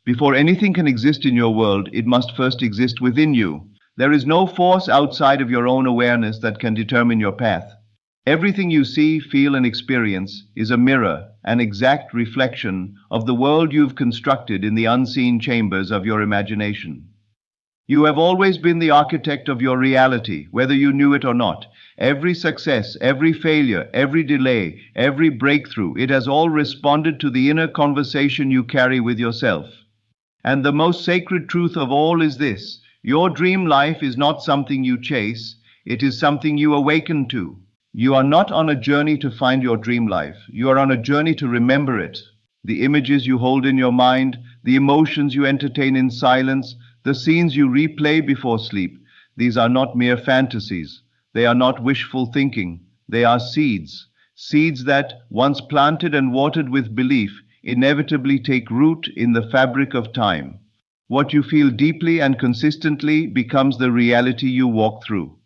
Before anything can exist in your world, it must first exist within you. There is no force outside of your own awareness that can determine your path. Everything you see, feel, and experience is a mirror, an exact reflection of the world you've constructed in the unseen chambers of your imagination. You have always been the architect of your reality, whether you knew it or not. Every success, every failure, every delay, every breakthrough, it has all responded to the inner conversation you carry with yourself. And the most sacred truth of all is this: your dream life is not something you chase, it is something you awaken to. You are not on a journey to find your dream life, you are on a journey to remember it. The images you hold in your mind, the emotions you entertain in silence, the scenes you replay before sleep, these are not mere fantasies. They are not wishful thinking. They are seeds. Seeds that, once planted and watered with belief, inevitably take root in the fabric of time. What you feel deeply and consistently becomes the reality you walk through.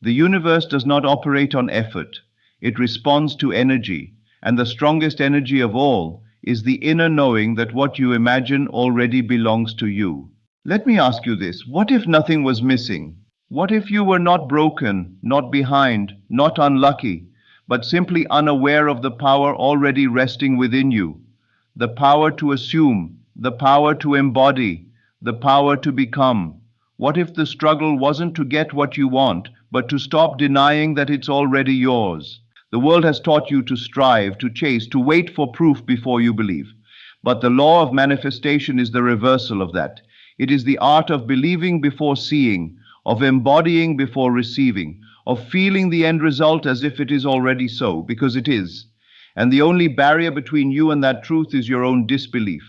The universe does not operate on effort. It responds to energy, and the strongest energy of all is the inner knowing that what you imagine already belongs to you. Let me ask you this: what if nothing was missing? What if you were not broken, not behind, not unlucky, but simply unaware of the power already resting within you? The power to assume, the power to embody, the power to become. What if the struggle wasn't to get what you want, but to stop denying that it's already yours? The world has taught you to strive, to chase, to wait for proof before you believe. But the law of manifestation is the reversal of that. It is the art of believing before seeing, of embodying before receiving, of feeling the end result as if it is already so, because it is. And the only barrier between you and that truth is your own disbelief.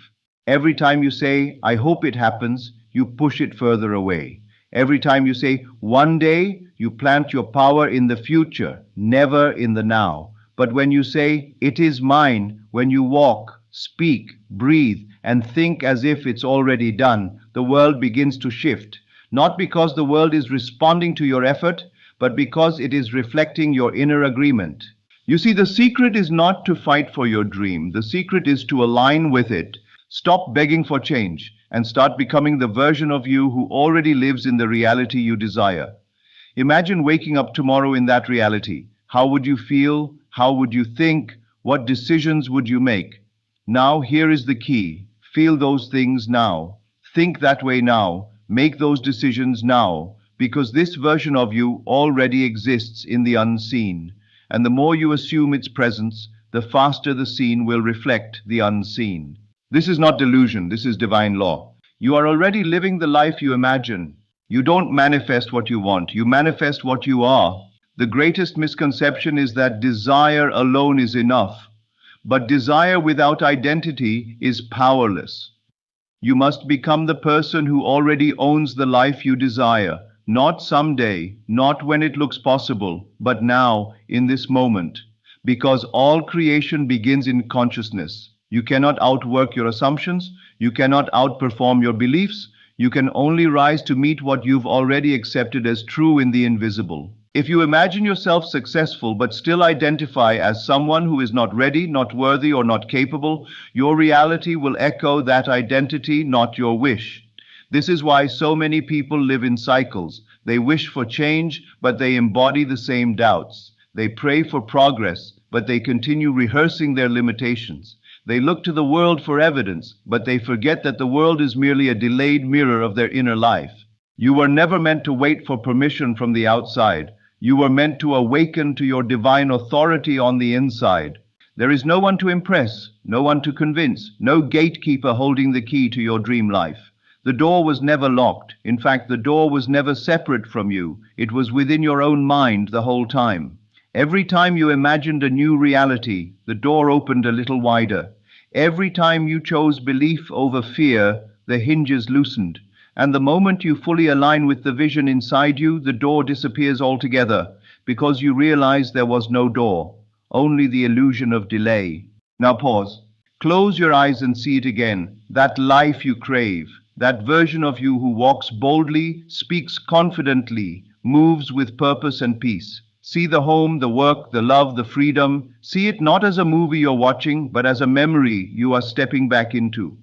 Every time you say, "I hope it happens," you push it further away. Every time you say, "one day," you plant your power in the future, never in the now. But when you say, "it is mine," when you walk, speak, breathe, and think as if it's already done, the world begins to shift. Not because the world is responding to your effort, but because it is reflecting your inner agreement. You see, the secret is not to fight for your dream. The secret is to align with it. Stop begging for change and start becoming the version of you who already lives in the reality you desire. Imagine waking up tomorrow in that reality. How would you feel? How would you think? What decisions would you make? Now, here is the key. Feel those things now. Think that way now. Make those decisions now, because this version of you already exists in the unseen. And the more you assume its presence, the faster the seen will reflect the unseen. This is not delusion, this is divine law. You are already living the life you imagine. You don't manifest what you want, you manifest what you are. The greatest misconception is that desire alone is enough. But desire without identity is powerless. You must become the person who already owns the life you desire, not someday, not when it looks possible, but now, in this moment. Because all creation begins in consciousness. You cannot outwork your assumptions, you cannot outperform your beliefs, you can only rise to meet what you've already accepted as true in the invisible. If you imagine yourself successful but still identify as someone who is not ready, not worthy, or not capable, your reality will echo that identity, not your wish. This is why so many people live in cycles. They wish for change, but they embody the same doubts. They pray for progress, but they continue rehearsing their limitations. They look to the world for evidence, but they forget that the world is merely a delayed mirror of their inner life. You were never meant to wait for permission from the outside. You were meant to awaken to your divine authority on the inside. There is no one to impress, no one to convince, no gatekeeper holding the key to your dream life. The door was never locked. In fact, the door was never separate from you. It was within your own mind the whole time. Every time you imagined a new reality, the door opened a little wider. Every time you chose belief over fear, the hinges loosened. And the moment you fully align with the vision inside you, the door disappears altogether, because you realize there was no door, only the illusion of delay. Now pause. Close your eyes and see it again. That life you crave, that version of you who walks boldly, speaks confidently, moves with purpose and peace. See the home, the work, the love, the freedom. See it not as a movie you're watching, but as a memory you are stepping back into.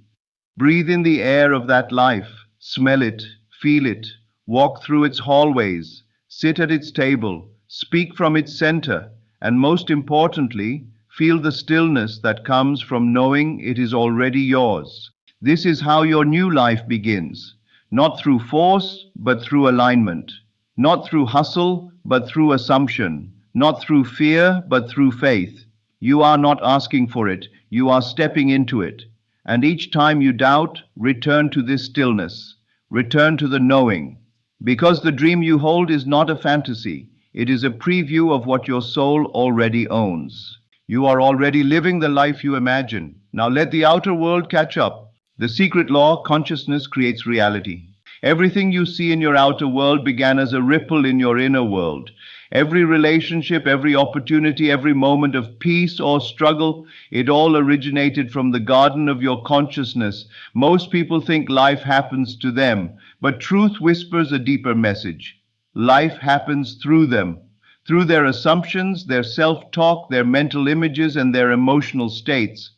Breathe in the air of that life, smell it, feel it, walk through its hallways, sit at its table, speak from its center, and most importantly, feel the stillness that comes from knowing it is already yours. This is how your new life begins, not through force, but through alignment, not through hustle, but through assumption, not through fear, but through faith. You are not asking for it, you are stepping into it. And each time you doubt, return to this stillness, return to the knowing. Because the dream you hold is not a fantasy, it is a preview of what your soul already owns. You are already living the life you imagine. Now let the outer world catch up. The secret law, consciousness creates reality. Everything you see in your outer world began as a ripple in your inner world. Every relationship, every opportunity, every moment of peace or struggle, it all originated from the garden of your consciousness. Most people think life happens to them, but truth whispers a deeper message. Life happens through them, through their assumptions, their self-talk, their mental images, and their emotional states.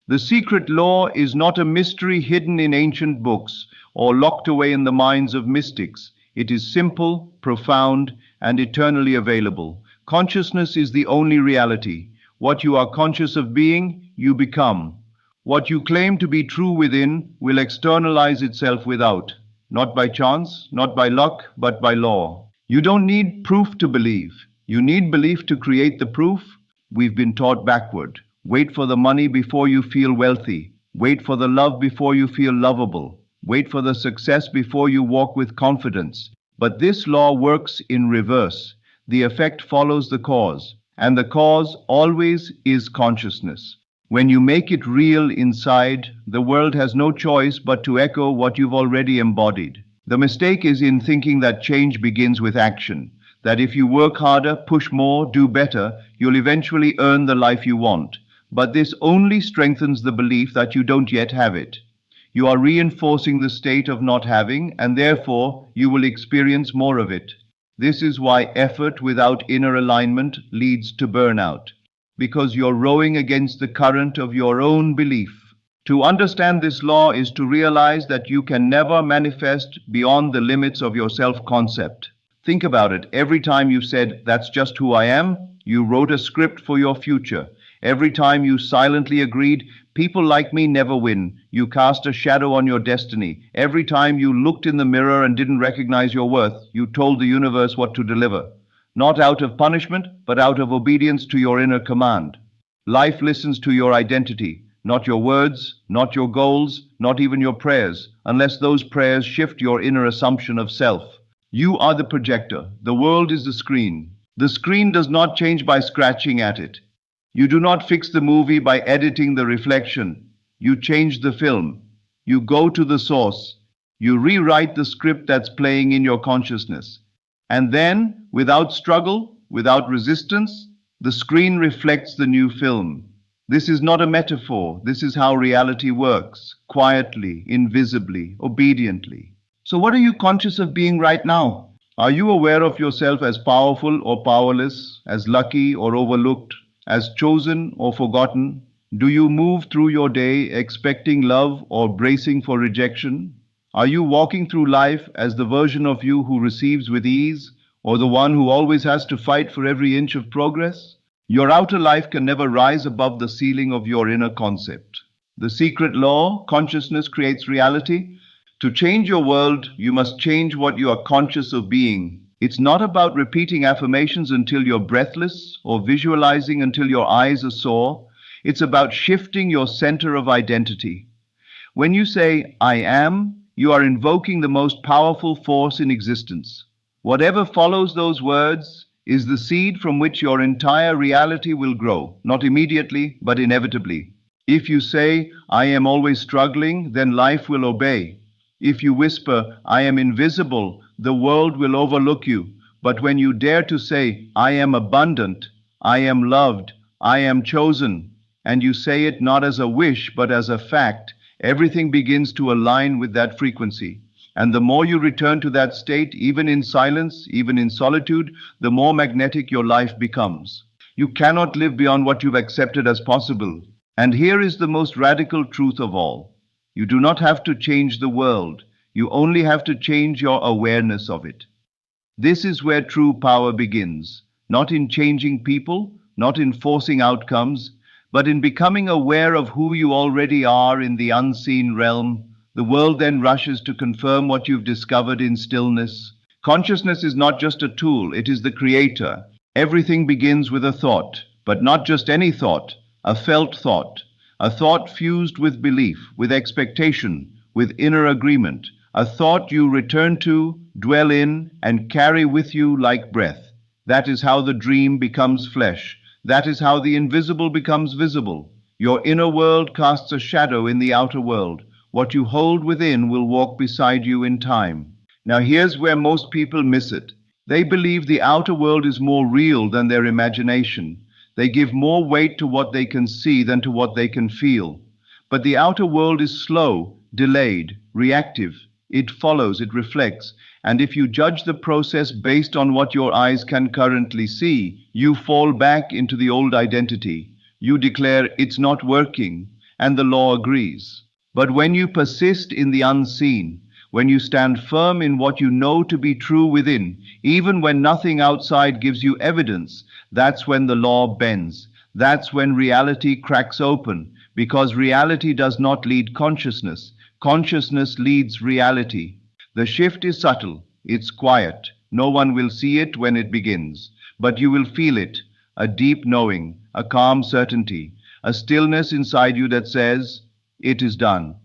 The secret law is not a mystery hidden in ancient books or locked away in the minds of mystics. It is simple, profound, and eternally available. Consciousness is the only reality. What you are conscious of being, you become. What you claim to be true within will externalize itself without, not by chance, not by luck, but by law. You don't need proof to believe. You need belief to create the proof. We've been taught backward. Wait for the money before you feel wealthy. Wait for the love before you feel lovable. Wait for the success before you walk with confidence. But this law works in reverse. The effect follows the cause, and the cause always is consciousness. When you make it real inside, the world has no choice but to echo what you've already embodied. The mistake is in thinking that change begins with action, that if you work harder, push more, do better, you'll eventually earn the life you want. But this only strengthens the belief that you don't yet have it. You are reinforcing the state of not having, and therefore you will experience more of it. This is why effort without inner alignment leads to burnout, because you're rowing against the current of your own belief. To understand this law is to realize that you can never manifest beyond the limits of your self-concept. Think about it. Every time you said, "That's just who I am," you wrote a script for your future. Every time you silently agreed, "People like me never win," you cast a shadow on your destiny. Every time you looked in the mirror and didn't recognize your worth, you told the universe what to deliver. Not out of punishment, but out of obedience to your inner command. Life listens to your identity, not your words, not your goals, not even your prayers, unless those prayers shift your inner assumption of self. You are the projector. The world is the screen. The screen does not change by scratching at it. You do not fix the movie by editing the reflection. You change the film. You go to the source. You rewrite the script that's playing in your consciousness. And then, without struggle, without resistance, the screen reflects the new film. This is not a metaphor. This is how reality works, quietly, invisibly, obediently. So what are you conscious of being right now? Are you aware of yourself as powerful or powerless, as lucky or overlooked, as chosen or forgotten? Do you move through your day expecting love or bracing for rejection? Are you walking through life as the version of you who receives with ease, or the one who always has to fight for every inch of progress? Your outer life can never rise above the ceiling of your inner concept. The secret law, consciousness creates reality. To change your world, you must change what you are conscious of being. It's not about repeating affirmations until you're breathless or visualizing until your eyes are sore. It's about shifting your center of identity. When you say, "I am," you are invoking the most powerful force in existence. Whatever follows those words is the seed from which your entire reality will grow, not immediately, but inevitably. If you say, "I am always struggling," then life will obey. If you whisper, "I am invisible," the world will overlook you. But when you dare to say, "I am abundant, I am loved, I am chosen," and you say it not as a wish but as a fact, everything begins to align with that frequency. And the more you return to that state, even in silence, even in solitude, the more magnetic your life becomes. You cannot live beyond what you've accepted as possible. And here is the most radical truth of all. You do not have to change the world. You only have to change your awareness of it. This is where true power begins, not in changing people, not in forcing outcomes, but in becoming aware of who you already are in the unseen realm. The world then rushes to confirm what you've discovered in stillness. Consciousness is not just a tool, it is the creator. Everything begins with a thought, but not just any thought, a felt thought. A thought fused with belief, with expectation, with inner agreement. A thought you return to, dwell in, and carry with you like breath. That is how the dream becomes flesh. That is how the invisible becomes visible. Your inner world casts a shadow in the outer world. What you hold within will walk beside you in time. Now here's where most people miss it. They believe the outer world is more real than their imagination. They give more weight to what they can see than to what they can feel. But the outer world is slow, delayed, reactive. It follows, it reflects. And if you judge the process based on what your eyes can currently see, you fall back into the old identity. You declare it's not working, and the law agrees. But when you persist in the unseen, when you stand firm in what you know to be true within, even when nothing outside gives you evidence, that's when the law bends. That's when reality cracks open, because reality does not lead consciousness. Consciousness leads reality. The shift is subtle, it's quiet. No one will see it when it begins, but you will feel it, a deep knowing, a calm certainty, a stillness inside you that says, it is done.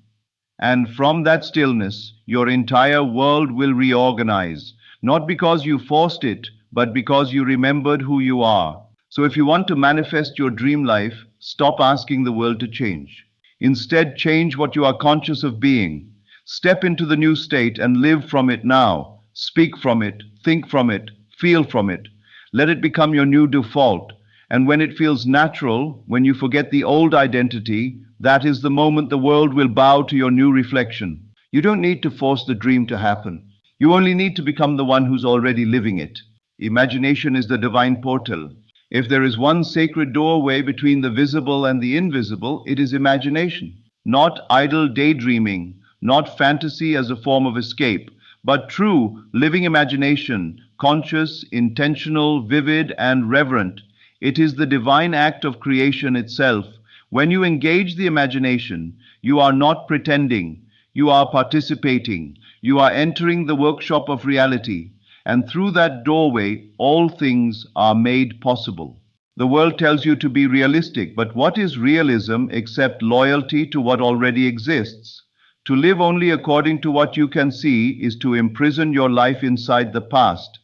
And from that stillness, your entire world will reorganize, not because you forced it, but because you remembered who you are. So if you want to manifest your dream life, stop asking the world to change. Instead, change what you are conscious of being. Step into the new state and live from it now. Speak from it, think from it, feel from it. Let it become your new default. And when it feels natural, when you forget the old identity, that is the moment the world will bow to your new reflection. You don't need to force the dream to happen. You only need to become the one who's already living it. Imagination is the divine portal. If there is one sacred doorway between the visible and the invisible, it is imagination. Not idle daydreaming, not fantasy as a form of escape, but true, living imagination, conscious, intentional, vivid, and reverent. It is the divine act of creation itself. When you engage the imagination, you are not pretending, you are participating, you are entering the workshop of reality, and through that doorway, all things are made possible. The world tells you to be realistic, but what is realism except loyalty to what already exists? To live only according to what you can see is to imprison your life inside the past.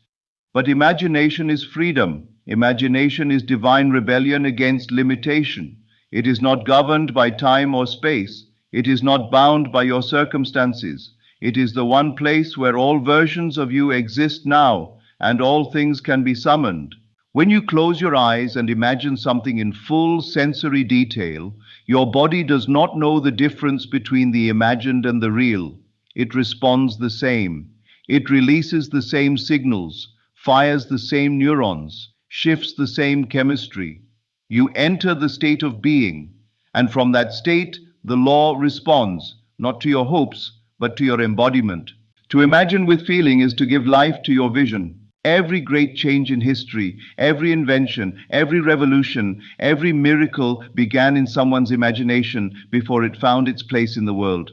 But imagination is freedom. Imagination is divine rebellion against limitation. It is not governed by time or space. It is not bound by your circumstances. It is the one place where all versions of you exist now, and all things can be summoned. When you close your eyes and imagine something in full sensory detail, your body does not know the difference between the imagined and the real. It responds the same. It releases the same signals, fires the same neurons, shifts the same chemistry. You enter the state of being, and from that state, the law responds, not to your hopes, but to your embodiment. To imagine with feeling is to give life to your vision. Every great change in history, every invention, every revolution, every miracle began in someone's imagination before it found its place in the world.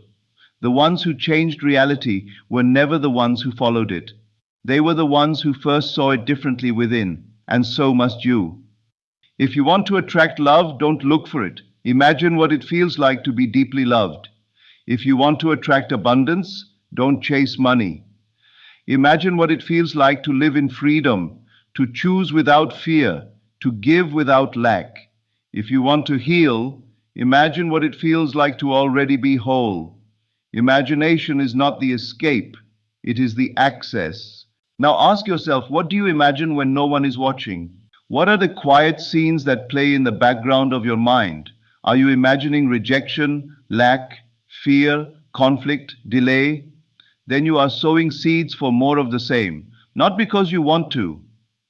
The ones who changed reality were never the ones who followed it. They were the ones who first saw it differently within, and so must you. If you want to attract love, don't look for it. Imagine what it feels like to be deeply loved. If you want to attract abundance, don't chase money. Imagine what it feels like to live in freedom, to choose without fear, to give without lack. If you want to heal, imagine what it feels like to already be whole. Imagination is not the escape, it is the access. Now ask yourself, what do you imagine when no one is watching? What are the quiet scenes that play in the background of your mind? Are you imagining rejection, lack, fear, conflict, delay? Then you are sowing seeds for more of the same, not because you want to,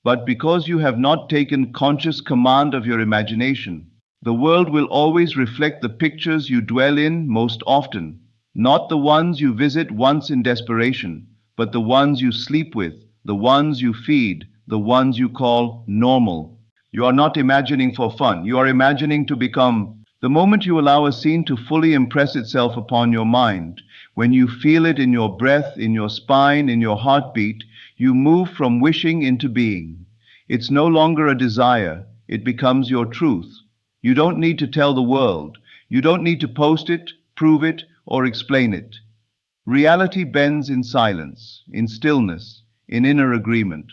but because you have not taken conscious command of your imagination. The world will always reflect the pictures you dwell in most often. Not the ones you visit once in desperation, but the ones you sleep with, the ones you feed, the ones you call normal. You are not imagining for fun, you are imagining to become. The moment you allow a scene to fully impress itself upon your mind, when you feel it in your breath, in your spine, in your heartbeat, you move from wishing into being. It's no longer a desire, it becomes your truth. You don't need to tell the world. You don't need to post it, prove it, or explain it. Reality bends in silence, in stillness, in inner agreement.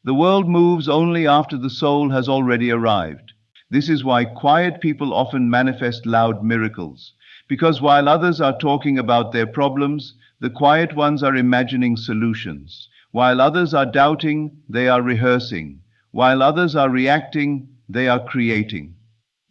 The world moves only after the soul has already arrived. This is why quiet people often manifest loud miracles. Because while others are talking about their problems, the quiet ones are imagining solutions. While others are doubting, they are rehearsing. While others are reacting, they are creating.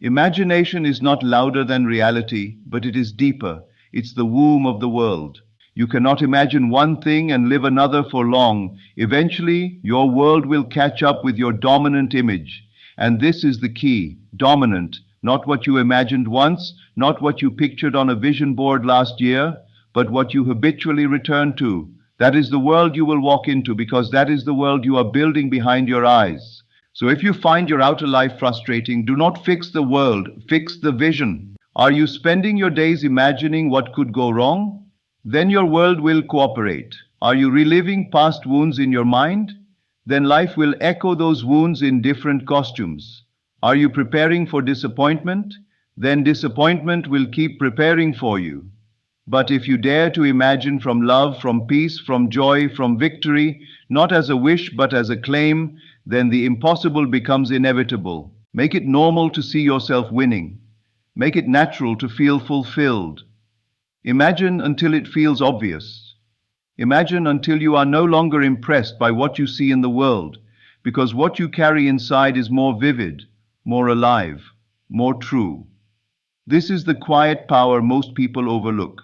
Imagination is not louder than reality, but it is deeper. It's the womb of the world. You cannot imagine one thing and live another for long. Eventually, your world will catch up with your dominant image. And this is the key, dominant, not what you imagined once, not what you pictured on a vision board last year, but what you habitually return to. That is the world you will walk into, because that is the world you are building behind your eyes. So if you find your outer life frustrating, do not fix the world, fix the vision. Are you spending your days imagining what could go wrong? Then your world will cooperate. Are you reliving past wounds in your mind? Then life will echo those wounds in different costumes. Are you preparing for disappointment? Then disappointment will keep preparing for you. But if you dare to imagine from love, from peace, from joy, from victory, not as a wish but as a claim, then the impossible becomes inevitable. Make it normal to see yourself winning. Make it natural to feel fulfilled. Imagine until it feels obvious. Imagine until you are no longer impressed by what you see in the world, because what you carry inside is more vivid, more alive, more true. This is the quiet power most people overlook,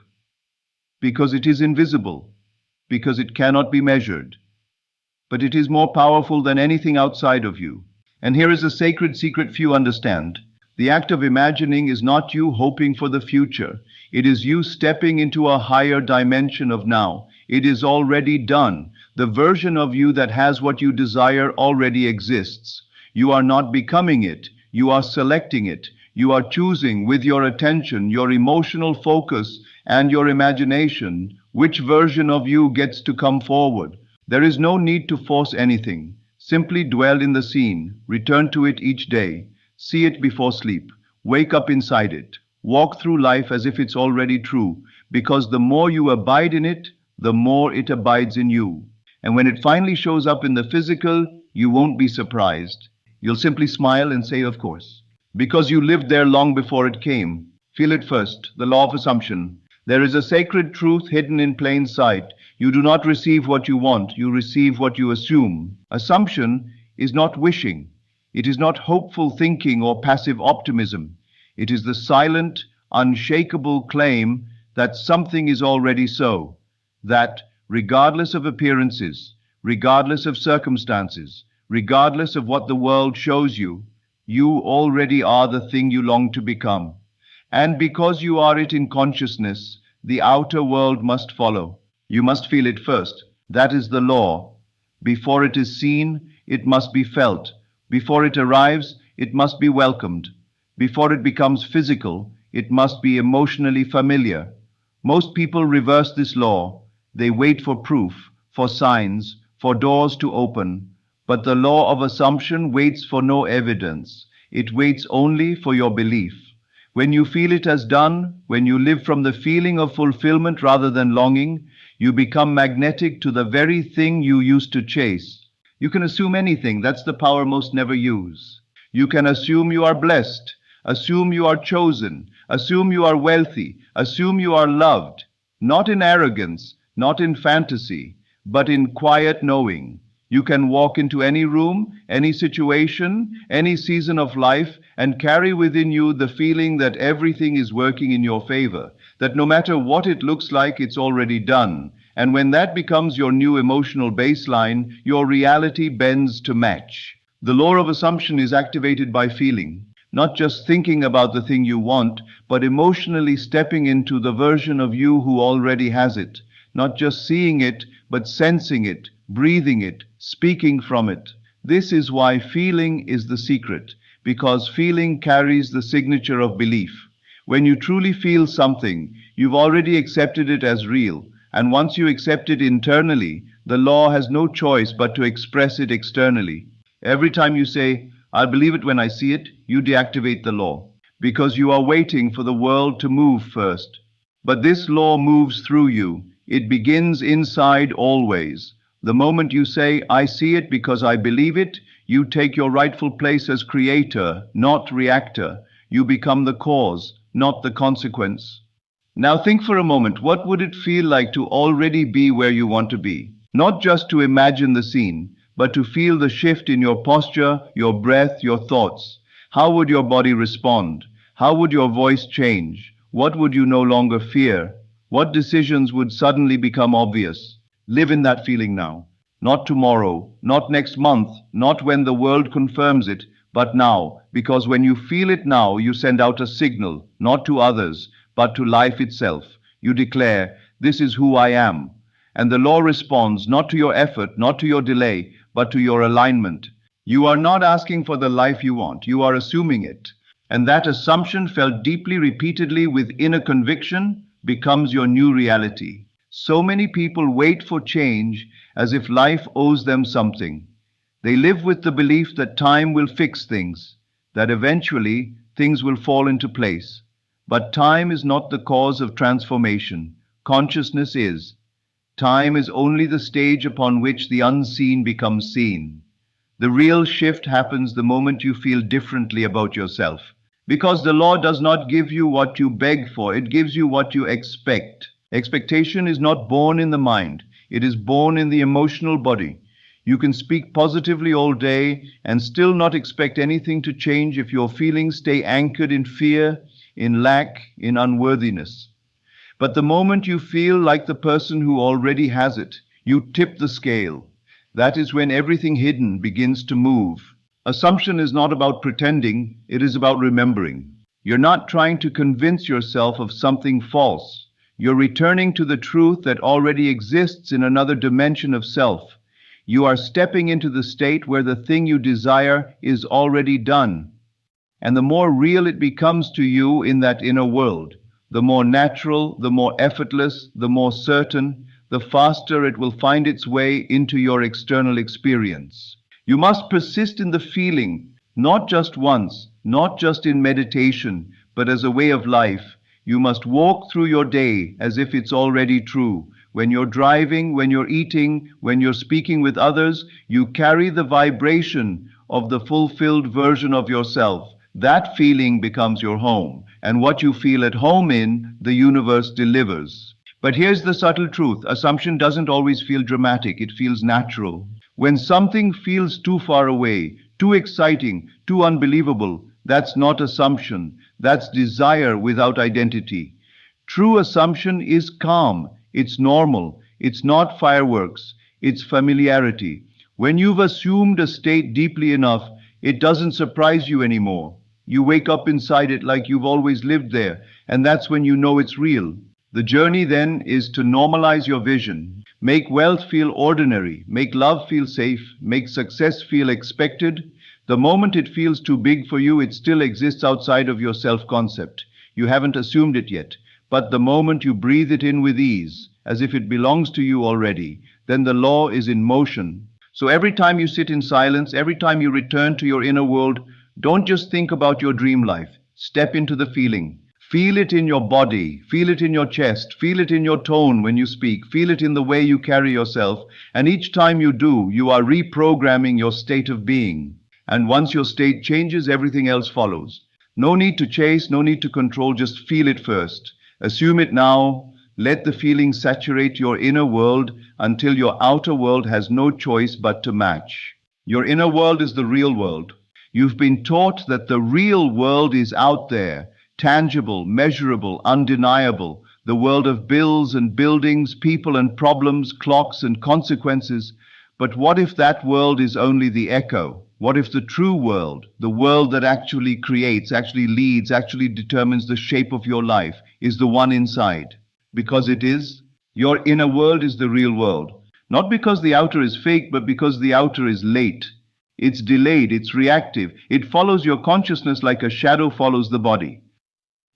because it is invisible, because it cannot be measured. But it is more powerful than anything outside of you. And here is a sacred secret few understand. The act of imagining is not you hoping for the future. It is you stepping into a higher dimension of now. It is already done. The version of you that has what you desire already exists. You are not becoming it. You are selecting it. You are choosing with your attention, your emotional focus, and your imagination which version of you gets to come forward. There is no need to force anything. Simply dwell in the scene. Return to it each day. See it before sleep. Wake up inside it. Walk through life as if it's already true, because the more you abide in it, the more it abides in you. And when it finally shows up in the physical, you won't be surprised. You'll simply smile and say, of course, because you lived there long before it came. Feel it first, the law of assumption. There is a sacred truth hidden in plain sight. You do not receive what you want, you receive what you assume. Assumption is not wishing. It is not hopeful thinking or passive optimism. It is the silent, unshakable claim that something is already so, that regardless of appearances, regardless of circumstances, regardless of what the world shows you, you already are the thing you long to become. And because you are it in consciousness, the outer world must follow. You must feel it first. That is the law. Before it is seen, it must be felt. Before it arrives, it must be welcomed. Before it becomes physical, it must be emotionally familiar. Most people reverse this law. They wait for proof, for signs, for doors to open. But the law of assumption waits for no evidence. It waits only for your belief. When you feel it as done, when you live from the feeling of fulfillment rather than longing, you become magnetic to the very thing you used to chase. You can assume anything. That's the power most never use. You can assume you are blessed, assume you are chosen, assume you are wealthy, assume you are loved, not in arrogance, not in fantasy, but in quiet knowing. You can walk into any room, any situation, any season of life, and carry within you the feeling that everything is working in your favor, that no matter what it looks like, it's already done. And when that becomes your new emotional baseline, your reality bends to match. The law of assumption is activated by feeling. not just thinking about the thing you want, but emotionally stepping into the version of you who already has it, not just seeing it, but sensing it, breathing it, speaking from it. This is why feeling is the secret, because feeling carries the signature of belief. When you truly feel something, you've already accepted it as real, and once you accept it internally, the law has no choice but to express it externally. Every time you say, "I'll believe it when I see it," you deactivate the law, because you are waiting for the world to move first. But this law moves through you. It begins inside always. The moment you say, "I see it because I believe it," you take your rightful place as creator, not reactor. You become the cause, not the consequence. Now think for a moment, what would it feel like to already be where you want to be? Not just to imagine the scene, but to feel the shift in your posture, your breath, your thoughts. How would your body respond? How would your voice change? What would you no longer fear? What decisions would suddenly become obvious? Live in that feeling now. Not tomorrow, not next month, not when the world confirms it, but now, because when you feel it now, you send out a signal, not to others, but to life itself. You declare, "This is who I am." And the law responds not to your effort, not to your delay, but to your alignment. You are not asking for the life you want, you are assuming it. And that assumption, felt deeply, repeatedly, with inner conviction, becomes your new reality. So many people wait for change as if life owes them something. They live with the belief that time will fix things, that eventually things will fall into place. But time is not the cause of transformation. Consciousness is. Time is only the stage upon which the unseen becomes seen. The real shift happens the moment you feel differently about yourself. Because the law does not give you what you beg for, it gives you what you expect. Expectation is not born in the mind, it is born in the emotional body. You can speak positively all day and still not expect anything to change if your feelings stay anchored in fear, in lack, in unworthiness. But the moment you feel like the person who already has it, you tip the scale. That is when everything hidden begins to move. Assumption is not about pretending, it is about remembering. You're not trying to convince yourself of something false. You're returning to the truth that already exists in another dimension of self. You are stepping into the state where the thing you desire is already done. And the more real it becomes to you in that inner world, the more natural, the more effortless, the more certain, the faster it will find its way into your external experience. You must persist in the feeling, not just once, not just in meditation, but as a way of life. You must walk through your day as if it's already true. When you're driving, when you're eating, when you're speaking with others, you carry the vibration of the fulfilled version of yourself. That feeling becomes your home, and what you feel at home in, the universe delivers. But here's the subtle truth. Assumption doesn't always feel dramatic, it feels natural. When something feels too far away, too exciting, too unbelievable, that's not assumption, that's desire without identity. True assumption is calm, it's normal, it's not fireworks, it's familiarity. When you've assumed a state deeply enough, it doesn't surprise you anymore. You wake up inside it like you've always lived there, and that's when you know it's real. The journey then is to normalize your vision. Make wealth feel ordinary, make love feel safe, make success feel expected. The moment it feels too big for you, it still exists outside of your self-concept. You haven't assumed it yet. But the moment you breathe it in with ease, as if it belongs to you already, then the law is in motion. So every time you sit in silence, every time you return to your inner world, don't just think about your dream life. Step into the feeling. Feel it in your body, feel it in your chest, feel it in your tone when you speak, feel it in the way you carry yourself. And each time you do, you are reprogramming your state of being. And once your state changes, everything else follows. No need to chase, no need to control, just feel it first. Assume it now. Let the feeling saturate your inner world until your outer world has no choice but to match. Your inner world is the real world. You've been taught that the real world is out there, tangible, measurable, undeniable, the world of bills and buildings, people and problems, clocks and consequences. But what if that world is only the echo? What if the true world, the world that actually creates, actually leads, actually determines the shape of your life, is the one inside? Because it is. Your inner world is the real world. Not because the outer is fake, but because the outer is late. It's delayed, it's reactive. It follows your consciousness like a shadow follows the body.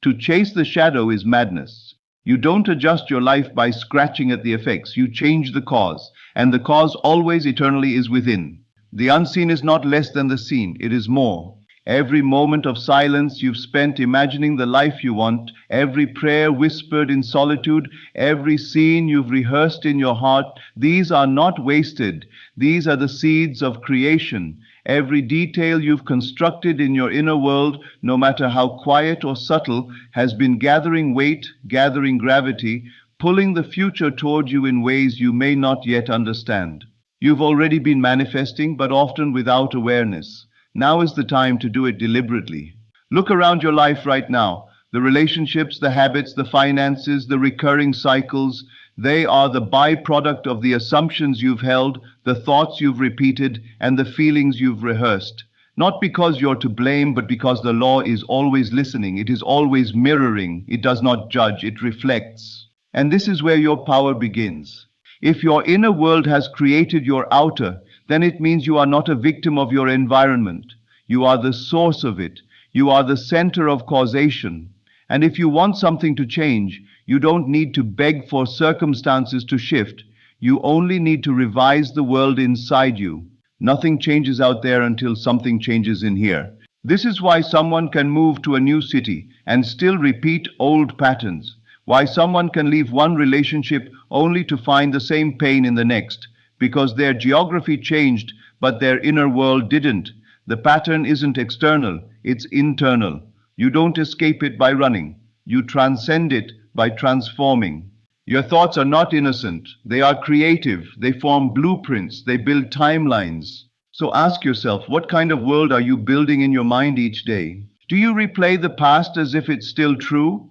To chase the shadow is madness. You don't adjust your life by scratching at the effects. You change the cause, and the cause always eternally is within. The unseen is not less than the seen, it is more. Every moment of silence you've spent imagining the life you want, every prayer whispered in solitude, every scene you've rehearsed in your heart, these are not wasted. These are the seeds of creation. Every detail you've constructed in your inner world, no matter how quiet or subtle, has been gathering weight, gathering gravity, pulling the future toward you in ways you may not yet understand. You've already been manifesting, but often without awareness. Now is the time to do it deliberately. Look around your life right now. The relationships, the habits, the finances, the recurring cycles, they are the byproduct of the assumptions you've held, the thoughts you've repeated, and the feelings you've rehearsed. Not because you're to blame, but because the law is always listening. It is always mirroring. It does not judge. It reflects. And this is where your power begins. If your inner world has created your outer, then it means you are not a victim of your environment. You are the source of it. You are the center of causation. And if you want something to change, you don't need to beg for circumstances to shift. You only need to revise the world inside you. Nothing changes out there until something changes in here. This is why someone can move to a new city and still repeat old patterns. Why someone can leave one relationship only to find the same pain in the next, because their geography changed, but their inner world didn't. The pattern isn't external, it's internal. You don't escape it by running. You transcend it by transforming. Your thoughts are not innocent. They are creative. They form blueprints. They build timelines. So ask yourself, what kind of world are you building in your mind each day? Do you replay the past as if it's still true?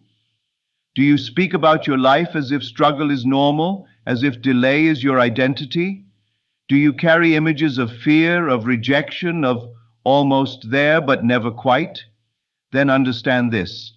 Do you speak about your life as if struggle is normal, as if delay is your identity? Do you carry images of fear, of rejection, of almost there but never quite? Then understand this.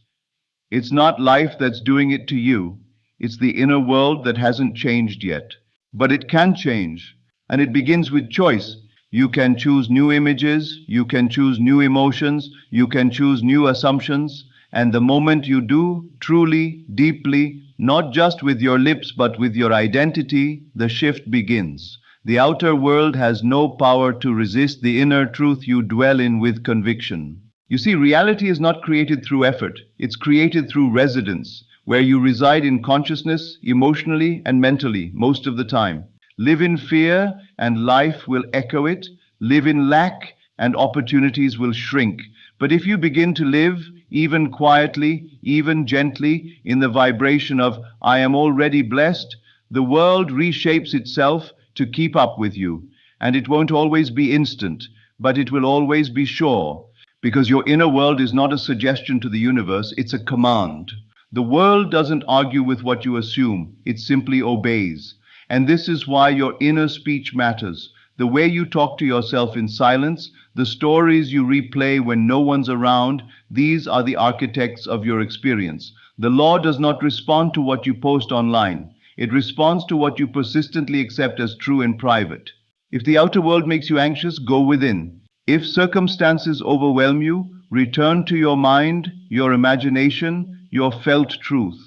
It's not life that's doing it to you. It's the inner world that hasn't changed yet. But it can change, and it begins with choice. You can choose new images, you can choose new emotions, you can choose new assumptions. And the moment you do, truly, deeply, not just with your lips but with your identity, the shift begins. The outer world has no power to resist the inner truth you dwell in with conviction. You see, reality is not created through effort. It's created through residence, where you reside in consciousness, emotionally and mentally, most of the time. Live in fear, and life will echo it. Live in lack, and opportunities will shrink. But if you begin to live, even quietly, even gently, in the vibration of, I am already blessed, the world reshapes itself to keep up with you. And it won't always be instant, but it will always be sure. Because your inner world is not a suggestion to the universe, it's a command. The world doesn't argue with what you assume, it simply obeys. And this is why your inner speech matters. The way you talk to yourself in silence, the stories you replay when no one's around, these are the architects of your experience. The law does not respond to what you post online. It responds to what you persistently accept as true in private. If the outer world makes you anxious, go within. If circumstances overwhelm you, return to your mind, your imagination, your felt truth.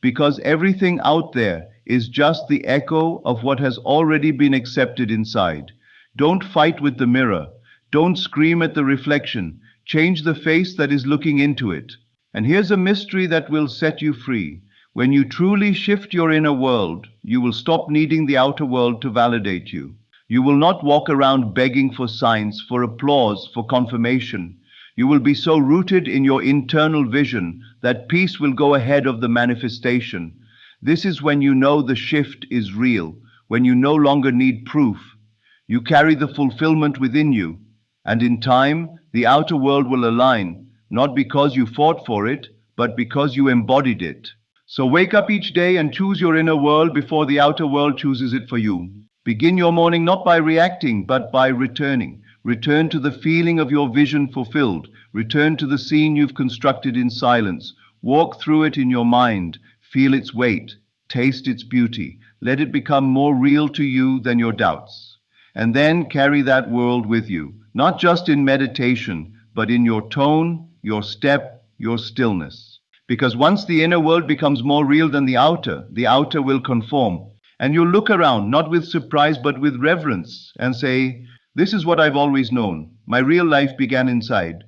Because everything out there is just the echo of what has already been accepted inside. Don't fight with the mirror. Don't scream at the reflection. Change the face that is looking into it. And here's a mystery that will set you free. When you truly shift your inner world, you will stop needing the outer world to validate you. You will not walk around begging for signs, for applause, for confirmation. You will be so rooted in your internal vision that peace will go ahead of the manifestation. This is when you know the shift is real, when you no longer need proof. You carry the fulfillment within you, and in time, the outer world will align, not because you fought for it, but because you embodied it. So wake up each day and choose your inner world before the outer world chooses it for you. Begin your morning not by reacting, but by returning. Return to the feeling of your vision fulfilled. Return to the scene you've constructed in silence. Walk through it in your mind. Feel its weight. Taste its beauty. Let it become more real to you than your doubts. And then carry that world with you, not just in meditation, but in your tone, your step, your stillness. Because once the inner world becomes more real than the outer will conform. And you'll look around, not with surprise, but with reverence, and say, this is what I've always known. My real life began inside.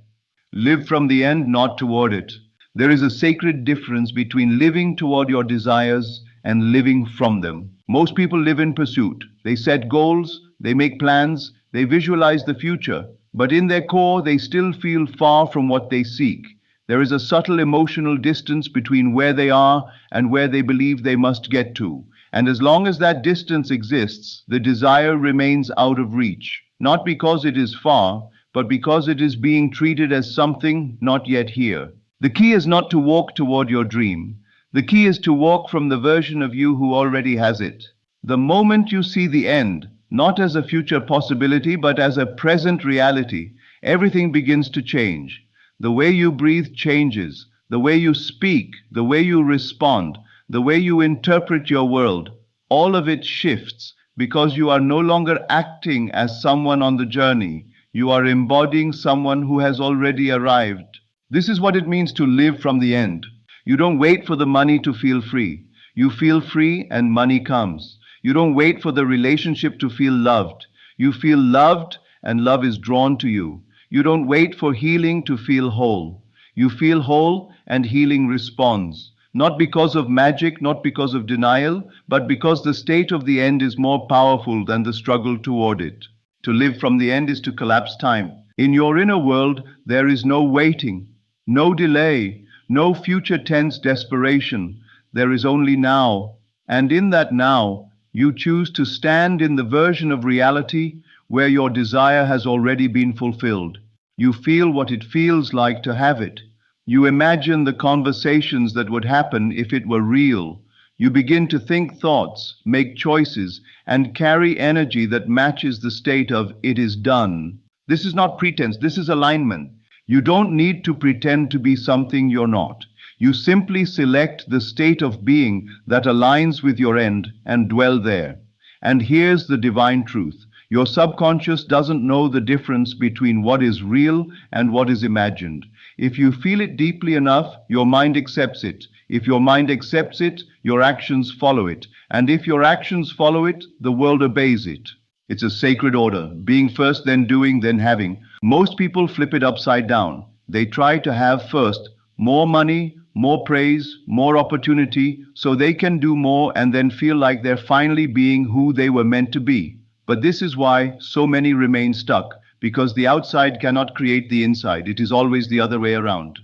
Live from the end, not toward it. There is a sacred difference between living toward your desires and living from them. Most people live in pursuit. They set goals, they make plans, they visualize the future, but in their core they still feel far from what they seek. There is a subtle emotional distance between where they are and where they believe they must get to. And as long as that distance exists, the desire remains out of reach, not because it is far, but because it is being treated as something not yet here. The key is not to walk toward your dream. The key is to walk from the version of you who already has it. The moment you see the end, not as a future possibility, but as a present reality, everything begins to change. The way you breathe changes, the way you speak, the way you respond, the way you interpret your world, all of it shifts because you are no longer acting as someone on the journey. You are embodying someone who has already arrived. This is what it means to live from the end. You don't wait for the money to feel free. You feel free and money comes. You don't wait for the relationship to feel loved. You feel loved and love is drawn to you. You don't wait for healing to feel whole. You feel whole and healing responds. Not because of magic, not because of denial, but because the state of the end is more powerful than the struggle toward it. To live from the end is to collapse time. In your inner world, there is no waiting, no delay, no future tense desperation. There is only now. And in that now, you choose to stand in the version of reality where your desire has already been fulfilled. You feel what it feels like to have it. You imagine the conversations that would happen if it were real. You begin to think thoughts, make choices, and carry energy that matches the state of it is done. This is not pretense, this is alignment. You don't need to pretend to be something you're not. You simply select the state of being that aligns with your end and dwell there. And here's the divine truth. Your subconscious doesn't know the difference between what is real and what is imagined. If you feel it deeply enough, your mind accepts it. If your mind accepts it, your actions follow it. And if your actions follow it, the world obeys it. It's a sacred order, being first, then doing, then having. Most people flip it upside down. They try to have first more money, more praise, more opportunity, so they can do more and then feel like they're finally being who they were meant to be. But this is why so many remain stuck, because the outside cannot create the inside. It is always the other way around.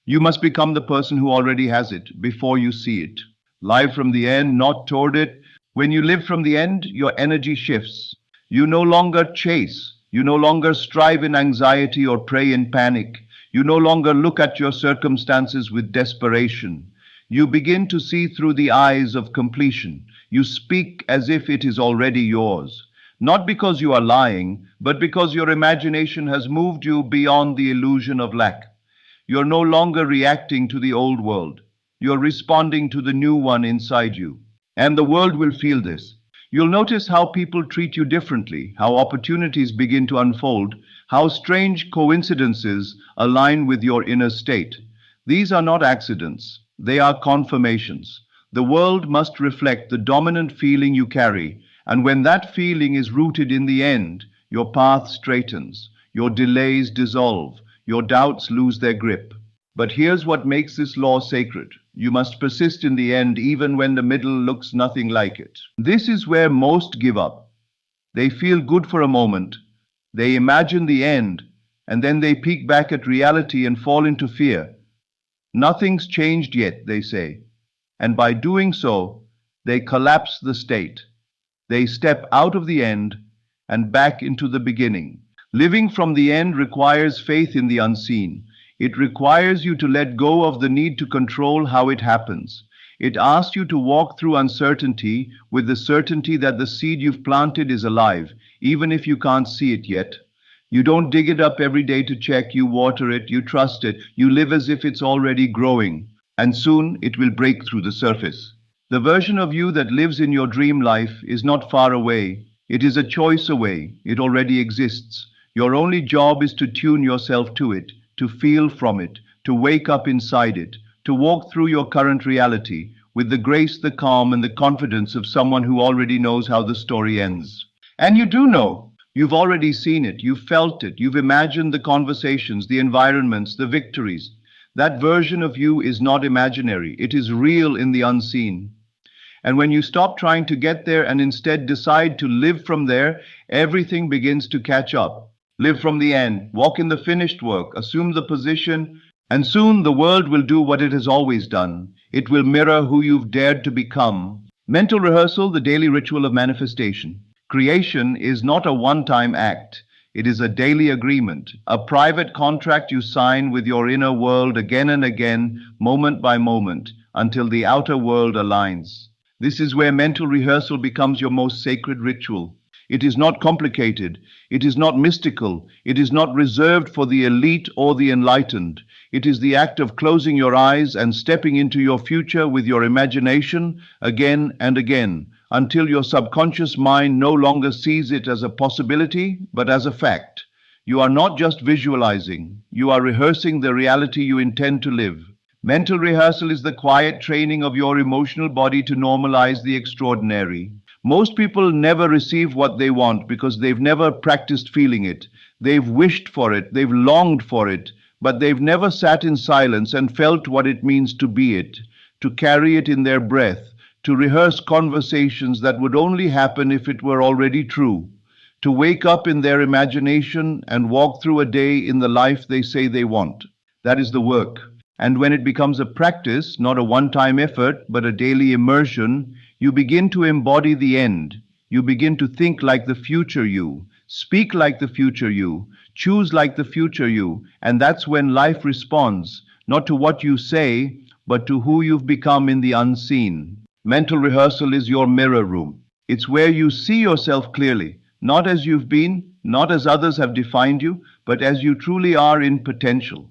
You must become the person who already has it before you see it. Live from the end, not toward it. When you live from the end, your energy shifts. You no longer chase. You no longer strive in anxiety or pray in panic. You no longer look at your circumstances with desperation. You begin to see through the eyes of completion. You speak as if it is already yours. Not because you are lying, but because your imagination has moved you beyond the illusion of lack. You're no longer reacting to the old world. You're responding to the new one inside you. And the world will feel this. You'll notice how people treat you differently, how opportunities begin to unfold, how strange coincidences align with your inner state. These are not accidents. They are confirmations. The world must reflect the dominant feeling you carry. And when that feeling is rooted in the end, your path straightens, your delays dissolve, your doubts lose their grip. But here's what makes this law sacred. You must persist in the end even when the middle looks nothing like it. This is where most give up. They feel good for a moment. They imagine the end, and then they peek back at reality and fall into fear. Nothing's changed yet, they say. And by doing so, they collapse the state. They step out of the end and back into the beginning. Living from the end requires faith in the unseen. It requires you to let go of the need to control how it happens. It asks you to walk through uncertainty with the certainty that the seed you've planted is alive, even if you can't see it yet. You don't dig it up every day to check, you water it, you trust it, you live as if it's already growing, and soon it will break through the surface. The version of you that lives in your dream life is not far away. It is a choice away. It already exists. Your only job is to tune yourself to it, to feel from it, to wake up inside it, to walk through your current reality with the grace, the calm, and the confidence of someone who already knows how the story ends. And you do know. You've already seen it, you've felt it, you've imagined the conversations, the environments, the victories. That version of you is not imaginary, it is real in the unseen. And when you stop trying to get there and instead decide to live from there, everything begins to catch up. Live from the end, walk in the finished work, assume the position, and soon the world will do what it has always done. It will mirror who you've dared to become. Mental rehearsal, the daily ritual of manifestation. Creation is not a one-time act. It is a daily agreement, a private contract you sign with your inner world again and again, moment by moment, until the outer world aligns. This is where mental rehearsal becomes your most sacred ritual. It is not complicated. It is not mystical. It is not reserved for the elite or the enlightened. It is the act of closing your eyes and stepping into your future with your imagination again and again, until your subconscious mind no longer sees it as a possibility, but as a fact. You are not just visualizing, you are rehearsing the reality you intend to live. Mental rehearsal is the quiet training of your emotional body to normalize the extraordinary. Most people never receive what they want because they've never practiced feeling it. They've wished for it, they've longed for it, but they've never sat in silence and felt what it means to be it, to carry it in their breath, to rehearse conversations that would only happen if it were already true, to wake up in their imagination and walk through a day in the life they say they want. That is the work. And when it becomes a practice, not a one-time effort, but a daily immersion, you begin to embody the end. You begin to think like the future you, speak like the future you, choose like the future you, and that's when life responds, not to what you say, but to who you've become in the unseen. Mental rehearsal is your mirror room. It's where you see yourself clearly, not as you've been, not as others have defined you, but as you truly are in potential.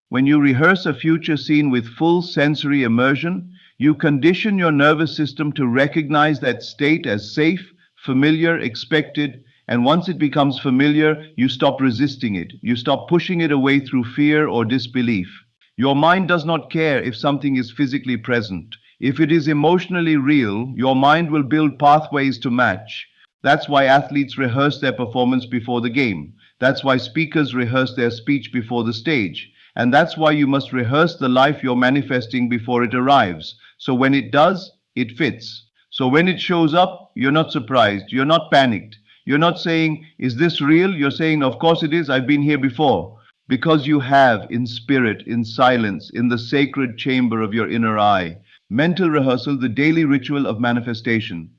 When you rehearse a future scene with full sensory immersion, you condition your nervous system to recognize that state as safe, familiar, expected, and once it becomes familiar, you stop resisting it. You stop pushing it away through fear or disbelief. Your mind does not care if something is physically present. If it is emotionally real, your mind will build pathways to match. That's why athletes rehearse their performance before the game. That's why speakers rehearse their speech before the stage. And that's why you must rehearse the life you're manifesting before it arrives. So when it does, it fits. So when it shows up, you're not surprised. You're not panicked. You're not saying, is this real? You're saying, of course it is. I've been here before. Because you have, in spirit, in silence, in the sacred chamber of your inner eye. Mental rehearsal, the daily ritual of manifestation.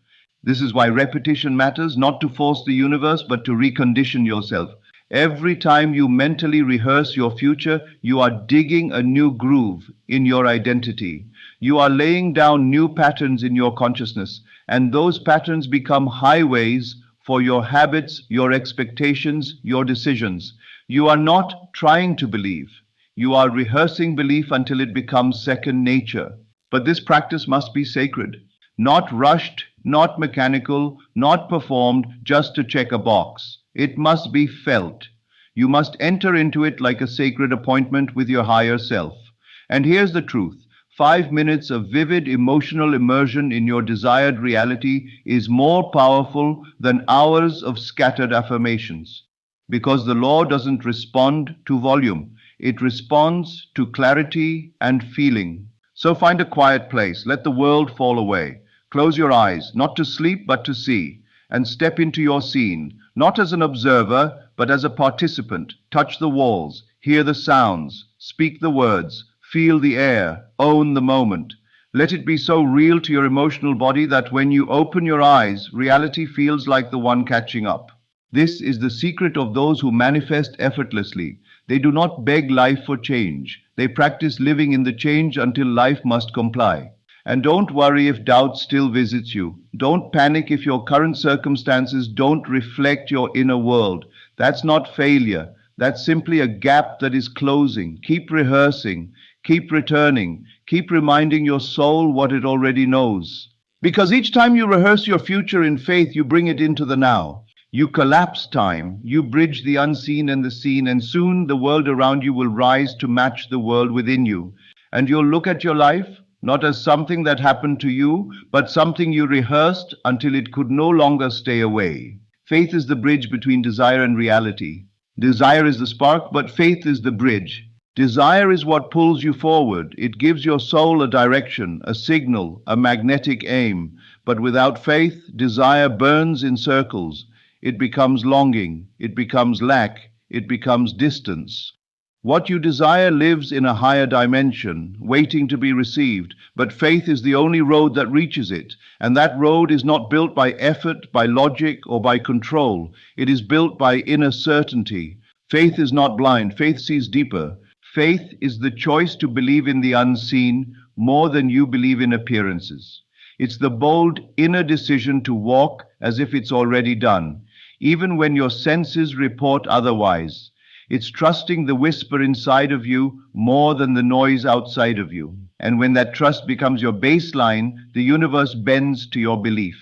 This is why repetition matters, not to force the universe, but to recondition yourself. Every time you mentally rehearse your future, you are digging a new groove in your identity. You are laying down new patterns in your consciousness, and those patterns become highways for your habits, your expectations, your decisions. You are not trying to believe. You are rehearsing belief until it becomes second nature. But this practice must be sacred, not rushed, not mechanical, not performed just to check a box. It must be felt. You must enter into it like a sacred appointment with your higher self. And here's the truth. 5 minutes of vivid emotional immersion in your desired reality is more powerful than hours of scattered affirmations. Because the law doesn't respond to volume. It responds to clarity and feeling. So find a quiet place. Let the world fall away. Close your eyes, not to sleep, but to see. And step into your scene, not as an observer, but as a participant. Touch the walls, hear the sounds, speak the words, feel the air, own the moment. Let it be so real to your emotional body that when you open your eyes, reality feels like the one catching up. This is the secret of those who manifest effortlessly. They do not beg life for change. They practice living in the change until life must comply. And don't worry if doubt still visits you. Don't panic if your current circumstances don't reflect your inner world. That's not failure. That's simply a gap that is closing. Keep rehearsing, keep returning, keep reminding your soul what it already knows. Because each time you rehearse your future in faith, you bring it into the now. You collapse time, you bridge the unseen and the seen, and soon the world around you will rise to match the world within you. And you'll look at your life not as something that happened to you, but something you rehearsed until it could no longer stay away. Faith is the bridge between desire and reality. Desire is the spark, but faith is the bridge. Desire is what pulls you forward. It gives your soul a direction, a signal, a magnetic aim. But without faith, desire burns in circles. It becomes longing, it becomes lack, it becomes distance. What you desire lives in a higher dimension, waiting to be received, but faith is the only road that reaches it, and that road is not built by effort, by logic, or by control. It is built by inner certainty. Faith is not blind, faith sees deeper. Faith is the choice to believe in the unseen more than you believe in appearances. It's the bold inner decision to walk as if it's already done, even when your senses report otherwise. It's trusting the whisper inside of you more than the noise outside of you. And when that trust becomes your baseline, the universe bends to your belief.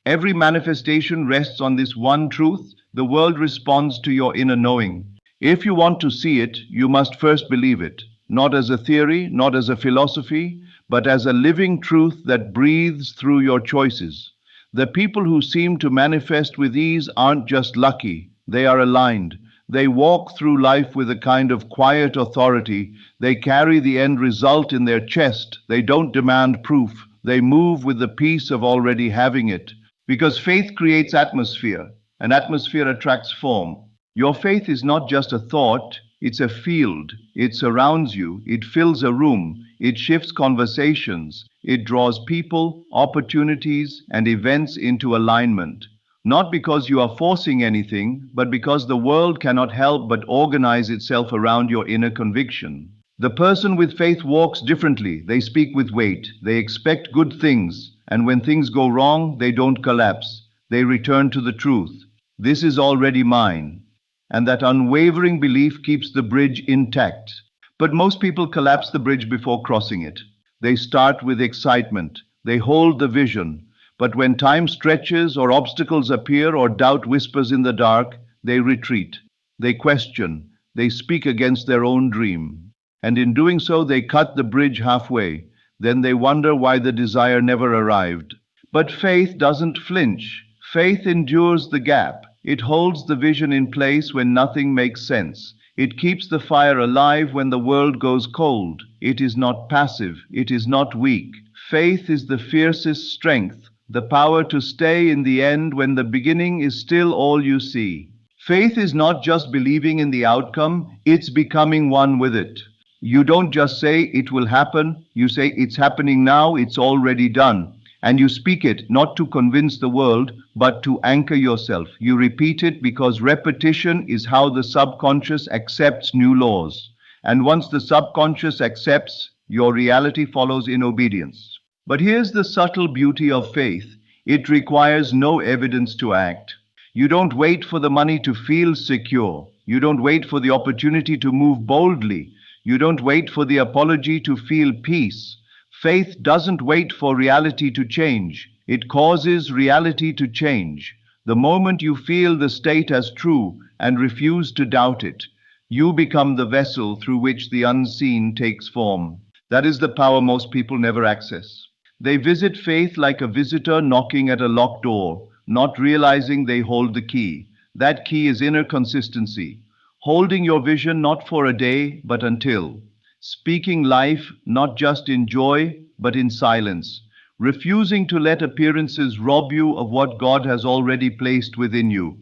Every manifestation rests on this one truth. The world responds to your inner knowing. If you want to see it, you must first believe it, not as a theory, not as a philosophy, but as a living truth that breathes through your choices. The people who seem to manifest with ease aren't just lucky, they are aligned. They walk through life with a kind of quiet authority. They carry the end result in their chest. They don't demand proof. They move with the peace of already having it. Because faith creates atmosphere, and atmosphere attracts form. Your faith is not just a thought, it's a field. It surrounds you, it fills a room, it shifts conversations, it draws people, opportunities, and events into alignment. Not because you are forcing anything, but because the world cannot help but organize itself around your inner conviction. The person with faith walks differently. They speak with weight. They expect good things. And when things go wrong, they don't collapse. They return to the truth. This is already mine. And that unwavering belief keeps the bridge intact. But most people collapse the bridge before crossing it. They start with excitement. They hold the vision. But when time stretches or obstacles appear or doubt whispers in the dark, they retreat. They question. They speak against their own dream. And in doing so, they cut the bridge halfway. Then they wonder why the desire never arrived. But faith doesn't flinch. Faith endures the gap. It holds the vision in place when nothing makes sense. It keeps the fire alive when the world goes cold. It is not passive. It is not weak. Faith is the fiercest strength, the power to stay in the end when the beginning is still all you see. Faith is not just believing in the outcome, it's becoming one with it. You don't just say it will happen, you say it's happening now, it's already done. And you speak it not to convince the world, but to anchor yourself. You repeat it because repetition is how the subconscious accepts new laws. And once the subconscious accepts, your reality follows in obedience. But here's the subtle beauty of faith. It requires no evidence to act. You don't wait for the money to feel secure. You don't wait for the opportunity to move boldly. You don't wait for the apology to feel peace. Faith doesn't wait for reality to change. It causes reality to change. The moment you feel the state as true and refuse to doubt it, you become the vessel through which the unseen takes form. That is the power most people never access. They visit faith like a visitor knocking at a locked door, not realizing they hold the key. That key is inner consistency, holding your vision not for a day, but until. Speaking life not just in joy, but in silence. Refusing to let appearances rob you of what God has already placed within you.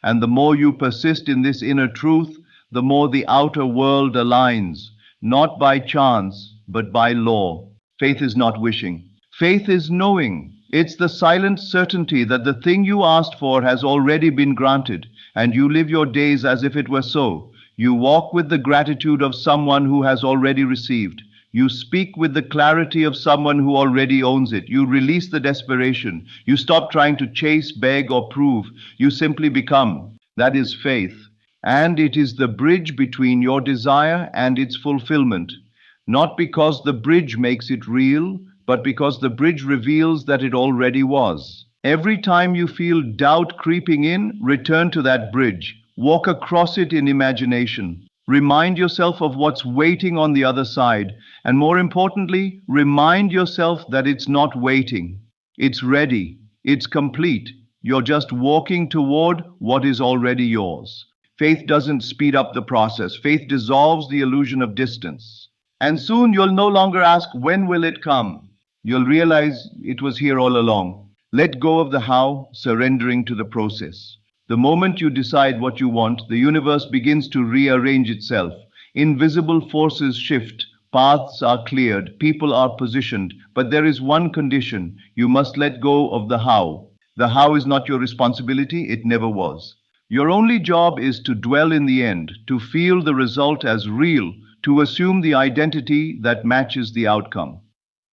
And the more you persist in this inner truth, the more the outer world aligns, not by chance, but by law. Faith is not wishing. Faith is knowing. It's the silent certainty that the thing you asked for has already been granted, and you live your days as if it were so. You walk with the gratitude of someone who has already received. You speak with the clarity of someone who already owns it. You release the desperation. You stop trying to chase, beg, or prove. You simply become. That is faith. and it is the bridge between your desire and its fulfillment. Not because the bridge makes it real, but because the bridge reveals that it already was. Every time you feel doubt creeping in, return to that bridge. Walk across it in imagination. Remind yourself of what's waiting on the other side. And more importantly, remind yourself that it's not waiting. It's ready. It's complete. You're just walking toward what is already yours. Faith doesn't speed up the process. Faith dissolves the illusion of distance. And soon you'll no longer ask, when will it come? You'll realize it was here all along. Let go of the how, surrendering to the process. The moment you decide what you want, the universe begins to rearrange itself. Invisible forces shift, paths are cleared, people are positioned, but there is one condition: you must let go of the how. The how is not your responsibility, it never was. Your only job is to dwell in the end, to feel the result as real, to assume the identity that matches the outcome.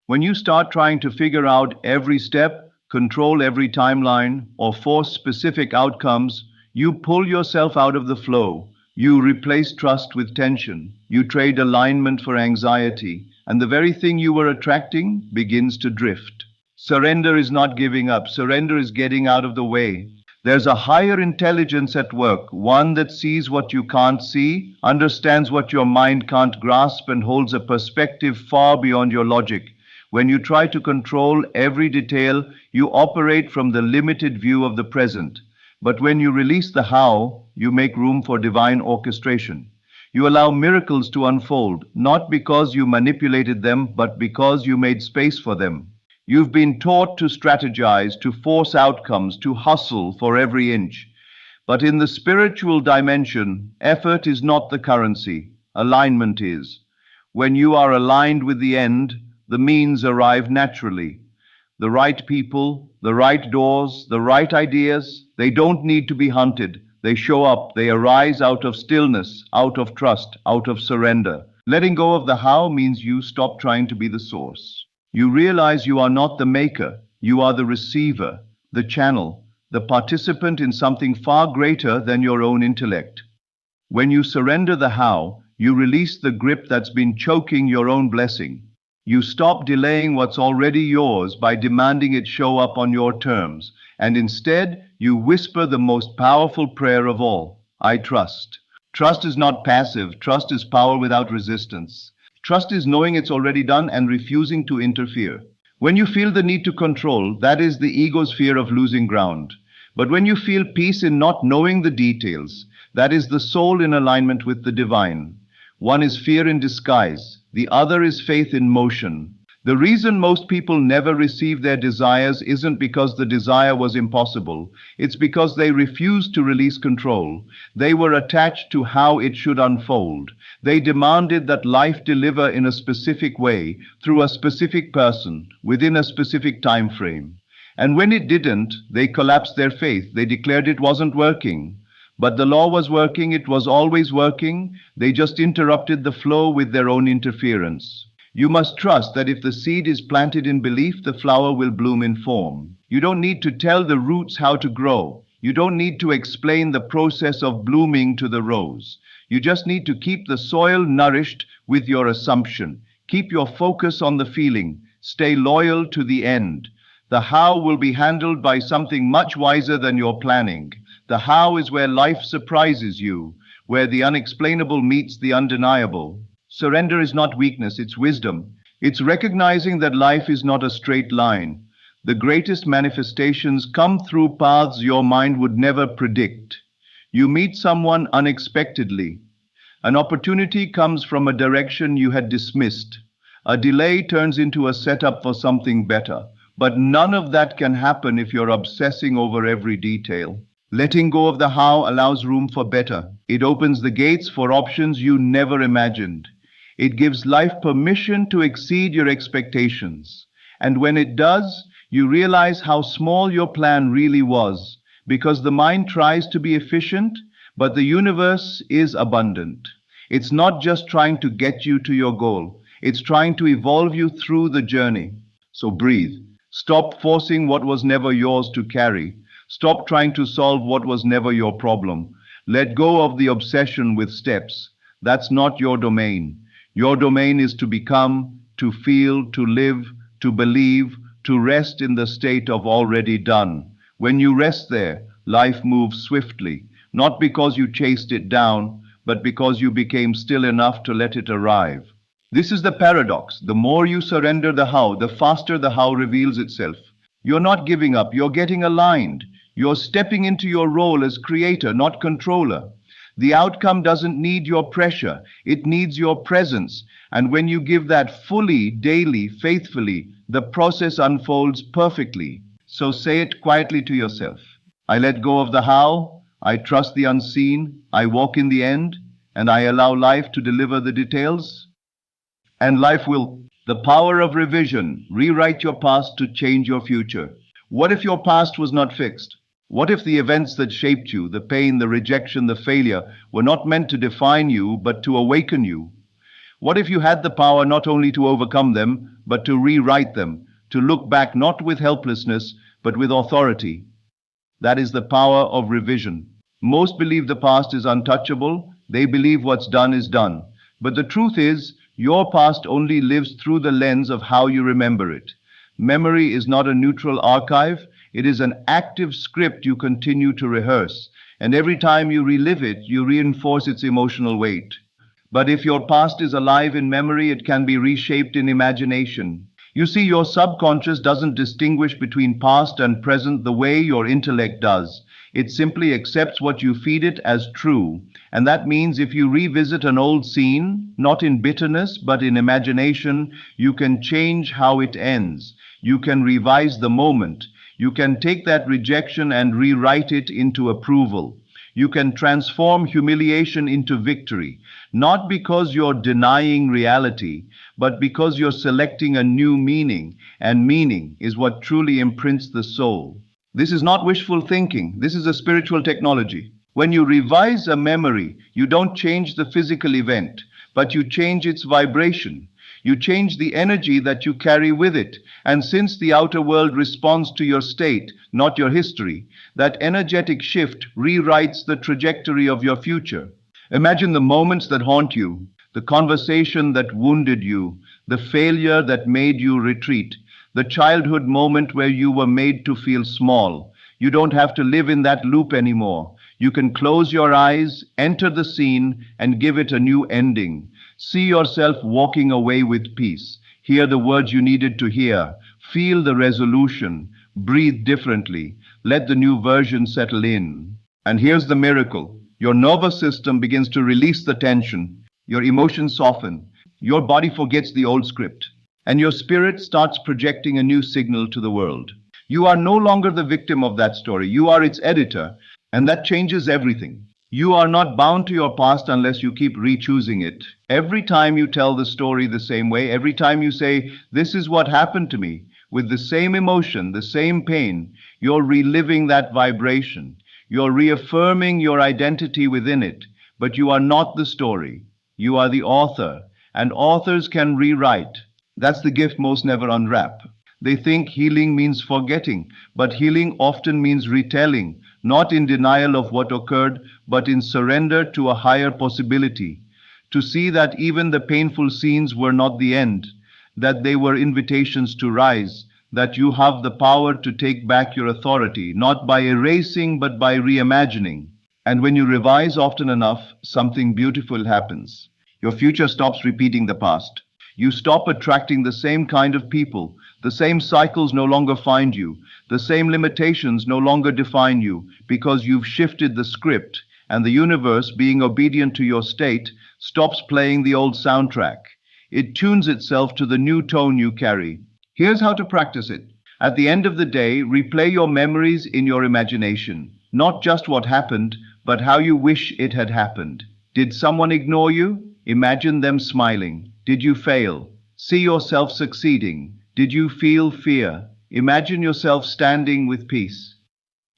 When you start trying to figure out every step, control every timeline, or force specific outcomes, you pull yourself out of the flow. You replace trust with tension. You trade alignment for anxiety, and the very thing you were attracting begins to drift. Surrender is not giving up. Surrender is getting out of the way. There's a higher intelligence at work, one that sees what you can't see, understands what your mind can't grasp, and holds a perspective far beyond your logic. When you try to control every detail, you operate from the limited view of the present. But when you release the how, you make room for divine orchestration. You allow miracles to unfold, not because you manipulated them, but because you made space for them. You've been taught to strategize, to force outcomes, to hustle for every inch. But in the spiritual dimension, effort is not the currency, alignment is. When you are aligned with the end, the means arrive naturally. The right people, the right doors, the right ideas, they don't need to be hunted. They show up, they arise out of stillness, out of trust, out of surrender. Letting go of the how means you stop trying to be the source. You realize you are not the maker, you are the receiver, the channel, the participant in something far greater than your own intellect. When you surrender the how, you release the grip that's been choking your own blessing. You stop delaying what's already yours by demanding it show up on your terms, and instead you whisper the most powerful prayer of all: I trust. Trust is not passive, trust is power without resistance. Trust is knowing it's already done and refusing to interfere. When you feel the need to control, that is the ego's fear of losing ground. But when you feel peace in not knowing the details, that is the soul in alignment with the divine. One is fear in disguise, the other is faith in motion. The reason most people never receive their desires isn't because the desire was impossible. It's because they refused to release control. They were attached to how it should unfold. They demanded that life deliver in a specific way, through a specific person, within a specific time frame. And when it didn't, they collapsed their faith. They declared it wasn't working. But the law was working, it was always working. They just interrupted the flow with their own interference. You must trust that if the seed is planted in belief, the flower will bloom in form. You don't need to tell the roots how to grow. You don't need to explain the process of blooming to the rose. You just need to keep the soil nourished with your assumption. Keep your focus on the feeling. Stay loyal to the end. The how will be handled by something much wiser than your planning. The how is where life surprises you, where the unexplainable meets the undeniable. Surrender is not weakness, it's wisdom. It's recognizing that life is not a straight line. The greatest manifestations come through paths your mind would never predict. You meet someone unexpectedly. An opportunity comes from a direction you had dismissed. A delay turns into a setup for something better. But none of that can happen if you're obsessing over every detail. Letting go of the how allows room for better. It opens the gates for options you never imagined. It gives life permission to exceed your expectations. And when it does, you realize how small your plan really was, because the mind tries to be efficient, but the universe is abundant. It's not just trying to get you to your goal, it's trying to evolve you through the journey. So breathe. Stop forcing what was never yours to carry. Stop trying to solve what was never your problem. Let go of the obsession with steps. That's not your domain. Your domain is to become, to feel, to live, to believe, to rest in the state of already done. When you rest there, life moves swiftly, not because you chased it down, but because you became still enough to let it arrive. This is the paradox. The more you surrender the how, the faster the how reveals itself. You're not giving up, you're getting aligned. You're stepping into your role as creator, not controller. The outcome doesn't need your pressure, it needs your presence. And when you give that fully, daily, faithfully, the process unfolds perfectly. So say it quietly to yourself. I let go of the how, I trust the unseen, I walk in the end, and I allow life to deliver the details. And life will. The power of revision. Rewrite your past to change your future. What if your past was not fixed? What if the events that shaped you, the pain, the rejection, the failure, were not meant to define you, but to awaken you? What if you had the power not only to overcome them, but to rewrite them, to look back not with helplessness, but with authority? That is the power of revision. Most believe the past is untouchable. They believe what's done is done. But the truth is, your past only lives through the lens of how you remember it. Memory is not a neutral archive. It is an active script you continue to rehearse. And every time you relive it, you reinforce its emotional weight. But if your past is alive in memory, it can be reshaped in imagination. You see, your subconscious doesn't distinguish between past and present the way your intellect does. It simply accepts what you feed it as true. And that means if you revisit an old scene, not in bitterness, but in imagination, you can change how it ends. You can revise the moment. You can take that rejection and rewrite it into approval. You can transform humiliation into victory, not because you're denying reality, but because you're selecting a new meaning, and meaning is what truly imprints the soul. This is not wishful thinking, this is a spiritual technology. When you revise a memory, you don't change the physical event, but you change its vibration. You change the energy that you carry with it. And since the outer world responds to your state, not your history, that energetic shift rewrites the trajectory of your future. Imagine the moments that haunt you, the conversation that wounded you, the failure that made you retreat, the childhood moment where you were made to feel small. You don't have to live in that loop anymore. You can close your eyes, enter the scene, and give it a new ending. See yourself walking away with peace. Hear the words you needed to hear. Feel the resolution. Breathe differently. Let the new version settle in. And here's the miracle. Your nervous system begins to release the tension. Your emotions soften. Your body forgets the old script. And your spirit starts projecting a new signal to the world. You are no longer the victim of that story. You are its editor. And that changes everything. You are not bound to your past unless you keep re-choosing it. Every time you tell the story the same way, every time you say, this is what happened to me, with the same emotion, the same pain, you're reliving that vibration. You're reaffirming your identity within it. But you are not the story. You are the author. And authors can rewrite. That's the gift most never unwrap. They think healing means forgetting, but healing often means retelling, not in denial of what occurred, but in surrender to a higher possibility, to see that even the painful scenes were not the end, that they were invitations to rise, that you have the power to take back your authority, not by erasing, but by reimagining. And when you revise often enough, something beautiful happens. Your future stops repeating the past. You stop attracting the same kind of people. The same cycles no longer find you. The same limitations no longer define you, because you've shifted the script, and the universe, being obedient to your state, stops playing the old soundtrack. It tunes itself to the new tone you carry. Here's how to practice it. At the end of the day, replay your memories in your imagination. Not just what happened, but how you wish it had happened. Did someone ignore you? Imagine them smiling. Did you fail? See yourself succeeding. Did you feel fear? Imagine yourself standing with peace.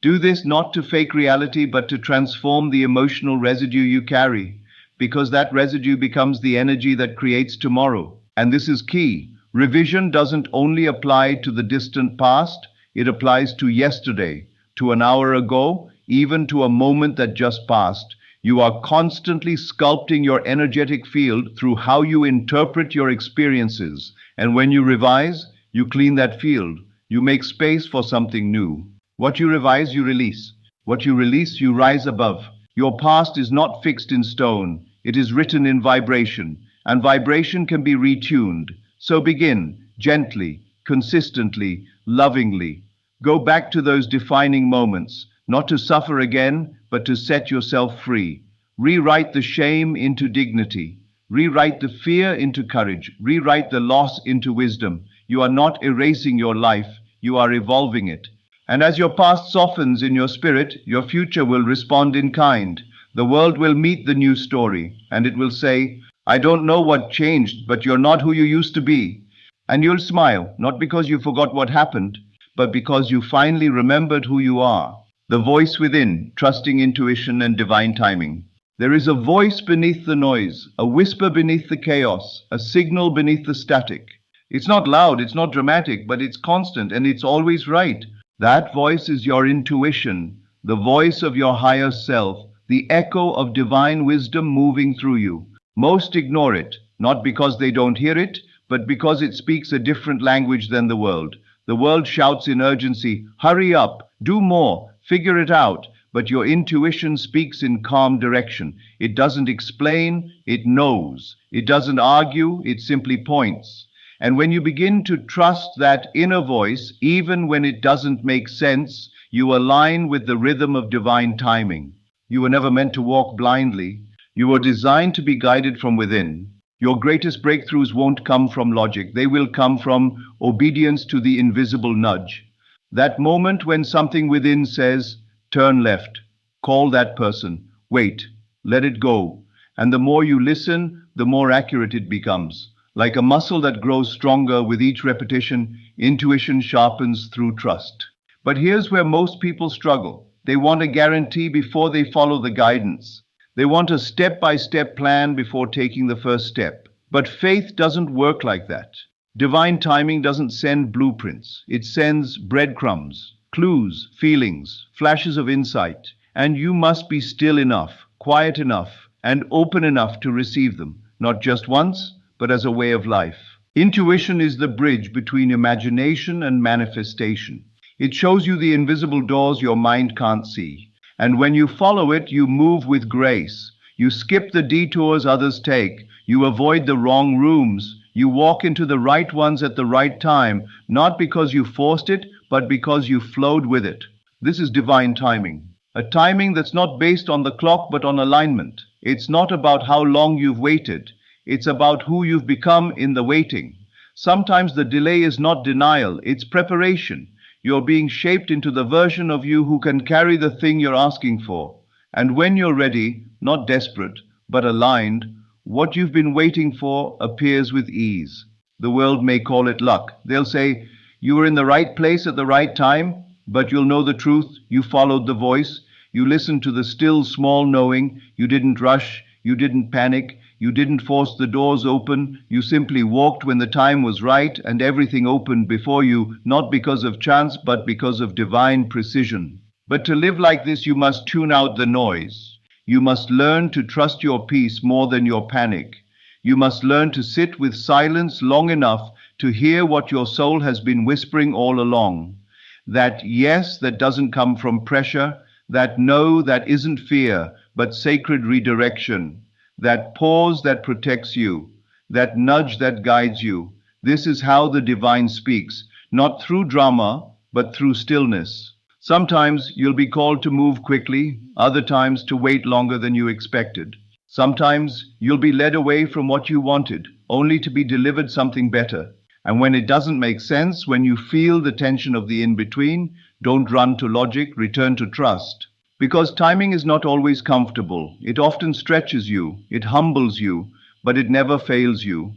Do this not to fake reality, but to transform the emotional residue you carry, because that residue becomes the energy that creates tomorrow. And this is key. Revision doesn't only apply to the distant past, it applies to yesterday, to an hour ago, even to a moment that just passed. You are constantly sculpting your energetic field through how you interpret your experiences. And when you revise, you clean that field. You make space for something new. What you revise, you release. What you release, you rise above. Your past is not fixed in stone. It is written in vibration, and vibration can be retuned. So begin, gently, consistently, lovingly. Go back to those defining moments, not to suffer again, but to set yourself free. Rewrite the shame into dignity. Rewrite the fear into courage. Rewrite the loss into wisdom. You are not erasing your life, you are evolving it. And as your past softens in your spirit, your future will respond in kind. The world will meet the new story, and it will say, I don't know what changed, but you're not who you used to be. And you'll smile, not because you forgot what happened, but because you finally remembered who you are. The voice within, trusting intuition and divine timing. There is a voice beneath the noise, a whisper beneath the chaos, a signal beneath the static. It's not loud, it's not dramatic, but it's constant and it's always right. That voice is your intuition, the voice of your higher self, the echo of divine wisdom moving through you. Most ignore it, not because they don't hear it, but because it speaks a different language than the world. The world shouts in urgency, hurry up, do more, figure it out. But your intuition speaks in calm direction. It doesn't explain, it knows. It doesn't argue, it simply points. And when you begin to trust that inner voice, even when it doesn't make sense, you align with the rhythm of divine timing. You were never meant to walk blindly. You were designed to be guided from within. Your greatest breakthroughs won't come from logic. They will come from obedience to the invisible nudge. That moment when something within says, turn left, call that person, wait, let it go. And the more you listen, the more accurate it becomes. Like a muscle that grows stronger with each repetition, intuition sharpens through trust. But here's where most people struggle. They want a guarantee before they follow the guidance. They want a step-by-step plan before taking the first step. But faith doesn't work like that. Divine timing doesn't send blueprints. It sends breadcrumbs, clues, feelings, flashes of insight. And you must be still enough, quiet enough, and open enough to receive them, not just once, but as a way of life. Intuition is the bridge between imagination and manifestation. It shows you the invisible doors your mind can't see. And when you follow it, you move with grace. You skip the detours others take. You avoid the wrong rooms. You walk into the right ones at the right time, not because you forced it, but because you flowed with it. This is divine timing. A timing that's not based on the clock, but on alignment. It's not about how long you've waited. It's about who you've become in the waiting. Sometimes the delay is not denial, it's preparation. You're being shaped into the version of you who can carry the thing you're asking for. And when you're ready, not desperate, but aligned, what you've been waiting for appears with ease. The world may call it luck. They'll say, you were in the right place at the right time, but you'll know the truth. You followed the voice. You listened to the still small knowing. You didn't rush. You didn't panic. You didn't force the doors open. You simply walked when the time was right, and everything opened before you, not because of chance, but because of divine precision. But to live like this, you must tune out the noise. You must learn to trust your peace more than your panic. You must learn to sit with silence long enough to hear what your soul has been whispering all along. That yes that doesn't come from pressure, that no that isn't fear, but sacred redirection. That pause that protects you, that nudge that guides you. This is how the divine speaks, not through drama, but through stillness. Sometimes you'll be called to move quickly, other times to wait longer than you expected. Sometimes you'll be led away from what you wanted, only to be delivered something better. And when it doesn't make sense, when you feel the tension of the in-between, don't run to logic, return to trust. Because timing is not always comfortable. It often stretches you, it humbles you, but it never fails you.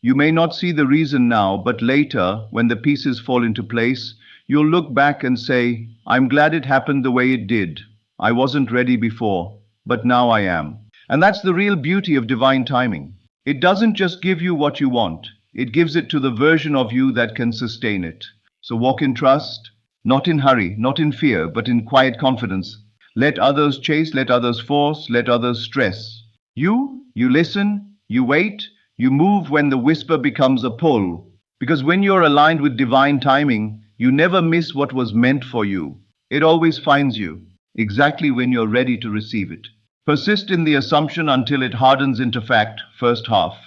You may not see the reason now, but later, when the pieces fall into place, you'll look back and say, I'm glad it happened the way it did. I wasn't ready before, but now I am. And that's the real beauty of divine timing. It doesn't just give you what you want. It gives it to the version of you that can sustain it. So walk in trust, not in hurry, not in fear, but in quiet confidence. Let others chase, let others force, let others stress. You listen, you wait, you move when the whisper becomes a pull. Because when you're aligned with divine timing, you never miss what was meant for you. It always finds you, exactly when you're ready to receive it. Persist in the assumption until it hardens into fact, first half.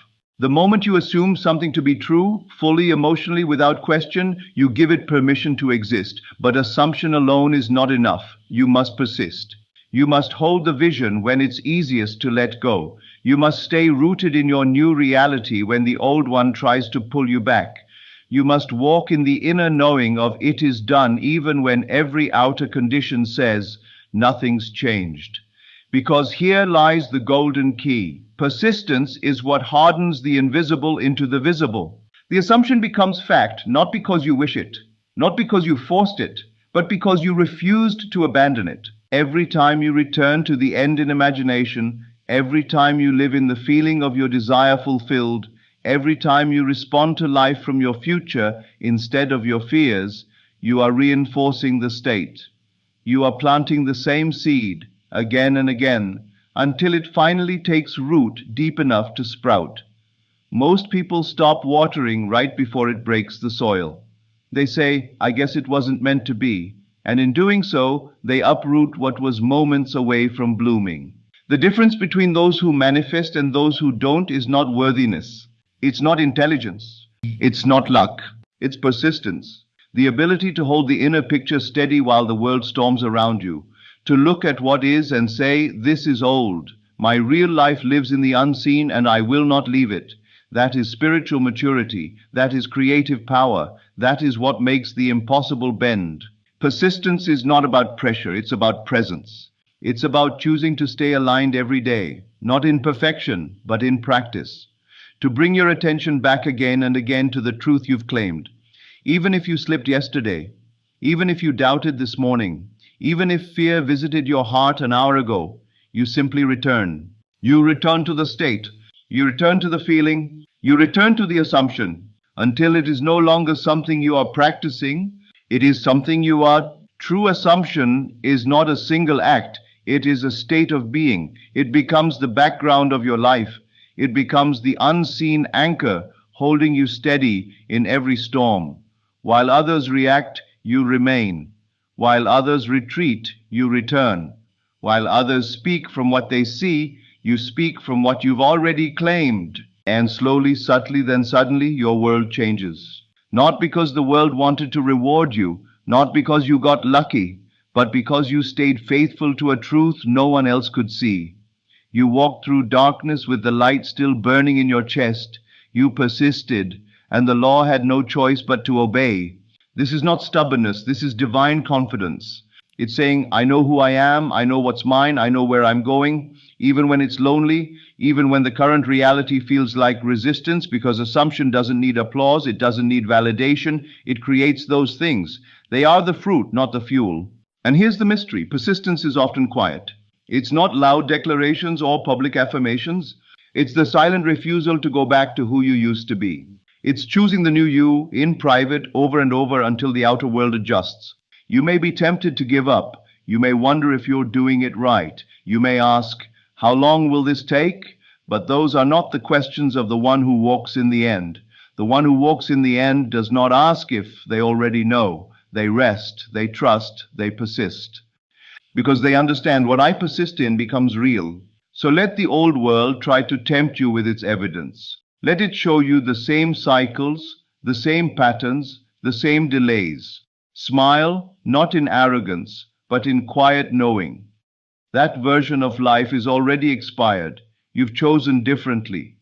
The moment you assume something to be true, fully, emotionally, without question, you give it permission to exist. But assumption alone is not enough. You must persist. You must hold the vision when it's easiest to let go. You must stay rooted in your new reality when the old one tries to pull you back. You must walk in the inner knowing of it is done even when every outer condition says nothing's changed. Because here lies the golden key. Persistence is what hardens the invisible into the visible. The assumption becomes fact not because you wish it, not because you forced it, but because you refused to abandon it. Every time you return to the end in imagination, every time you live in the feeling of your desire fulfilled, every time you respond to life from your future instead of your fears, you are reinforcing the state. You are planting the same seed again and again until it finally takes root deep enough to sprout. Most people stop watering right before it breaks the soil. They say, I guess it wasn't meant to be, and in doing so, they uproot what was moments away from blooming. The difference between those who manifest and those who don't is not worthiness. It's not intelligence. It's not luck. It's persistence. The ability to hold the inner picture steady while the world storms around you. To look at what is and say, this is old. My real life lives in the unseen and I will not leave it. That is spiritual maturity. That is creative power. That is what makes the impossible bend. Persistence is not about pressure, it's about presence. It's about choosing to stay aligned every day, not in perfection, but in practice. To bring your attention back again and again to the truth you've claimed. Even if you slipped yesterday, even if you doubted this morning, even if fear visited your heart an hour ago, you simply return. You return to the state, you return to the feeling, you return to the assumption, until it is no longer something you are practicing, it is something you are. True assumption is not a single act, it is a state of being. It becomes the background of your life. It becomes the unseen anchor holding you steady in every storm. While others react, you remain. While others retreat, you return. While others speak from what they see, you speak from what you've already claimed. And slowly, subtly, then suddenly, your world changes. Not because the world wanted to reward you, not because you got lucky, but because you stayed faithful to a truth no one else could see. You walked through darkness with the light still burning in your chest. You persisted, and the law had no choice but to obey. This is not stubbornness, this is divine confidence. It's saying, I know who I am, I know what's mine, I know where I'm going, even when it's lonely, even when the current reality feels like resistance, because assumption doesn't need applause, it doesn't need validation, it creates those things. They are the fruit, not the fuel. And here's the mystery, persistence is often quiet. It's not loud declarations or public affirmations. It's the silent refusal to go back to who you used to be. It's choosing the new you in private over and over until the outer world adjusts. You may be tempted to give up. You may wonder if you're doing it right. You may ask, how long will this take? But those are not the questions of the one who walks in the end. The one who walks in the end does not ask if they already know. They rest, they trust, they persist. Because they understand what I persist in becomes real. So let the old world try to tempt you with its evidence. Let it show you the same cycles, the same patterns, the same delays. Smile, not in arrogance, but in quiet knowing. That version of life is already expired. You've chosen differently.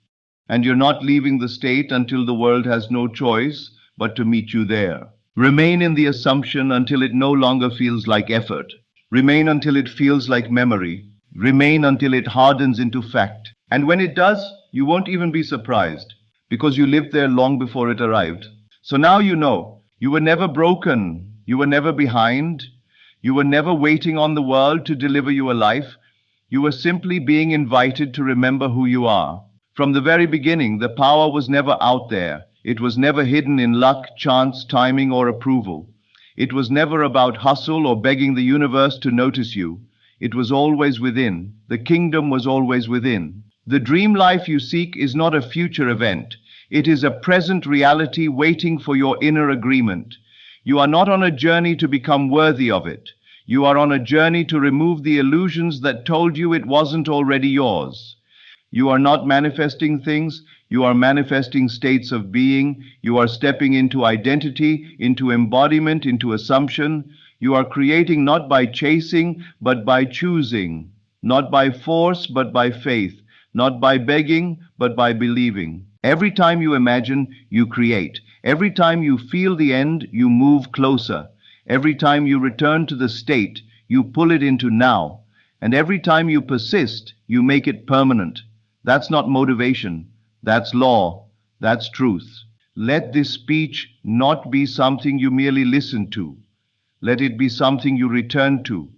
And you're not leaving the state until the world has no choice but to meet you there. Remain in the assumption until it no longer feels like effort. Remain until it feels like memory. Remain until it hardens into fact. And when it does, you won't even be surprised, because you lived there long before it arrived. So now you know, you were never broken, you were never behind, you were never waiting on the world to deliver you a life. You were simply being invited to remember who you are. From the very beginning, the power was never out there. It was never hidden in luck, chance, timing, or approval. It was never about hustle or begging the universe to notice you. It was always within. The kingdom was always within. The dream life you seek is not a future event. It is a present reality waiting for your inner agreement. You are not on a journey to become worthy of it. You are on a journey to remove the illusions that told you it wasn't already yours. You are not manifesting things, you are manifesting states of being. You are stepping into identity, into embodiment, into assumption. You are creating not by chasing, but by choosing. Not by force, but by faith. Not by begging, but by believing. Every time you imagine, you create. Every time you feel the end, you move closer. Every time you return to the state, you pull it into now. And every time you persist, you make it permanent. That's not motivation. That's law. That's truth. Let this speech not be something you merely listen to. Let it be something you return to.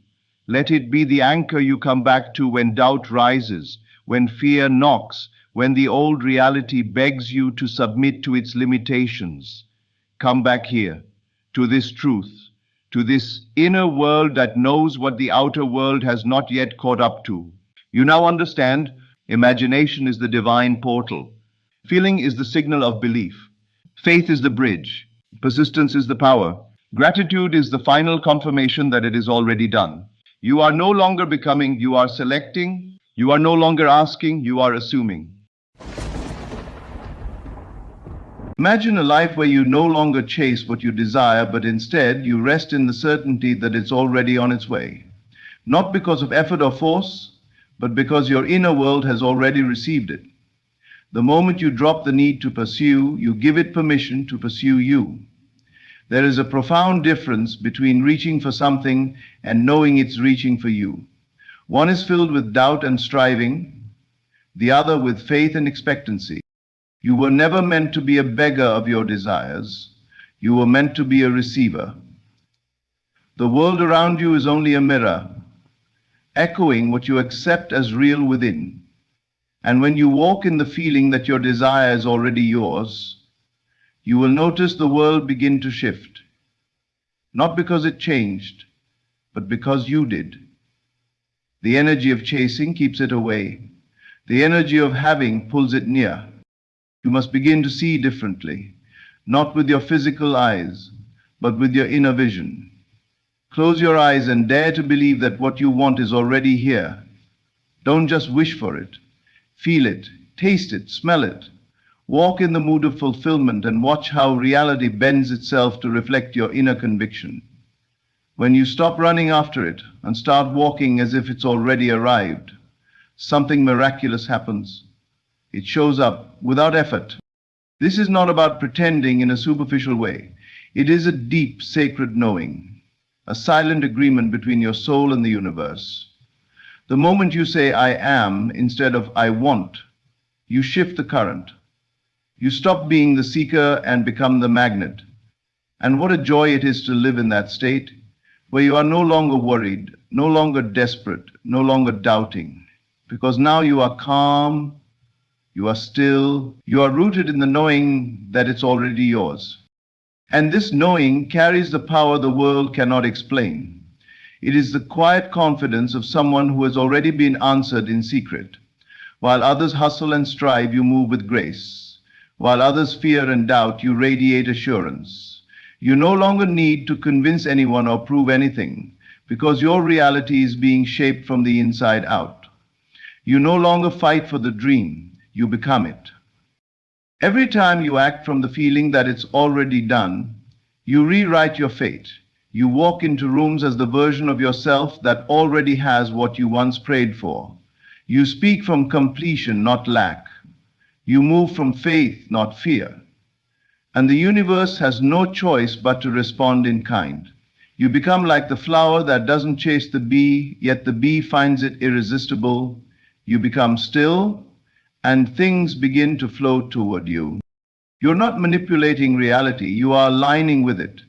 Let it be the anchor you come back to when doubt rises, when fear knocks, when the old reality begs you to submit to its limitations. Come back here, to this truth, to this inner world that knows what the outer world has not yet caught up to. You now understand. Imagination is the divine portal. Feeling is the signal of belief. Faith is the bridge. Persistence is the power. Gratitude is the final confirmation that it is already done. You are no longer becoming, you are selecting. You are no longer asking, you are assuming. Imagine a life where you no longer chase what you desire, but instead you rest in the certainty that it's already on its way. Not because of effort or force, but because your inner world has already received it. The moment you drop the need to pursue, you give it permission to pursue you. There is a profound difference between reaching for something and knowing it's reaching for you. One is filled with doubt and striving, the other with faith and expectancy. You were never meant to be a beggar of your desires. You were meant to be a receiver. The world around you is only a mirror, echoing what you accept as real within. And when you walk in the feeling that your desire is already yours, you will notice the world begin to shift. Not because it changed, but because you did. The energy of chasing keeps it away. The energy of having pulls it near. You must begin to see differently, not with your physical eyes, but with your inner vision. Close your eyes and dare to believe that what you want is already here. Don't just wish for it. Feel it, taste it, smell it. Walk in the mood of fulfillment and watch how reality bends itself to reflect your inner conviction. When you stop running after it and start walking as if it's already arrived, something miraculous happens. It shows up without effort. This is not about pretending in a superficial way. It is a deep, sacred knowing, a silent agreement between your soul and the universe. The moment you say, I am, instead of I want, you shift the current. You stop being the seeker and become the magnet. And what a joy it is to live in that state, where you are no longer worried, no longer desperate, no longer doubting, because now you are calm, you are still, you are rooted in the knowing that it's already yours. And this knowing carries the power the world cannot explain. It is the quiet confidence of someone who has already been answered in secret. While others hustle and strive, you move with grace. While others fear and doubt, you radiate assurance. You no longer need to convince anyone or prove anything, because your reality is being shaped from the inside out. You no longer fight for the dream, you become it. Every time you act from the feeling that it's already done, you rewrite your fate. You walk into rooms as the version of yourself that already has what you once prayed for. You speak from completion, not lack. You move from faith, not fear. And the universe has no choice but to respond in kind. You become like the flower that doesn't chase the bee, yet the bee finds it irresistible. You become still, and things begin to flow toward you. You're not manipulating reality, you are aligning with it.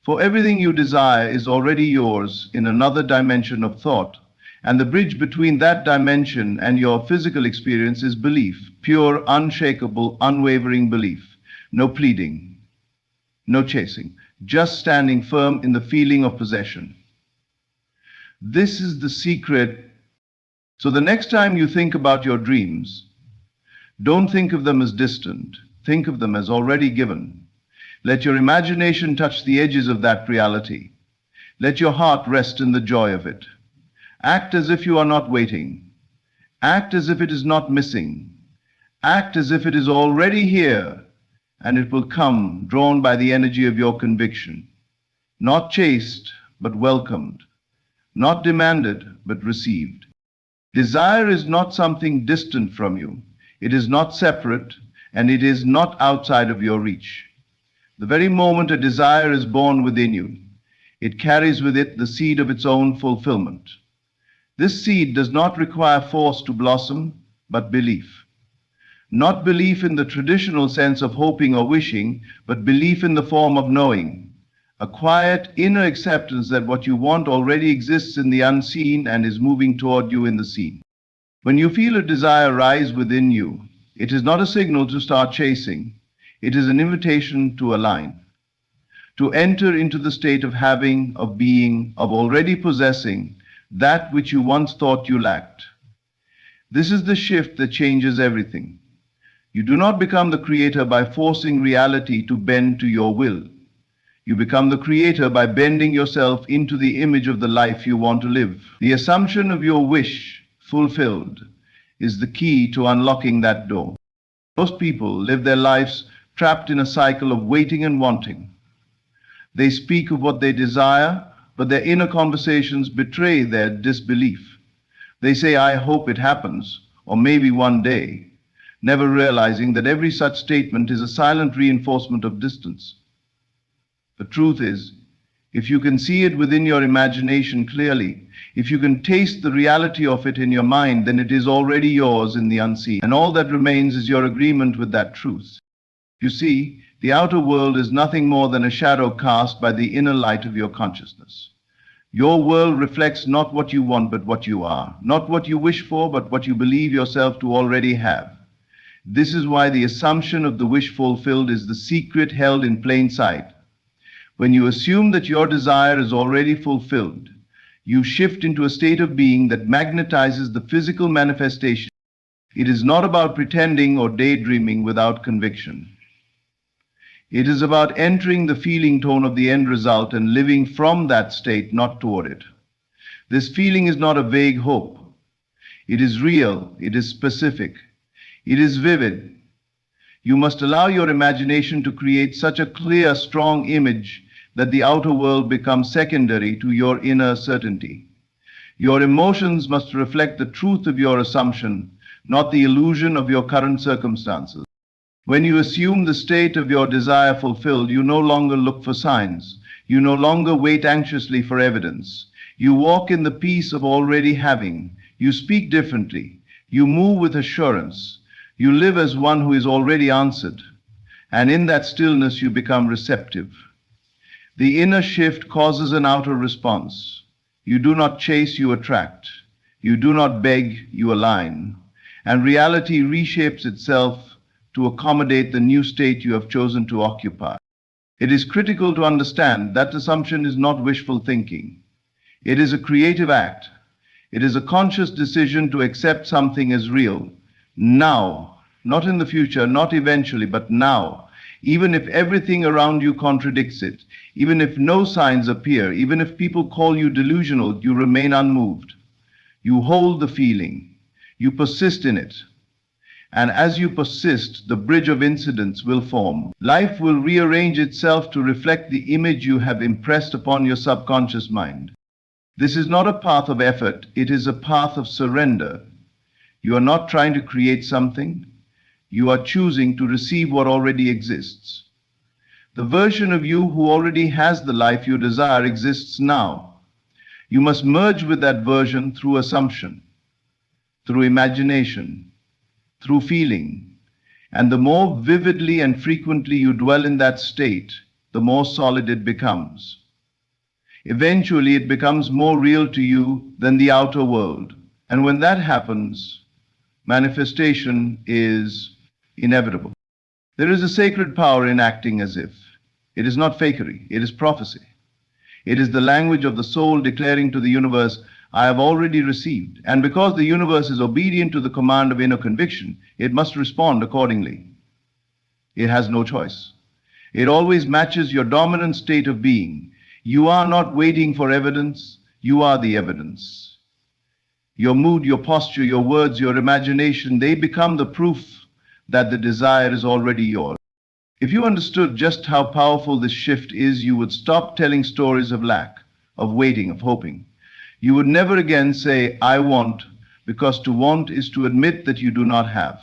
For everything you desire is already yours in another dimension of thought, and the bridge between that dimension and your physical experience is belief, pure, unshakable, unwavering belief. No pleading, no chasing, just standing firm in the feeling of possession. This is the secret. So the next time you think about your dreams, don't think of them as distant. Think of them as already given. Let your imagination touch the edges of that reality. Let your heart rest in the joy of it. Act as if you are not waiting. Act as if it is not missing. Act as if it is already here, and it will come, drawn by the energy of your conviction. Not chased, but welcomed. Not demanded, but received. Desire is not something distant from you. It is not separate, and it is not outside of your reach. The very moment a desire is born within you, it carries with it the seed of its own fulfillment. This seed does not require force to blossom, but belief. Not belief in the traditional sense of hoping or wishing, but belief in the form of knowing. A quiet inner acceptance that what you want already exists in the unseen and is moving toward you in the seen. When you feel a desire rise within you, it is not a signal to start chasing. It is an invitation to align, to enter into the state of having, of being, of already possessing that which you once thought you lacked. This is the shift that changes everything. You do not become the creator by forcing reality to bend to your will. You become the creator by bending yourself into the image of the life you want to live. The assumption of your wish fulfilled is the key to unlocking that door. Most people live their lives trapped in a cycle of waiting and wanting. They speak of what they desire, but their inner conversations betray their disbelief. They say, "I hope it happens," or "maybe one day," never realizing that every such statement is a silent reinforcement of distance. The truth is, if you can see it within your imagination clearly, if you can taste the reality of it in your mind, then it is already yours in the unseen. And all that remains is your agreement with that truth. You see, the outer world is nothing more than a shadow cast by the inner light of your consciousness. Your world reflects not what you want, but what you are. Not what you wish for, but what you believe yourself to already have. This is why the assumption of the wish fulfilled is the secret held in plain sight. When you assume that your desire is already fulfilled, you shift into a state of being that magnetizes the physical manifestation. It is not about pretending or daydreaming without conviction. It is about entering the feeling tone of the end result and living from that state, not toward it. This feeling is not a vague hope. It is real, it is specific, it is vivid. You must allow your imagination to create such a clear, strong image that the outer world becomes secondary to your inner certainty. Your emotions must reflect the truth of your assumption, not the illusion of your current circumstances. When you assume the state of your desire fulfilled, you no longer look for signs. You no longer wait anxiously for evidence. You walk in the peace of already having. You speak differently. You move with assurance. You live as one who is already answered. And in that stillness, you become receptive. The inner shift causes an outer response. You do not chase, you attract. You do not beg, you align. And reality reshapes itself to accommodate the new state you have chosen to occupy. It is critical to understand that assumption is not wishful thinking. It is a creative act. It is a conscious decision to accept something as real, now, not in the future, not eventually, but now. Even if everything around you contradicts it, even if no signs appear, even if people call you delusional, you remain unmoved. You hold the feeling. You persist in it. And as you persist, the bridge of incidents will form. Life will rearrange itself to reflect the image you have impressed upon your subconscious mind. This is not a path of effort, it is a path of surrender. You are not trying to create something, you are choosing to receive what already exists. The version of you who already has the life you desire exists now. You must merge with that version through assumption, through imagination, through feeling. And the more vividly and frequently you dwell in that state, the more solid it becomes. Eventually, it becomes more real to you than the outer world. And when that happens, manifestation is inevitable. There is a sacred power in acting as if. It is not fakery, it is prophecy. It is the language of the soul declaring to the universe, I have already received. And because the universe is obedient to the command of inner conviction, it must respond accordingly. It has no choice. It always matches your dominant state of being. You are not waiting for evidence, you are the evidence. Your mood, your posture, your words, your imagination, they become the proof that the desire is already yours. If you understood just how powerful this shift is, you would stop telling stories of lack, of waiting, of hoping. You would never again say, I want, because to want is to admit that you do not have.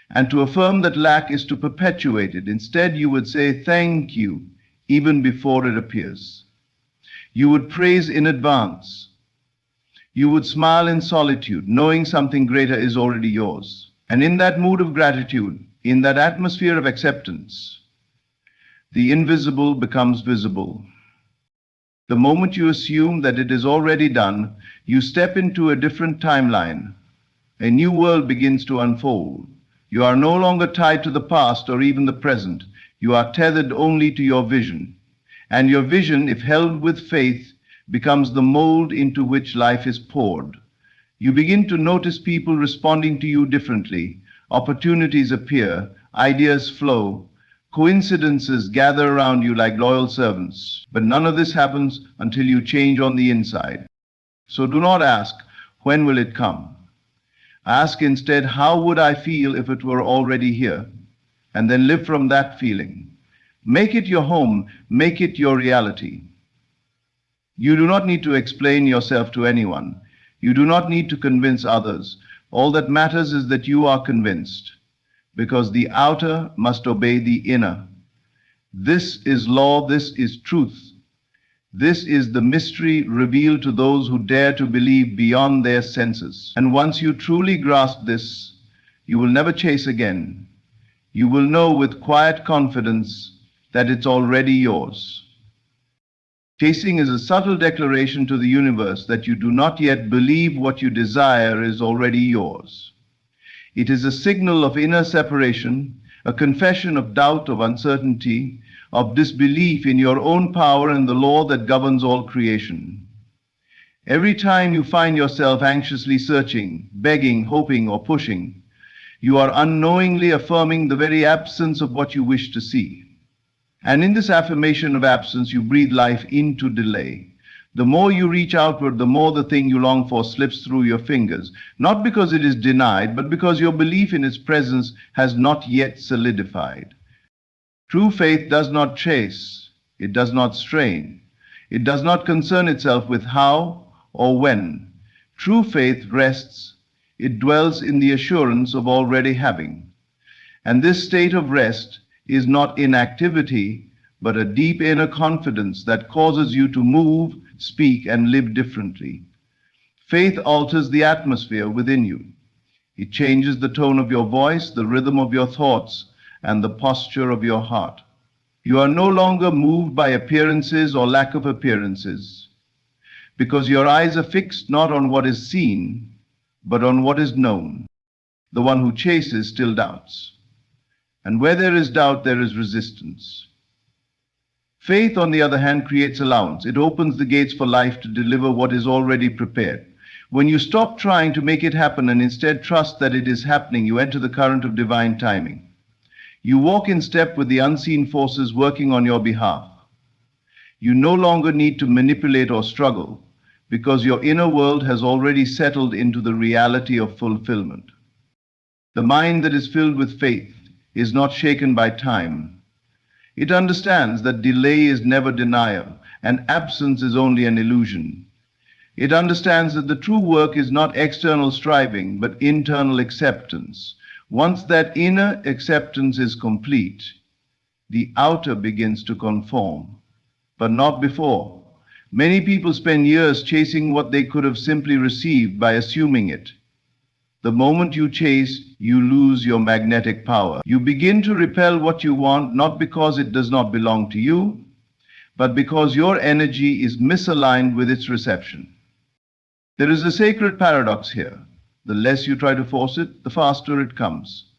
And to affirm that lack is to perpetuate it. Instead, you would say, thank you, even before it appears. You would praise in advance. You would smile in solitude, knowing something greater is already yours. And in that mood of gratitude, in that atmosphere of acceptance, the invisible becomes visible. The moment you assume that it is already done, you step into a different timeline. A new world begins to unfold. You are no longer tied to the past or even the present. You are tethered only to your vision. And your vision, if held with faith, becomes the mold into which life is poured. You begin to notice people responding to you differently. Opportunities appear, ideas flow, coincidences gather around you like loyal servants. But none of this happens until you change on the inside. So do not ask, when will it come? Ask instead, how would I feel if it were already here? And then live from that feeling. Make it your home, make it your reality. You do not need to explain yourself to anyone. You do not need to convince others. All that matters is that you are convinced, because the outer must obey the inner. This is law, this is truth. This is the mystery revealed to those who dare to believe beyond their senses. And once you truly grasp this, you will never chase again. You will know with quiet confidence that it's already yours. Chasing is a subtle declaration to the universe that you do not yet believe what you desire is already yours. It is a signal of inner separation, a confession of doubt, of uncertainty, of disbelief in your own power and the law that governs all creation. Every time you find yourself anxiously searching, begging, hoping, or pushing, you are unknowingly affirming the very absence of what you wish to see. And in this affirmation of absence, you breathe life into delay. The more you reach outward, the more the thing you long for slips through your fingers, not because it is denied, but because your belief in its presence has not yet solidified. True faith does not chase, it does not strain, it does not concern itself with how or when. True faith rests, it dwells in the assurance of already having. And this state of rest is not inactivity, but a deep inner confidence that causes you to move, speak, and live differently. Faith alters the atmosphere within you. It changes the tone of your voice, the rhythm of your thoughts, and the posture of your heart. You are no longer moved by appearances or lack of appearances, because your eyes are fixed not on what is seen, but on what is known. The one who chases still doubts. And where there is doubt, there is resistance. Faith, on the other hand, creates allowance. It opens the gates for life to deliver what is already prepared. When you stop trying to make it happen and instead trust that it is happening, you enter the current of divine timing. You walk in step with the unseen forces working on your behalf. You no longer need to manipulate or struggle, because your inner world has already settled into the reality of fulfillment. The mind that is filled with faith is not shaken by time. It understands that delay is never denial, and absence is only an illusion. It understands that the true work is not external striving, but internal acceptance. Once that inner acceptance is complete, the outer begins to conform, but not before. Many people spend years chasing what they could have simply received by assuming it. The moment you chase, you lose your magnetic power. You begin to repel what you want, not because it does not belong to you, but because your energy is misaligned with its reception. There is a sacred paradox here. The less you try to force it, the faster it comes.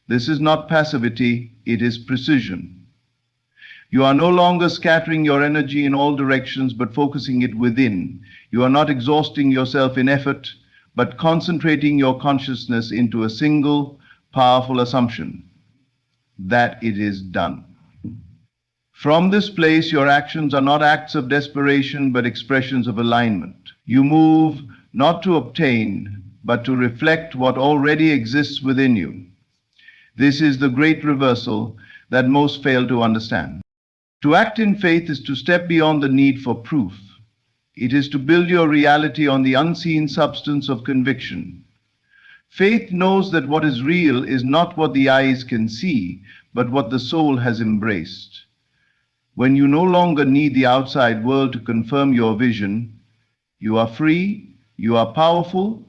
This is not passivity, it is precision. You are no longer scattering your energy in all directions, but focusing it within. You are not exhausting yourself in effort, but concentrating your consciousness into a single, powerful assumption that it is done. From this place, your actions are not acts of desperation, but expressions of alignment. You move not to obtain, but to reflect what already exists within you. This is the great reversal that most fail to understand. To act in faith is to step beyond the need for proof. It is to build your reality on the unseen substance of conviction. Faith knows that what is real is not what the eyes can see, but what the soul has embraced. When you no longer need the outside world to confirm your vision, you are free, you are powerful,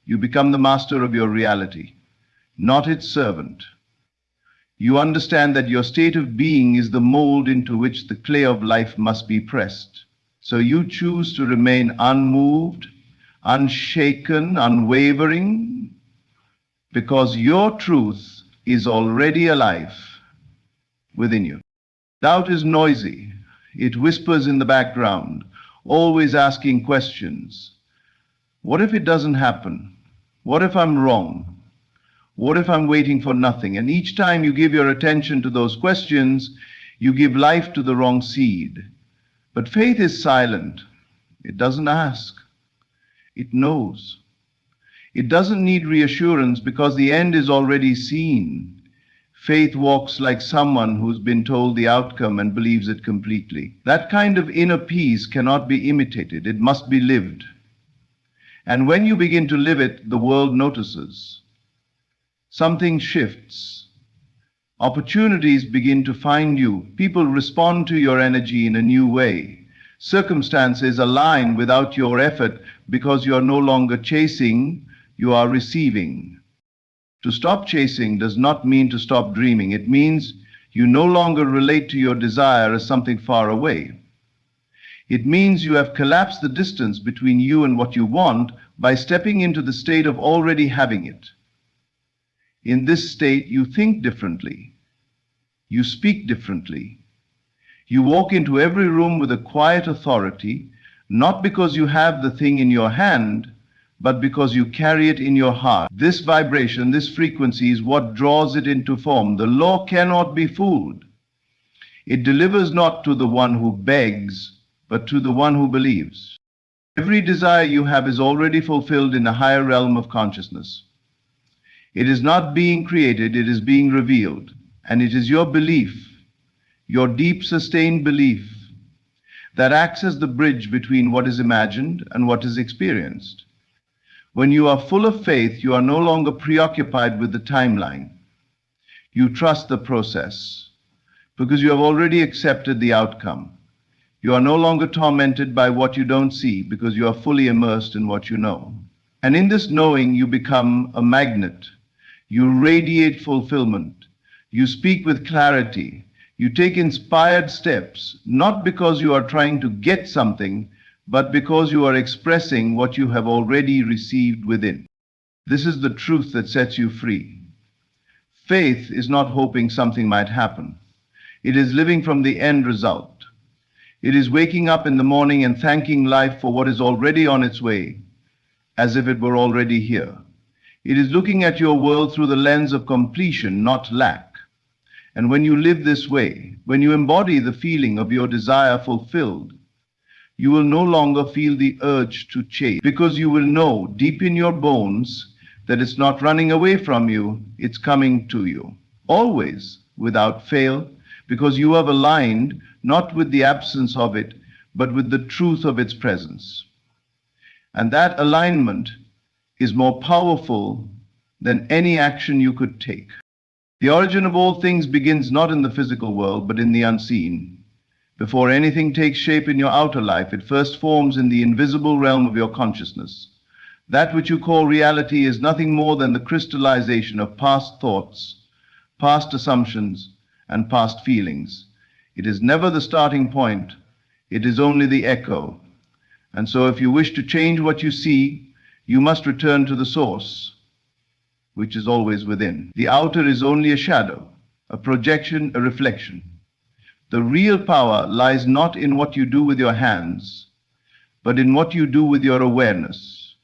you become the master of your reality, not its servant. You understand that your state of being is the mold into which the clay of life must be pressed. So you choose to remain unmoved, unshaken, unwavering, because your truth is already alive within you. Doubt is noisy. It whispers in the background, always asking questions. What if it doesn't happen? What if I'm wrong? What if I'm waiting for nothing? And each time you give your attention to those questions, you give life to the wrong seed. But faith is silent. It doesn't ask. It knows. It doesn't need reassurance because the end is already seen. Faith walks like someone who's been told the outcome and believes it completely. That kind of inner peace cannot be imitated. It must be lived. And when you begin to live it, the world notices. Something shifts. Opportunities begin to find you. People respond to your energy in a new way. Circumstances align without your effort because you are no longer chasing, you are receiving. To stop chasing does not mean to stop dreaming. It means you no longer relate to your desire as something far away. It means you have collapsed the distance between you and what you want by stepping into the state of already having it. In this state, you think differently. You speak differently. You walk into every room with a quiet authority, not because you have the thing in your hand, but because you carry it in your heart. This vibration, this frequency is what draws it into form. The law cannot be fooled. It delivers not to the one who begs, but to the one who believes. Every desire you have is already fulfilled in a higher realm of consciousness. It is not being created, it is being revealed. And it is your belief, your deep sustained belief, that acts as the bridge between what is imagined and what is experienced. When you are full of faith, you are no longer preoccupied with the timeline. You trust the process because you have already accepted the outcome. You are no longer tormented by what you don't see because you are fully immersed in what you know. And in this knowing, you become a magnet. You radiate fulfillment. You speak with clarity. You take inspired steps, not because you are trying to get something, but because you are expressing what you have already received within. This is the truth that sets you free. Faith is not hoping something might happen. It is living from the end result. It is waking up in the morning and thanking life for what is already on its way, as if it were already here. It is looking at your world through the lens of completion, not lack. And when you live this way, when you embody the feeling of your desire fulfilled, you will no longer feel the urge to chase, because you will know deep in your bones that it's not running away from you, it's coming to you. Always, without fail, because you have aligned not with the absence of it, but with the truth of its presence. And that alignment is more powerful than any action you could take. The origin of all things begins not in the physical world, but in the unseen. Before anything takes shape in your outer life, it first forms in the invisible realm of your consciousness. That which you call reality is nothing more than the crystallization of past thoughts, past assumptions, and past feelings. It is never the starting point, it is only the echo. And so if you wish to change what you see, you must return to the source, which is always within. The outer is only a shadow, a projection, a reflection. The real power lies not in what you do with your hands, but in what you do with your awareness.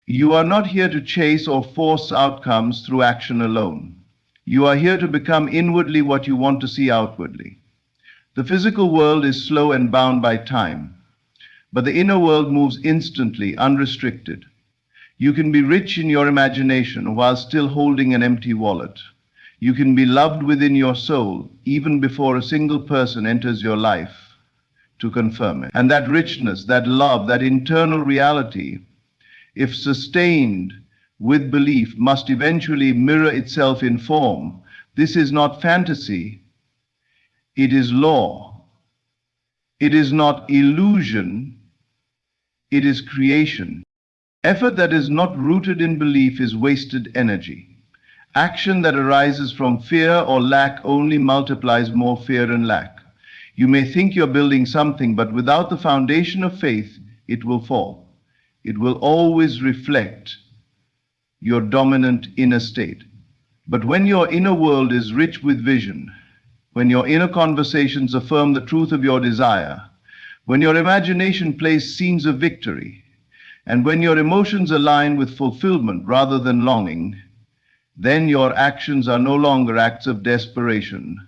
You are not here to chase or force outcomes through action alone. You are here to become inwardly what you want to see outwardly. The physical world is slow and bound by time, but the inner world moves instantly, unrestricted. You can be rich in your imagination while still holding an empty wallet. You can be loved within your soul even before a single person enters your life to confirm it. And that richness, that love, that internal reality, if sustained with belief, must eventually mirror itself in form. This is not fantasy, it is law. It is not illusion, it is creation. Effort that is not rooted in belief is wasted energy. Action that arises from fear or lack only multiplies more fear and lack. You may think you're building something, but without the foundation of faith, it will fall. It will always reflect your dominant inner state. But when your inner world is rich with vision, when your inner conversations affirm the truth of your desire, when your imagination plays scenes of victory, and when your emotions align with fulfillment rather than longing, then your actions are no longer acts of desperation,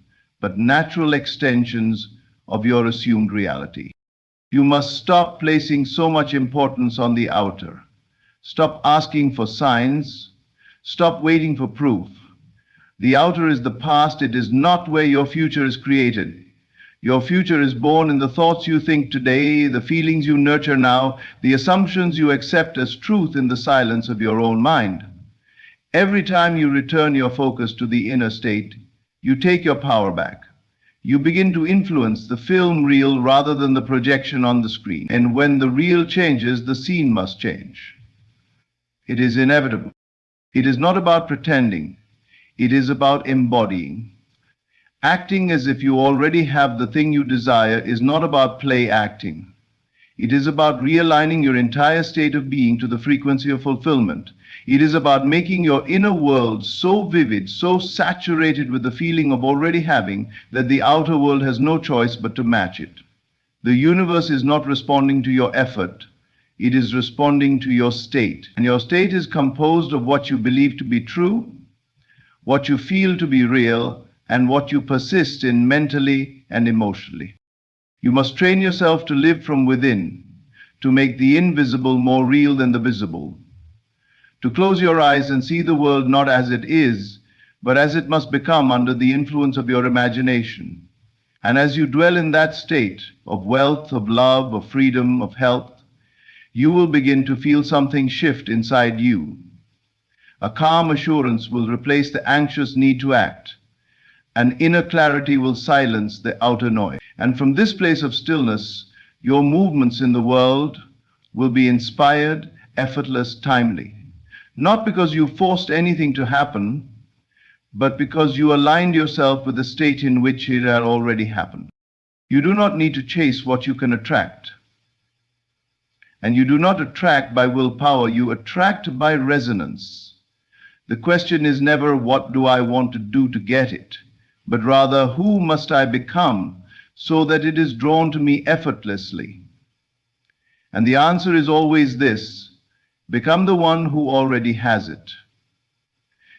but natural extensions of your assumed reality. You must stop placing so much importance on the outer. Stop asking for signs. Stop waiting for proof. The outer is the past. It is not where your future is created. Your future is born in the thoughts you think today, the feelings you nurture now, the assumptions you accept as truth in the silence of your own mind. Every time you return your focus to the inner state, you take your power back. You begin to influence the film reel rather than the projection on the screen. And when the reel changes, the scene must change. It is inevitable. It is not about pretending. It is about embodying. Acting as if you already have the thing you desire is not about play acting. It is about realigning your entire state of being to the frequency of fulfillment. It is about making your inner world so vivid, so saturated with the feeling of already having, that the outer world has no choice but to match it. The universe is not responding to your effort. It is responding to your state. And your state is composed of what you believe to be true, what you feel to be real, and what you persist in mentally and emotionally. You must train yourself to live from within, to make the invisible more real than the visible, to close your eyes and see the world not as it is, but as it must become under the influence of your imagination. And as you dwell in that state of wealth, of love, of freedom, of health, you will begin to feel something shift inside you. A calm assurance will replace the anxious need to act. An inner clarity will silence the outer noise. And from this place of stillness, your movements in the world will be inspired, effortless, timely. Not because you forced anything to happen, but because you aligned yourself with the state in which it had already happened. You do not need to chase what you can attract. And you do not attract by willpower, you attract by resonance. The question is never, what do I want to do to get it? But rather, who must I become so that it is drawn to me effortlessly? And the answer is always this: become the one who already has it.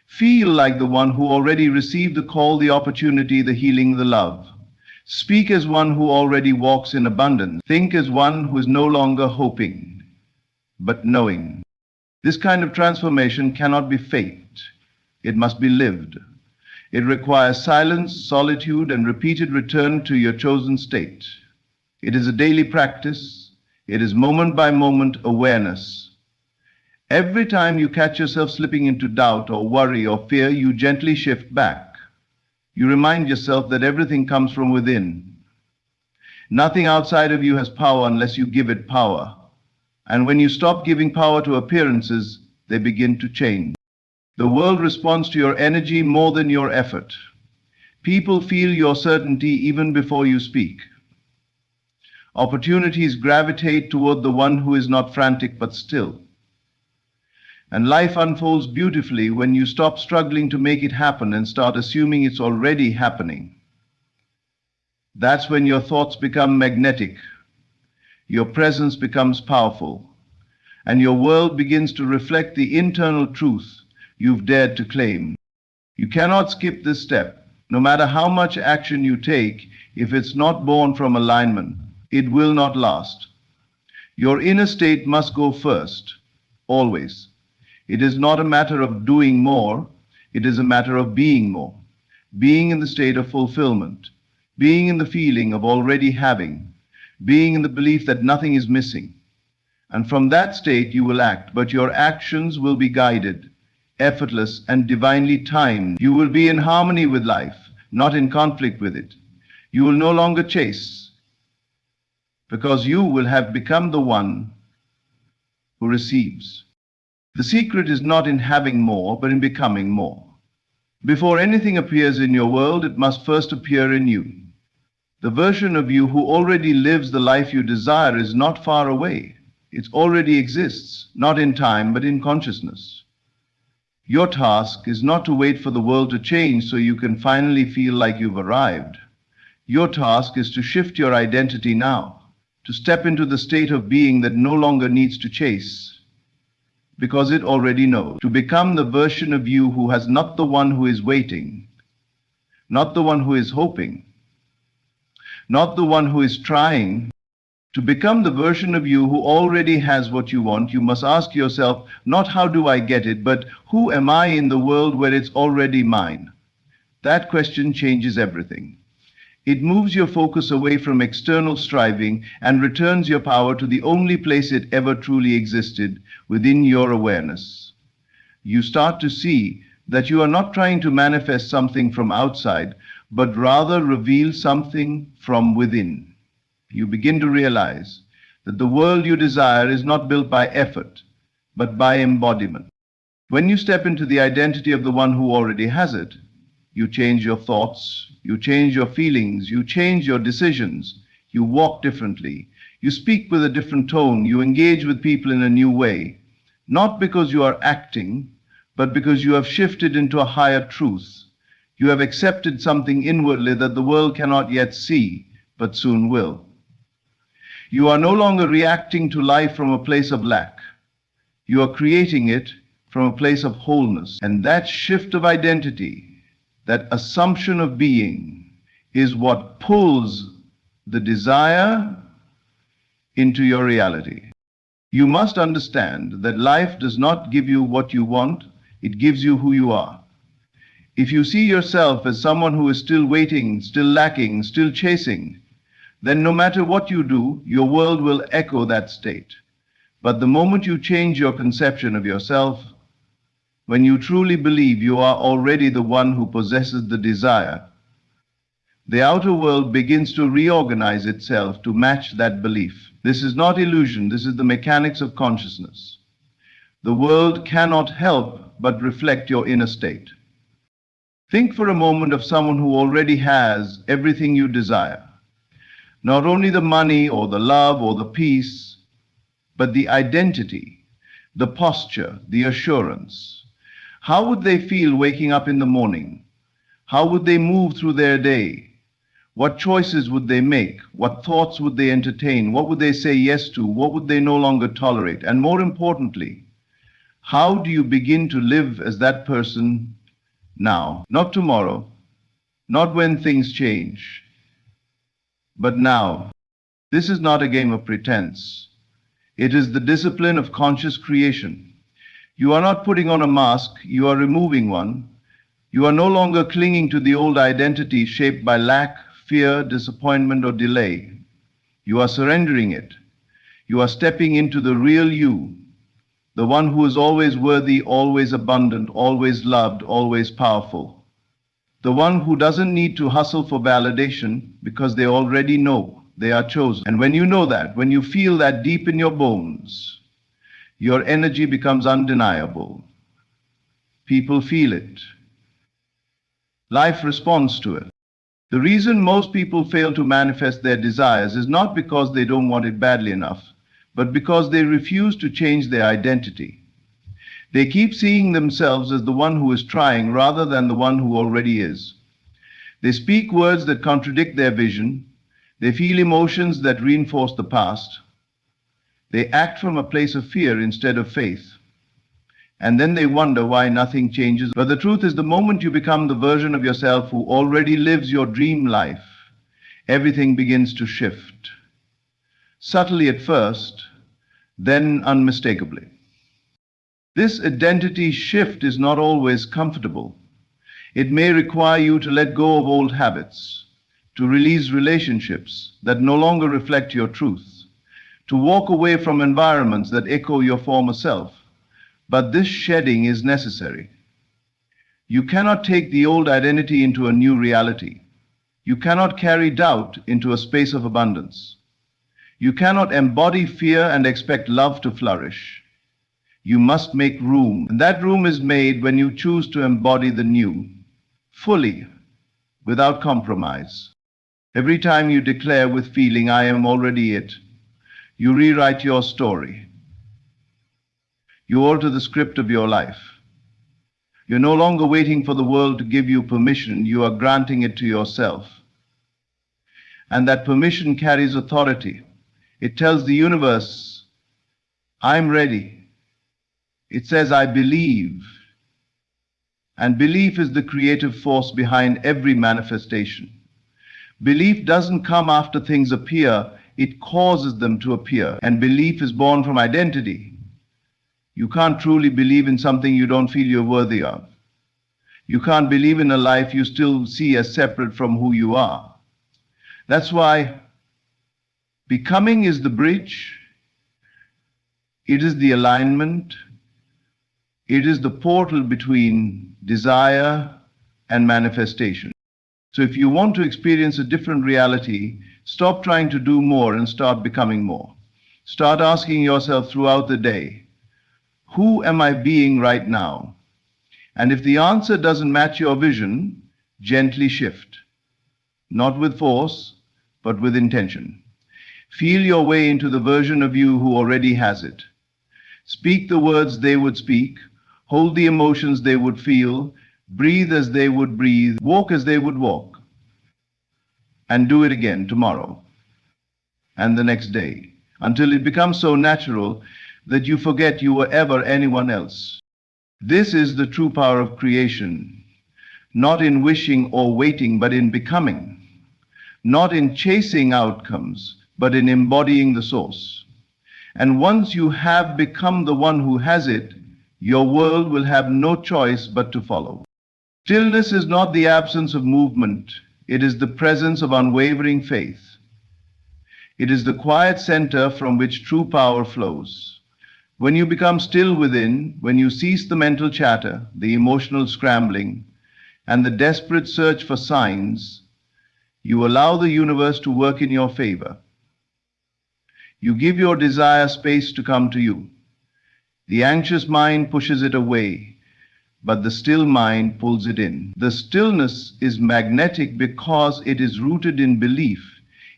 Feel like the one who already received the call, the opportunity, the healing, the love. Speak as one who already walks in abundance. Think as one who is no longer hoping, but knowing. This kind of transformation cannot be faked. It must be lived. It requires silence, solitude, and repeated return to your chosen state. It is a daily practice. It is moment by moment awareness. Every time you catch yourself slipping into doubt or worry or fear, you gently shift back. You remind yourself that everything comes from within. Nothing outside of you has power unless you give it power. And when you stop giving power to appearances, they begin to change. The world responds to your energy more than your effort. People feel your certainty even before you speak. Opportunities gravitate toward the one who is not frantic but still. And life unfolds beautifully when you stop struggling to make it happen and start assuming it's already happening. That's when your thoughts become magnetic, your presence becomes powerful, and your world begins to reflect the internal truth you've dared to claim. You cannot skip this step. No matter how much action you take, if it's not born from alignment, it will not last. Your inner state must go first, always. It is not a matter of doing more, it is a matter of being more. Being in the state of fulfillment, being in the feeling of already having, being in the belief that nothing is missing. And from that state you will act, but your actions will be guided, effortless, and divinely timed. You will be in harmony with life, not in conflict with it. You will no longer chase, because you will have become the one who receives. The secret is not in having more, but in becoming more. Before anything appears in your world, it must first appear in you. The version of you who already lives the life you desire is not far away. It already exists, not in time, but in consciousness. Your task is not to wait for the world to change so you can finally feel like you've arrived. Your task is to shift your identity now, to step into the state of being that no longer needs to chase, because it already knows, to become the version of you who has not the one who is waiting, not the one who is hoping, not the one who is trying. To become the version of you who already has what you want, you must ask yourself, not how do I get it, but who am I in the world where it's already mine? That question changes everything. It moves your focus away from external striving and returns your power to the only place it ever truly existed, within your awareness. You start to see that you are not trying to manifest something from outside, but rather reveal something from within. You begin to realize that the world you desire is not built by effort, but by embodiment. When you step into the identity of the one who already has it, you change your thoughts, you change your feelings, you change your decisions, you walk differently, you speak with a different tone, you engage with people in a new way, not because you are acting, but because you have shifted into a higher truth. You have accepted something inwardly that the world cannot yet see, but soon will. You are no longer reacting to life from a place of lack. You are creating it from a place of wholeness. And that shift of identity, that assumption of being, is what pulls the desire into your reality. You must understand that life does not give you what you want, it gives you who you are. If you see yourself as someone who is still waiting, still lacking, still chasing, then no matter what you do, your world will echo that state. But the moment you change your conception of yourself, when you truly believe you are already the one who possesses the desire, the outer world begins to reorganize itself to match that belief. This is not illusion, this is the mechanics of consciousness. The world cannot help but reflect your inner state. Think for a moment of someone who already has everything you desire. Not only the money or the love or the peace, but the identity, the posture, the assurance. How would they feel waking up in the morning? How would they move through their day? What choices would they make? What thoughts would they entertain? What would they say yes to? What would they no longer tolerate? And more importantly, how do you begin to live as that person now? Not tomorrow, not when things change, but now. This is not a game of pretense. It is the discipline of conscious creation. You are not putting on a mask, you are removing one. You are no longer clinging to the old identity shaped by lack, fear, disappointment, or delay. You are surrendering it. You are stepping into the real you, the one who is always worthy, always abundant, always loved, always powerful. The one who doesn't need to hustle for validation because they already know they are chosen. And when you know that, when you feel that deep in your bones, your energy becomes undeniable. People feel it. Life responds to it. The reason most people fail to manifest their desires is not because they don't want it badly enough, but because they refuse to change their identity. They keep seeing themselves as the one who is trying rather than the one who already is. They speak words that contradict their vision, They feel emotions that reinforce the past. They act from a place of fear instead of faith. And then they wonder why nothing changes. But the truth is, the moment you become the version of yourself who already lives your dream life, everything begins to shift. Subtly at first, then unmistakably. This identity shift is not always comfortable. It may require you to let go of old habits, to release relationships that no longer reflect your truth, to walk away from environments that echo your former self. But this shedding is necessary. You cannot take the old identity into a new reality. You cannot carry doubt into a space of abundance. You cannot embody fear and expect love to flourish. You must make room, and that room is made when you choose to embody the new, fully, without compromise. Every time you declare with feeling, "I am already it," you rewrite your story. You alter the script of your life. You're no longer waiting for the world to give you permission, you are granting it to yourself. And that permission carries authority. It tells the universe, "I'm ready." It says, "I believe." And belief is the creative force behind every manifestation. Belief doesn't come after things appear, it causes them to appear. And belief is born from identity. You can't truly believe in something you don't feel you're worthy of. You can't believe in a life you still see as separate from who you are. That's why becoming is the bridge. It is the alignment. It is the portal between desire and manifestation. So if you want to experience a different reality, stop trying to do more and start becoming more. Start asking yourself throughout the day, who am I being right now? And if the answer doesn't match your vision, gently shift. Not with force, but with intention. Feel your way into the version of you who already has it. Speak the words they would speak, hold the emotions they would feel, breathe as they would breathe, walk as they would walk. And do it again tomorrow and the next day, until it becomes so natural that you forget you were ever anyone else. This is the true power of creation, not in wishing or waiting, but in becoming, not in chasing outcomes, but in embodying the source. And once you have become the one who has it, your world will have no choice but to follow. Stillness is not the absence of movement, it is the presence of unwavering faith. It is the quiet center from which true power flows. When you become still within, when you cease the mental chatter, the emotional scrambling, and the desperate search for signs, you allow the universe to work in your favor. You give your desire space to come to you. The anxious mind pushes it away, but the still mind pulls it in. The stillness is magnetic because it is rooted in belief.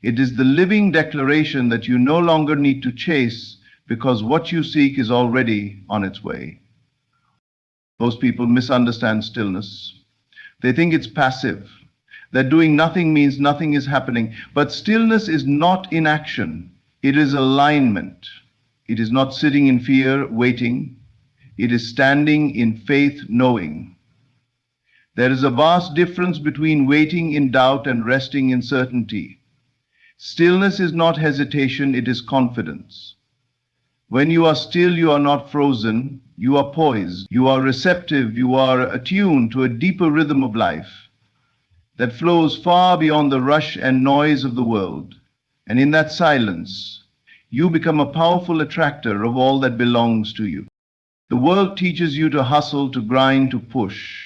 It is the living declaration that you no longer need to chase, because what you seek is already on its way. Most people misunderstand stillness. They think it's passive, that doing nothing means nothing is happening. But stillness is not inaction, it is alignment. It is not sitting in fear, waiting. It is standing in faith, knowing. There is a vast difference between waiting in doubt and resting in certainty. Stillness is not hesitation, it is confidence. When you are still, you are not frozen, you are poised, you are receptive, you are attuned to a deeper rhythm of life that flows far beyond the rush and noise of the world. And in that silence, you become a powerful attractor of all that belongs to you. The world teaches you to hustle, to grind, to push.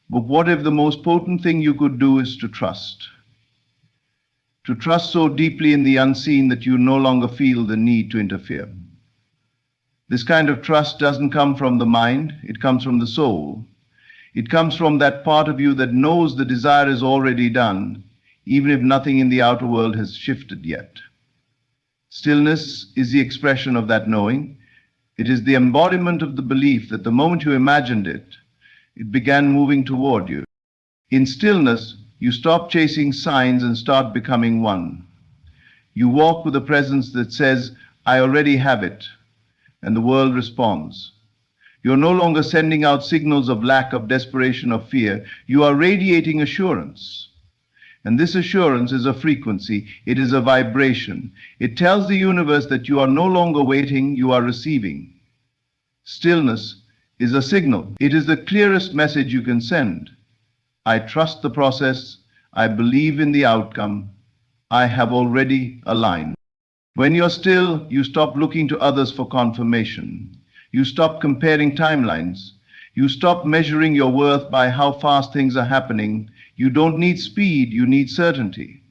But what if the most potent thing you could do is to trust? To trust so deeply in the unseen that you no longer feel the need to interfere. This kind of trust doesn't come from the mind, it comes from the soul. It comes from that part of you that knows the desire is already done, even if nothing in the outer world has shifted yet. Stillness is the expression of that knowing. It is the embodiment of the belief that the moment you imagined it, it began moving toward you. In stillness, you stop chasing signs and start becoming one. You walk with a presence that says, I already have it, and the world responds. You're no longer sending out signals of lack, of desperation, of fear. You are radiating assurance. And this assurance is a frequency, it is a vibration. It tells the universe that you are no longer waiting, you are receiving. Stillness is a signal. It is the clearest message you can send. I trust the process. I believe in the outcome. I have already aligned. When you're still, you stop looking to others for confirmation. You stop comparing timelines. You stop measuring your worth by how fast things are happening. You don't need speed, you need certainty.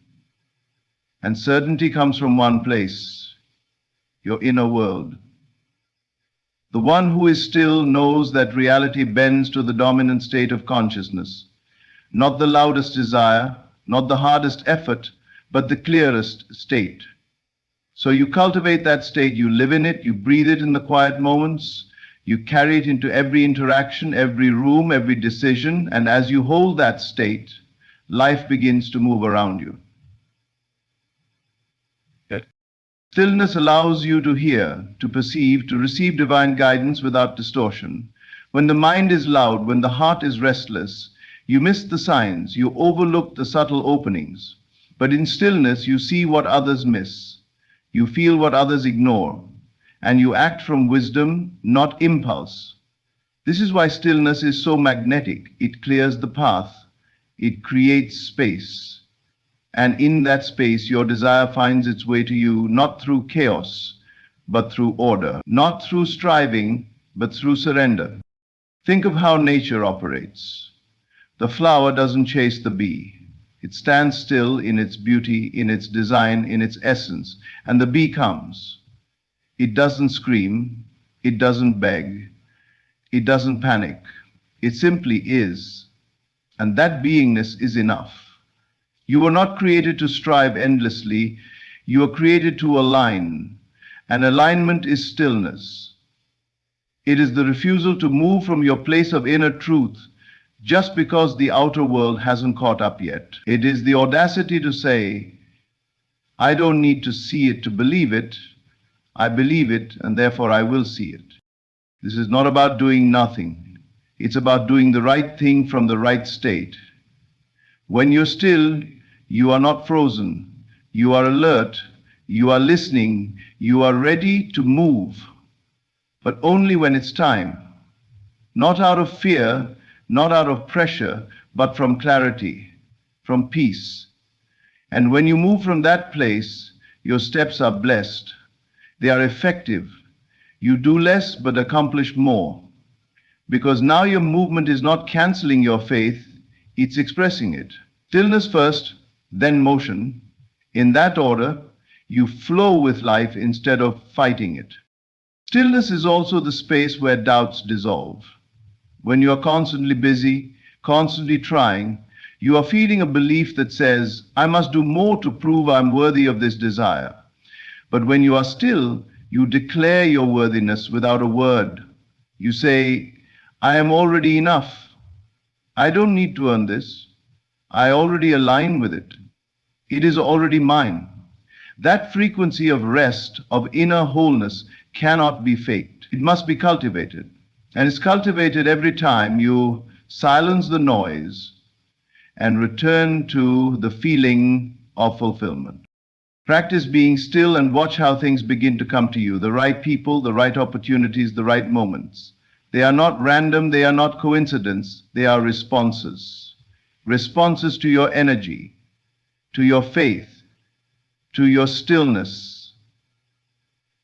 And certainty comes from one place, your inner world. The one who is still knows that reality bends to the dominant state of consciousness. Not the loudest desire, not the hardest effort, but the clearest state. So you cultivate that state, you live in it, you breathe it in the quiet moments, you carry it into every interaction, every room, every decision, and as you hold that state, life begins to move around you. Stillness allows you to hear, to perceive, to receive divine guidance without distortion. When the mind is loud, when the heart is restless, you miss the signs, you overlook the subtle openings. But in stillness, you see what others miss. You feel what others ignore, and you act from wisdom, not impulse. This is why stillness is so magnetic. It clears the path. It creates space. And in that space, your desire finds its way to you, not through chaos, but through order. Not through striving, but through surrender. Think of how nature operates. The flower doesn't chase the bee. It stands still in its beauty, in its design, in its essence, and the bee comes. It doesn't scream, it doesn't beg, it doesn't panic. It simply is, and that beingness is enough. You were not created to strive endlessly, you were created to align, and alignment is stillness. It is the refusal to move from your place of inner truth just because the outer world hasn't caught up yet. It is the audacity to say, I don't need to see it to believe it. I believe it, and therefore I will see it. This is not about doing nothing. It's about doing the right thing from the right state. When you're still, you are not frozen. You are alert. You are listening. You are ready to move, but only when it's time. Not out of fear, not out of pressure, but from clarity, from peace. And when you move from that place, your steps are blessed. They are effective. You do less but accomplish more. Because now your movement is not canceling your faith, it's expressing it. Stillness first, then motion. In that order, you flow with life instead of fighting it. Stillness is also the space where doubts dissolve. When you are constantly busy, constantly trying, you are feeding a belief that says, I must do more to prove I'm worthy of this desire. But when you are still, you declare your worthiness without a word. You say, I am already enough. I don't need to earn this. I already align with it. It is already mine. That frequency of rest, of inner wholeness, cannot be faked. It must be cultivated. And it's cultivated every time you silence the noise and return to the feeling of fulfillment. Practice being still and watch how things begin to come to you. The right people, the right opportunities, the right moments. They are not random, they are not coincidence, they are responses. Responses to your energy, to your faith, to your stillness.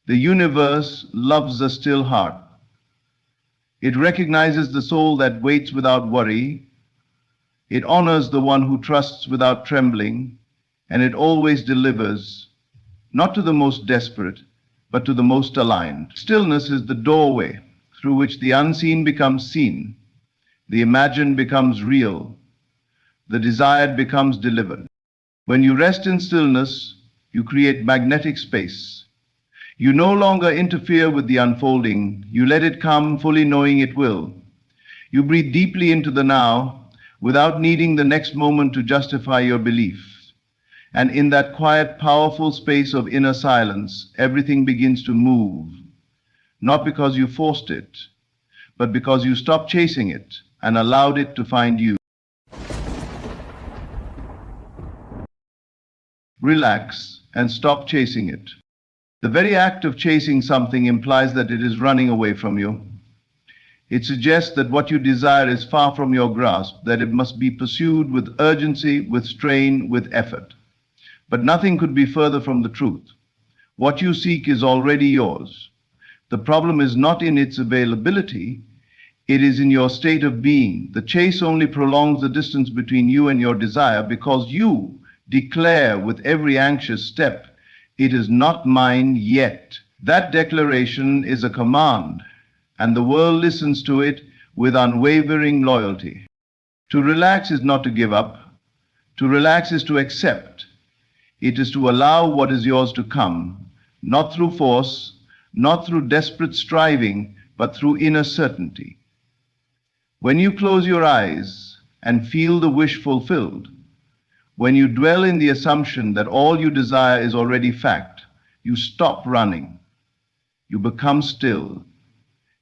The universe loves a still heart. It recognizes the soul that waits without worry. It honors the one who trusts without trembling, and it always delivers, not to the most desperate, but to the most aligned. Stillness is the doorway through which the unseen becomes seen, the imagined becomes real, the desired becomes delivered. When you rest in stillness, you create magnetic space. You no longer interfere with the unfolding. You let it come, fully knowing it will. You breathe deeply into the now without needing the next moment to justify your belief. And in that quiet, powerful space of inner silence, everything begins to move, not because you forced it, but because you stopped chasing it and allowed it to find you. Relax and stop chasing it. The very act of chasing something implies that it is running away from you. It suggests that what you desire is far from your grasp, that it must be pursued with urgency, with strain, with effort. But nothing could be further from the truth. What you seek is already yours. The problem is not in its availability, it is in your state of being. The chase only prolongs the distance between you and your desire because you declare with every anxious step, "It is not mine yet." That declaration is a command, and the world listens to it with unwavering loyalty. To relax is not to give up. To relax is to accept. It is to allow what is yours to come, not through force, not through desperate striving, but through inner certainty. When you close your eyes and feel the wish fulfilled, when you dwell in the assumption that all you desire is already fact, you stop running. You become still.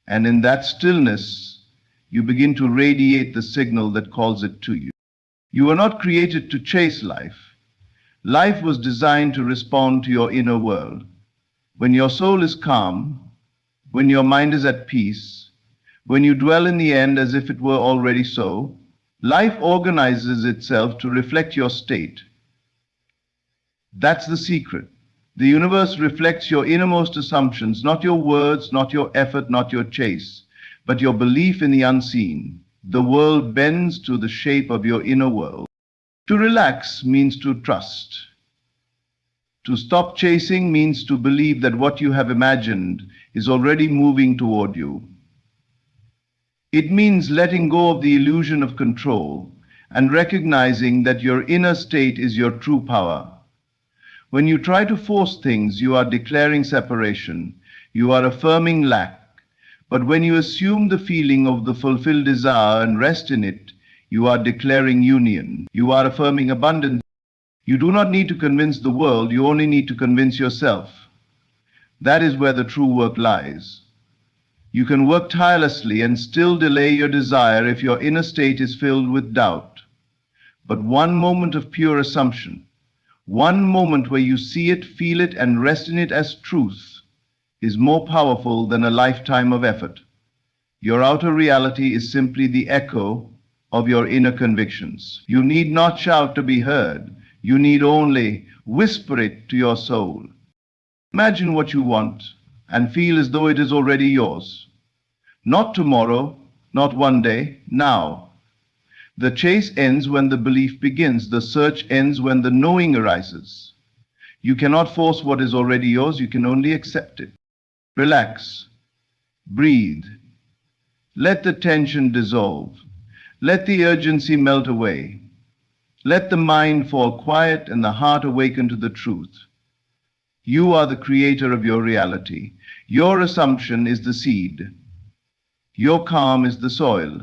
And in that stillness, you begin to radiate the signal that calls it to you. You were not created to chase life. Life was designed to respond to your inner world. When your soul is calm, when your mind is at peace, when you dwell in the end as if it were already so, life organizes itself to reflect your state. That's the secret. The universe reflects your innermost assumptions, not your words, not your effort, not your chase, but your belief in the unseen. The world bends to the shape of your inner world. To relax means to trust. To stop chasing means to believe that what you have imagined is already moving toward you. It means letting go of the illusion of control and recognizing that your inner state is your true power. When you try to force things, you are declaring separation, you are affirming lack. But when you assume the feeling of the fulfilled desire and rest in it, you are declaring union, you are affirming abundance. You do not need to convince the world, you only need to convince yourself. That is where the true work lies. You can work tirelessly and still delay your desire if your inner state is filled with doubt. But one moment of pure assumption, one moment where you see it, feel it, and rest in it as truth, is more powerful than a lifetime of effort. Your outer reality is simply the echo of your inner convictions. You need not shout to be heard. You need only whisper it to your soul. Imagine what you want and feel as though it is already yours. Not tomorrow, not one day, now. The chase ends when the belief begins. The search ends when the knowing arises. You cannot force what is already yours. You can only accept it. Relax. Breathe. Let the tension dissolve. Let the urgency melt away. Let the mind fall quiet and the heart awaken to the truth. You are the creator of your reality. Your assumption is the seed. Your calm is the soil.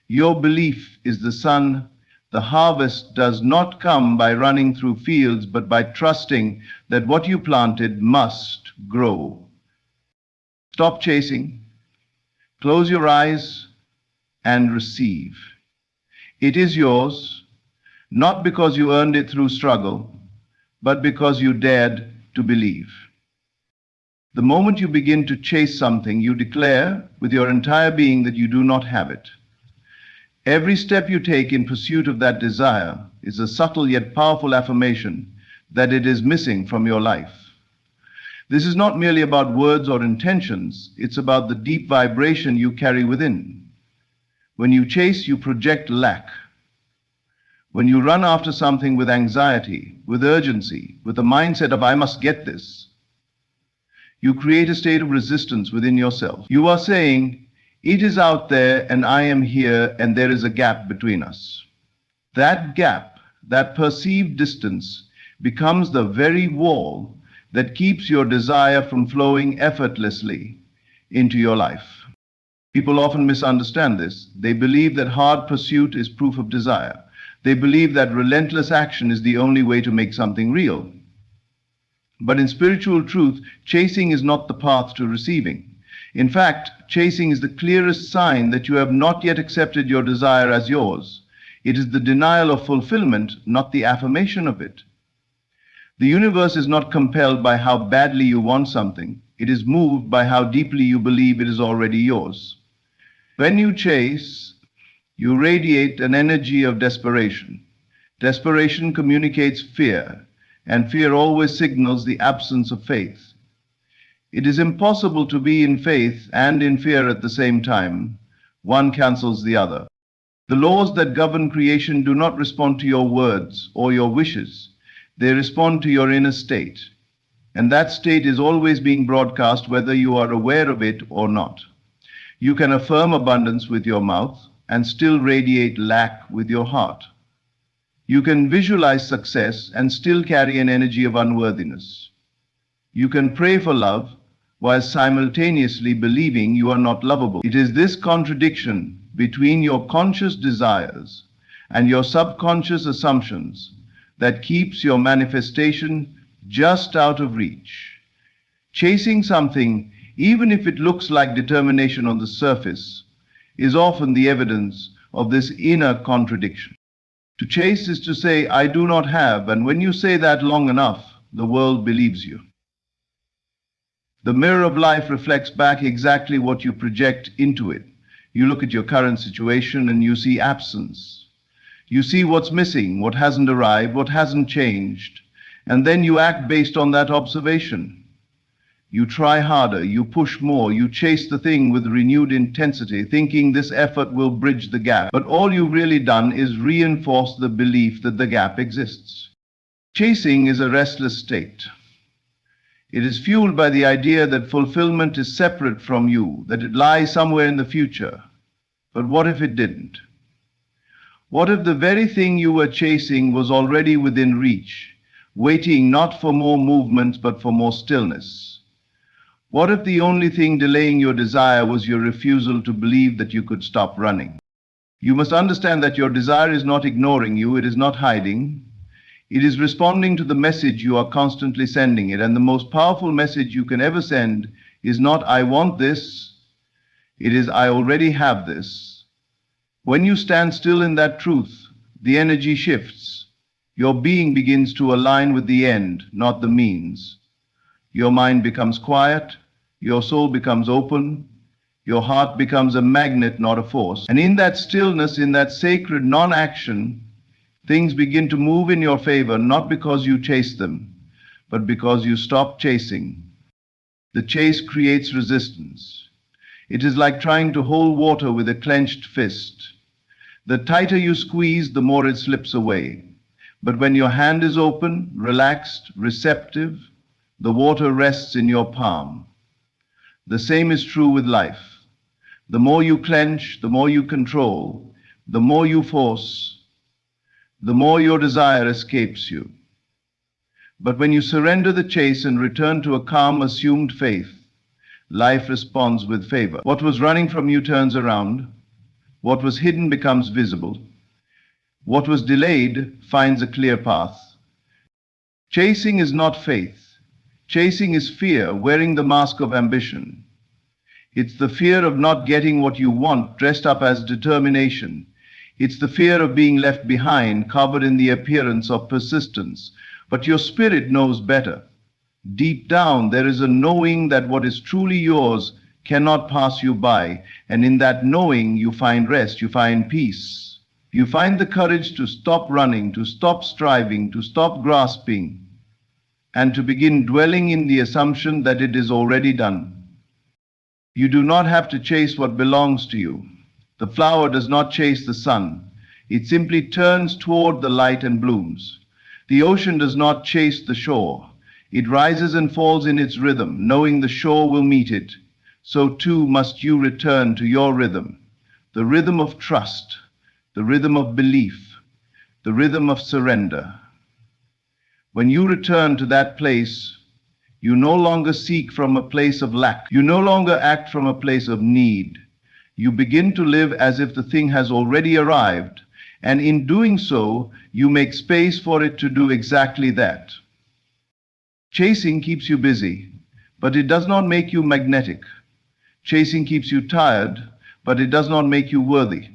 Your belief is the sun. The harvest does not come by running through fields, but by trusting that what you planted must grow. Stop chasing. Close your eyes and receive. It is yours, not because you earned it through struggle, but because you dared to believe. The moment you begin to chase something, you declare with your entire being that you do not have it. Every step you take in pursuit of that desire is a subtle yet powerful affirmation that it is missing from your life. This is not merely about words or intentions, it's about the deep vibration you carry within. When you chase, you project lack. When you run after something with anxiety, with urgency, with the mindset of "I must get this," you create a state of resistance within yourself. You are saying, "It is out there and I am here and there is a gap between us." That gap, that perceived distance, becomes the very wall that keeps your desire from flowing effortlessly into your life. People often misunderstand this. They believe that hard pursuit is proof of desire. They believe that relentless action is the only way to make something real. But in spiritual truth, chasing is not the path to receiving. In fact, chasing is the clearest sign that you have not yet accepted your desire as yours. It is the denial of fulfillment, not the affirmation of it. The universe is not compelled by how badly you want something. It is moved by how deeply you believe it is already yours. When you chase, you radiate an energy of desperation. Desperation communicates fear, and fear always signals the absence of faith. It is impossible to be in faith and in fear at the same time. One cancels the other. The laws that govern creation do not respond to your words or your wishes. They respond to your inner state. And that state is always being broadcast whether you are aware of it or not. You can affirm abundance with your mouth and still radiate lack with your heart. You can visualize success and still carry an energy of unworthiness. You can pray for love while simultaneously believing you are not lovable. It is this contradiction between your conscious desires and your subconscious assumptions that keeps your manifestation just out of reach. Chasing something, even if it looks like determination on the surface, is often the evidence of this inner contradiction. To chase is to say, I do not have, and when you say that long enough, the world believes you. The mirror of life reflects back exactly what you project into it. You look at your current situation and you see absence. You see what's missing, what hasn't arrived, what hasn't changed, and then you act based on that observation. You try harder, you push more, you chase the thing with renewed intensity, thinking this effort will bridge the gap. But all you've really done is reinforce the belief that the gap exists. Chasing is a restless state. It is fueled by the idea that fulfillment is separate from you, that it lies somewhere in the future. But what if it didn't? What if the very thing you were chasing was already within reach, waiting not for more movement but for more stillness? What if the only thing delaying your desire was your refusal to believe that you could stop running? You must understand that your desire is not ignoring you, it is not hiding. It is responding to the message you are constantly sending it, and the most powerful message you can ever send is not, I want this, it is, I already have this. When you stand still in that truth, the energy shifts. Your being begins to align with the end, not the means. Your mind becomes quiet, your soul becomes open, your heart becomes a magnet, not a force. And in that stillness, in that sacred non-action, things begin to move in your favor, not because you chase them, but because you stop chasing. The chase creates resistance. It is like trying to hold water with a clenched fist. The tighter you squeeze, the more it slips away. But when your hand is open, relaxed, receptive, the water rests in your palm. The same is true with life. The more you clench, the more you control, the more you force, the more your desire escapes you. But when you surrender the chase and return to a calm, assumed faith, life responds with favor. What was running from you turns around. What was hidden becomes visible. What was delayed finds a clear path. Chasing is not faith. Chasing is fear, wearing the mask of ambition. It's the fear of not getting what you want, dressed up as determination. It's the fear of being left behind, covered in the appearance of persistence. But your spirit knows better. Deep down, there is a knowing that what is truly yours cannot pass you by, and in that knowing you find rest, you find peace. You find the courage to stop running, to stop striving, to stop grasping, and to begin dwelling in the assumption that it is already done. You do not have to chase what belongs to you. The flower does not chase the sun. It simply turns toward the light and blooms. The ocean does not chase the shore. It rises and falls in its rhythm, knowing the shore will meet it. So too must you return to your rhythm, the rhythm of trust, the rhythm of belief, the rhythm of surrender. When you return to that place, you no longer seek from a place of lack. You no longer act from a place of need. You begin to live as if the thing has already arrived, And in doing so, you make space for it to do exactly that. Chasing keeps you busy, but it does not make you magnetic. Chasing keeps you tired, but it does not make you worthy.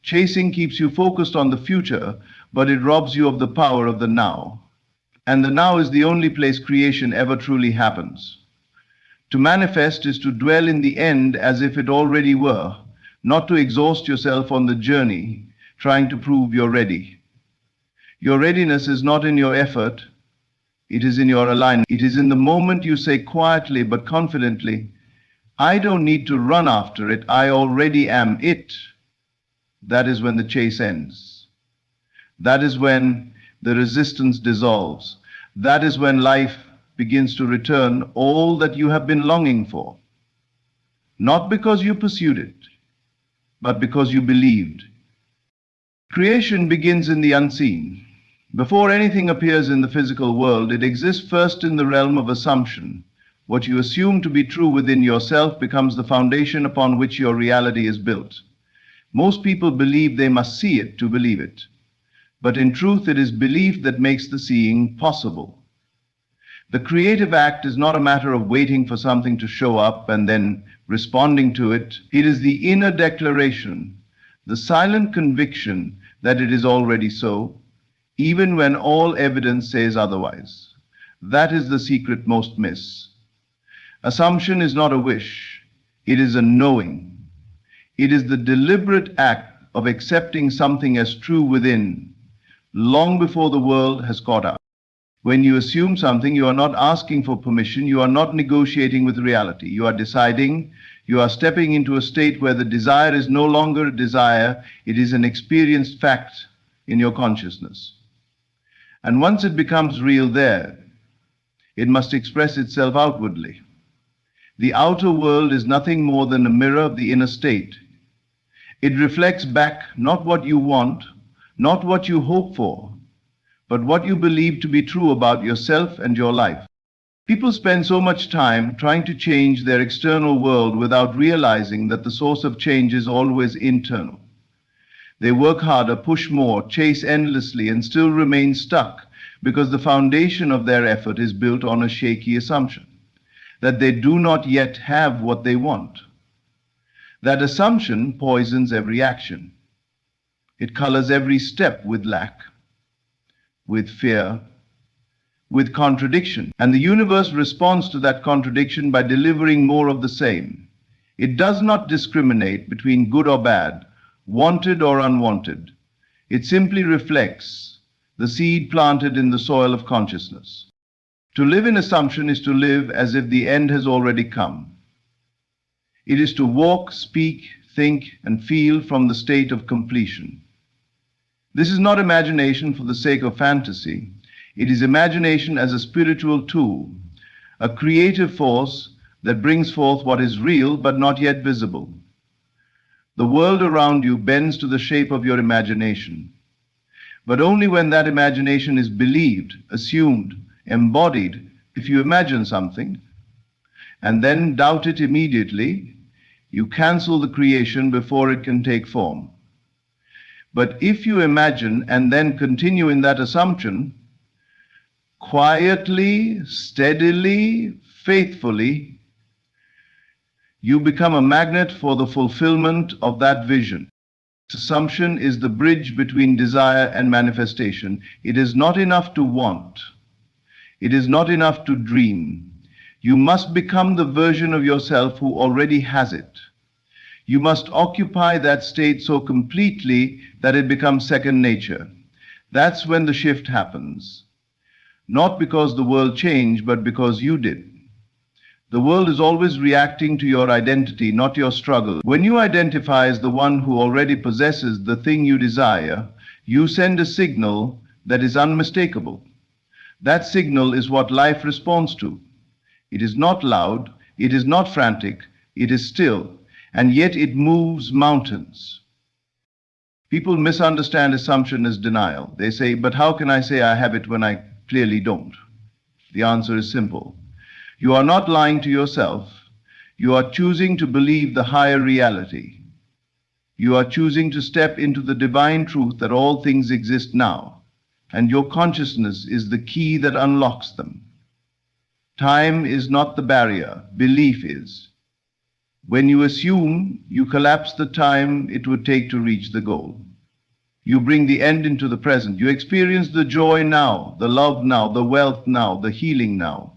Chasing keeps you focused on the future, but it robs you of the power of the now. And the now is the only place creation ever truly happens. To manifest is to dwell in the end as if it already were, not to exhaust yourself on the journey, trying to prove you're ready. Your readiness is not in your effort, it is in your alignment. It is in the moment you say quietly but confidently, I don't need to run after it, I already am it. That is when the chase ends. That is when the resistance dissolves. That is when life begins to return all that you have been longing for. Not because you pursued it, but because you believed. Creation begins in the unseen. Before anything appears in the physical world, it exists first in the realm of assumption. What you assume to be true within yourself becomes the foundation upon which your reality is built. Most people believe they must see it to believe it. But in truth, it is belief that makes the seeing possible. The creative act is not a matter of waiting for something to show up and then responding to it. It is the inner declaration, the silent conviction that it is already so, even when all evidence says otherwise. That is the secret most miss. Assumption is not a wish, it is a knowing. It is the deliberate act of accepting something as true within, long before the world has caught up. When you assume something, you are not asking for permission, you are not negotiating with reality. You are deciding, you are stepping into a state where the desire is no longer a desire, it is an experienced fact in your consciousness. And once it becomes real there, it must express itself outwardly. The outer world is nothing more than a mirror of the inner state. It reflects back not what you want, not what you hope for, but what you believe to be true about yourself and your life. People spend so much time trying to change their external world without realizing that the source of change is always internal. They work harder, push more, chase endlessly, and still remain stuck because the foundation of their effort is built on a shaky assumption that they do not yet have what they want. That assumption poisons every action. It colors every step with lack, with fear, with contradiction. And the universe responds to that contradiction by delivering more of the same. It does not discriminate between good or bad, wanted or unwanted. It simply reflects the seed planted in the soil of consciousness. To live in assumption is to live as if the end has already come. It is to walk, speak, think, and feel from the state of completion. This is not imagination for the sake of fantasy. It is imagination as a spiritual tool, a creative force that brings forth what is real but not yet visible. The world around you bends to the shape of your imagination, but only when that imagination is believed, assumed, embodied. If you imagine something and then doubt it immediately, you cancel the creation before it can take form. But if you imagine and then continue in that assumption, quietly, steadily, faithfully, you become a magnet for the fulfillment of that vision. Assumption is the bridge between desire and manifestation. It is not enough to want. It is not enough to dream. You must become the version of yourself who already has it. You must occupy that state so completely that it becomes second nature. That's when the shift happens. Not because the world changed, but because you did. The world is always reacting to your identity, not your struggle. When you identify as the one who already possesses the thing you desire, you send a signal that is unmistakable. That signal is what life responds to. It is not loud, it is not frantic, it is still, and yet it moves mountains. People misunderstand assumption as denial. They say, but how can I say I have it when I clearly don't? The answer is simple. You are not lying to yourself. You are choosing to believe the higher reality. You are choosing to step into the divine truth that all things exist now, and your consciousness is the key that unlocks them. Time is not the barrier, belief is. When you assume, you collapse the time it would take to reach the goal. You bring the end into the present. You experience the joy now, the love now, the wealth now, the healing now.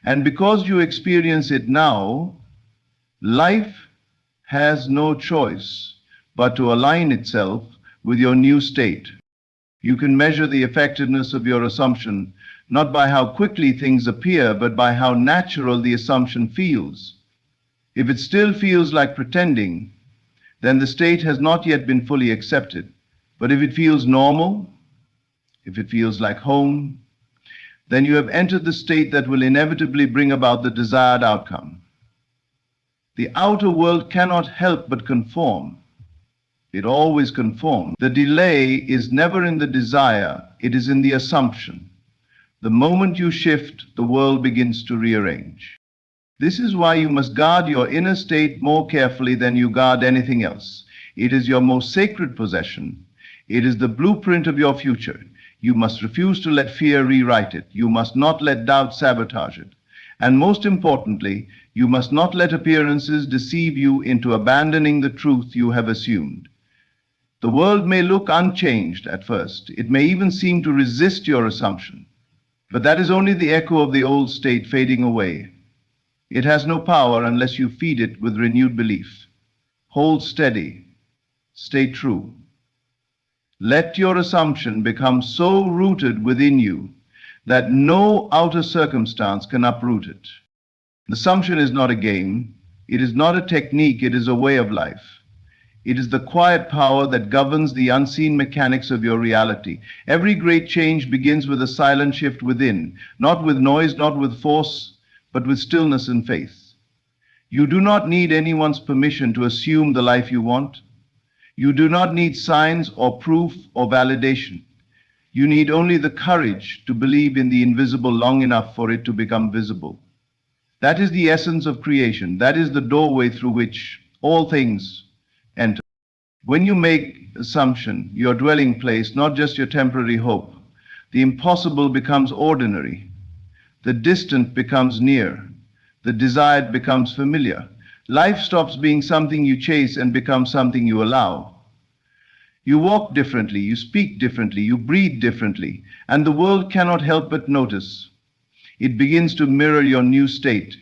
And because you experience it now, life has no choice but to align itself with your new state. You can measure the effectiveness of your assumption not by how quickly things appear, but by how natural the assumption feels. If it still feels like pretending, then the state has not yet been fully accepted. But if it feels normal, if it feels like home, then you have entered the state that will inevitably bring about the desired outcome. The outer world cannot help but conform. It always conforms. The delay is never in the desire, it is in the assumption. The moment you shift, the world begins to rearrange. This is why you must guard your inner state more carefully than you guard anything else. It is your most sacred possession. It is the blueprint of your future. You must refuse to let fear rewrite it. You must not let doubt sabotage it. And most importantly, you must not let appearances deceive you into abandoning the truth you have assumed. The world may look unchanged at first. It may even seem to resist your assumption. But that is only the echo of the old state fading away. It has no power unless you feed it with renewed belief. Hold steady. Stay true. Let your assumption become so rooted within you that no outer circumstance can uproot it. The assumption is not a game. It is not a technique. It is a way of life. It is the quiet power that governs the unseen mechanics of your reality. Every great change begins with a silent shift within, not with noise, not with force, but with stillness and faith. You do not need anyone's permission to assume the life you want. You do not need signs or proof or validation. You need only the courage to believe in the invisible long enough for it to become visible. That is the essence of creation. That is the doorway through which all things enter. When you make assumption your dwelling place, not just your temporary hope, the impossible becomes ordinary. The distant becomes near. The desired becomes familiar. Life stops being something you chase and becomes something you allow. You walk differently, you speak differently, you breathe differently, and the world cannot help but notice. It begins to mirror your new state.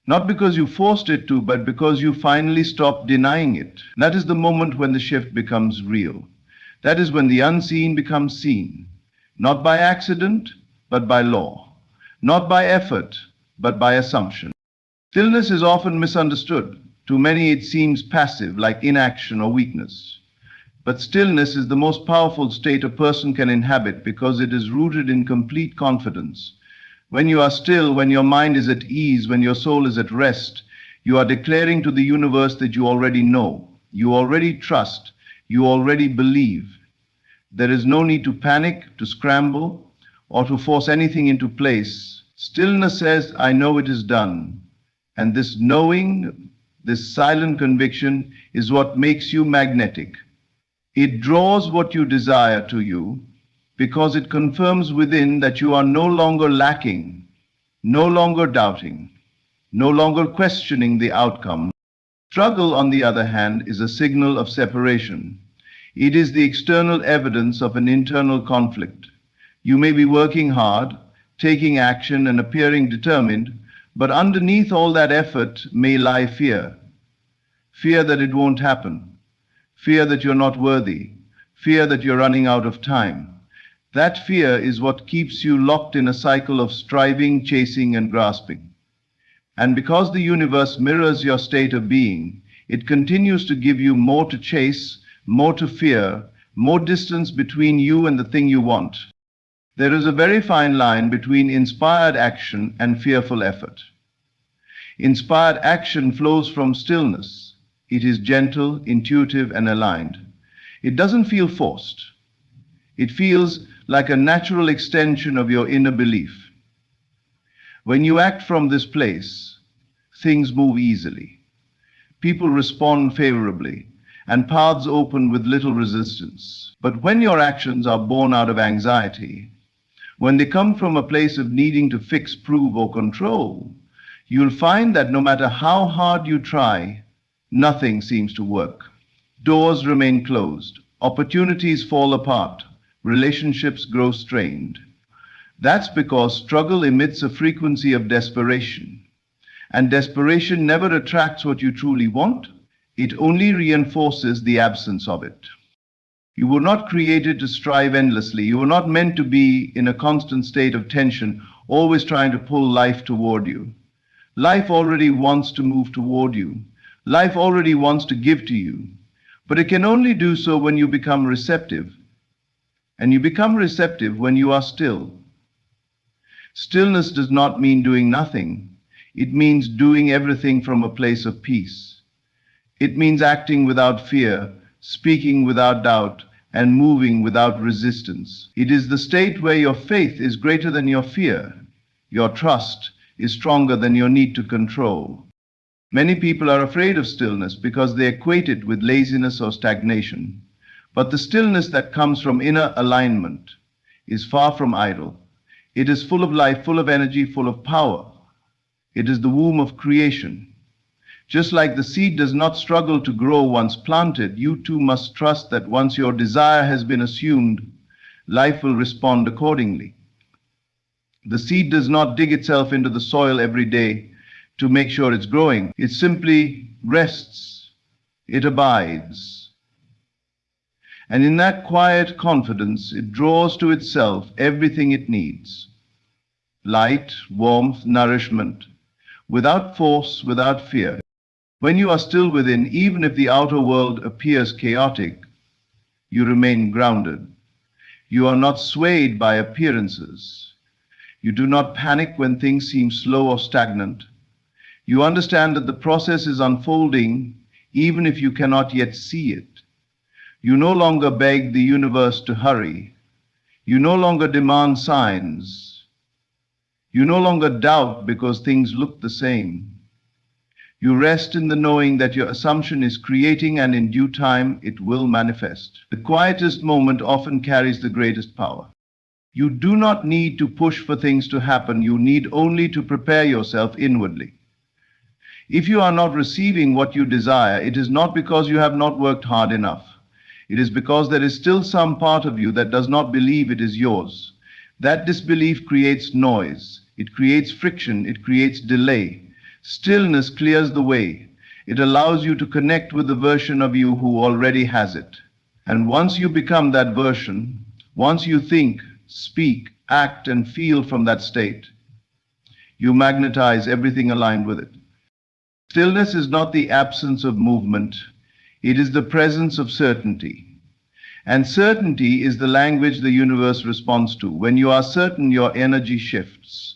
Not because you forced it to, but because you finally stopped denying it. That is the moment when the shift becomes real. That is when the unseen becomes seen. Not by accident, but by law. Not by effort, but by assumption. Stillness is often misunderstood. To many it seems passive, like inaction or weakness. But stillness is the most powerful state a person can inhabit because it is rooted in complete confidence. When you are still, when your mind is at ease, when your soul is at rest, you are declaring to the universe that you already know, you already trust, you already believe. There is no need to panic, to scramble, or to force anything into place. Stillness says, I know it is done. And this knowing, this silent conviction is what makes you magnetic. It draws what you desire to you because it confirms within that you are no longer lacking, no longer doubting, no longer questioning the outcome. Struggle, on the other hand, is a signal of separation. It is the external evidence of an internal conflict. You may be working hard, taking action and appearing determined, but underneath all that effort may lie fear. Fear that it won't happen. Fear that you're not worthy. Fear that you're running out of time. That fear is what keeps you locked in a cycle of striving, chasing, and grasping. And because the universe mirrors your state of being, it continues to give you more to chase, more to fear, more distance between you and the thing you want. There is a very fine line between inspired action and fearful effort. Inspired action flows from stillness. It is gentle, intuitive, and aligned. It doesn't feel forced. It feels like a natural extension of your inner belief. When you act from this place, things move easily. People respond favorably. and paths open with little resistance. But when your actions are born out of anxiety, when they come from a place of needing to fix, prove, or control, you'll find that no matter how hard you try, nothing seems to work. Doors remain closed, opportunities fall apart, relationships grow strained. That's because struggle emits a frequency of desperation. And desperation never attracts what you truly want, it only reinforces the absence of it. You were not created to strive endlessly. You were not meant to be in a constant state of tension, always trying to pull life toward you. Life already wants to move toward you. Life already wants to give to you. But it can only do so when you become receptive. And you become receptive when you are still. Stillness does not mean doing nothing. It means doing everything from a place of peace. It means acting without fear, speaking without doubt, and moving without resistance. It is the state where your faith is greater than your fear. Your trust is stronger than your need to control. Many people are afraid of stillness because they equate it with laziness or stagnation. But the stillness that comes from inner alignment is far from idle. It is full of life, full of energy, full of power. It is the womb of creation. Just like the seed does not struggle to grow once planted, you too must trust that once your desire has been assumed, life will respond accordingly. The seed does not dig itself into the soil every day to make sure it's growing. It simply rests. It abides. And in that quiet confidence, it draws to itself everything it needs. Light, warmth, nourishment, without force, without fear. When you are still within, even if the outer world appears chaotic, you remain grounded. You are not swayed by appearances. You do not panic when things seem slow or stagnant. You understand that the process is unfolding even if you cannot yet see it. You no longer beg the universe to hurry. You no longer demand signs. You no longer doubt because things look the same. You rest in the knowing that your assumption is creating and in due time it will manifest. The quietest moment often carries the greatest power. You do not need to push for things to happen. You need only to prepare yourself inwardly. If you are not receiving what you desire, it is not because you have not worked hard enough. It is because there is still some part of you that does not believe it is yours. That disbelief creates noise. It creates friction. It creates delay. Stillness clears the way. It allows you to connect with the version of you who already has it. And once you become that version, once you think, speak, act, and feel from that state, you magnetize everything aligned with it. Stillness is not the absence of movement. It is the presence of certainty. And certainty is the language the universe responds to. When you are certain, your energy shifts.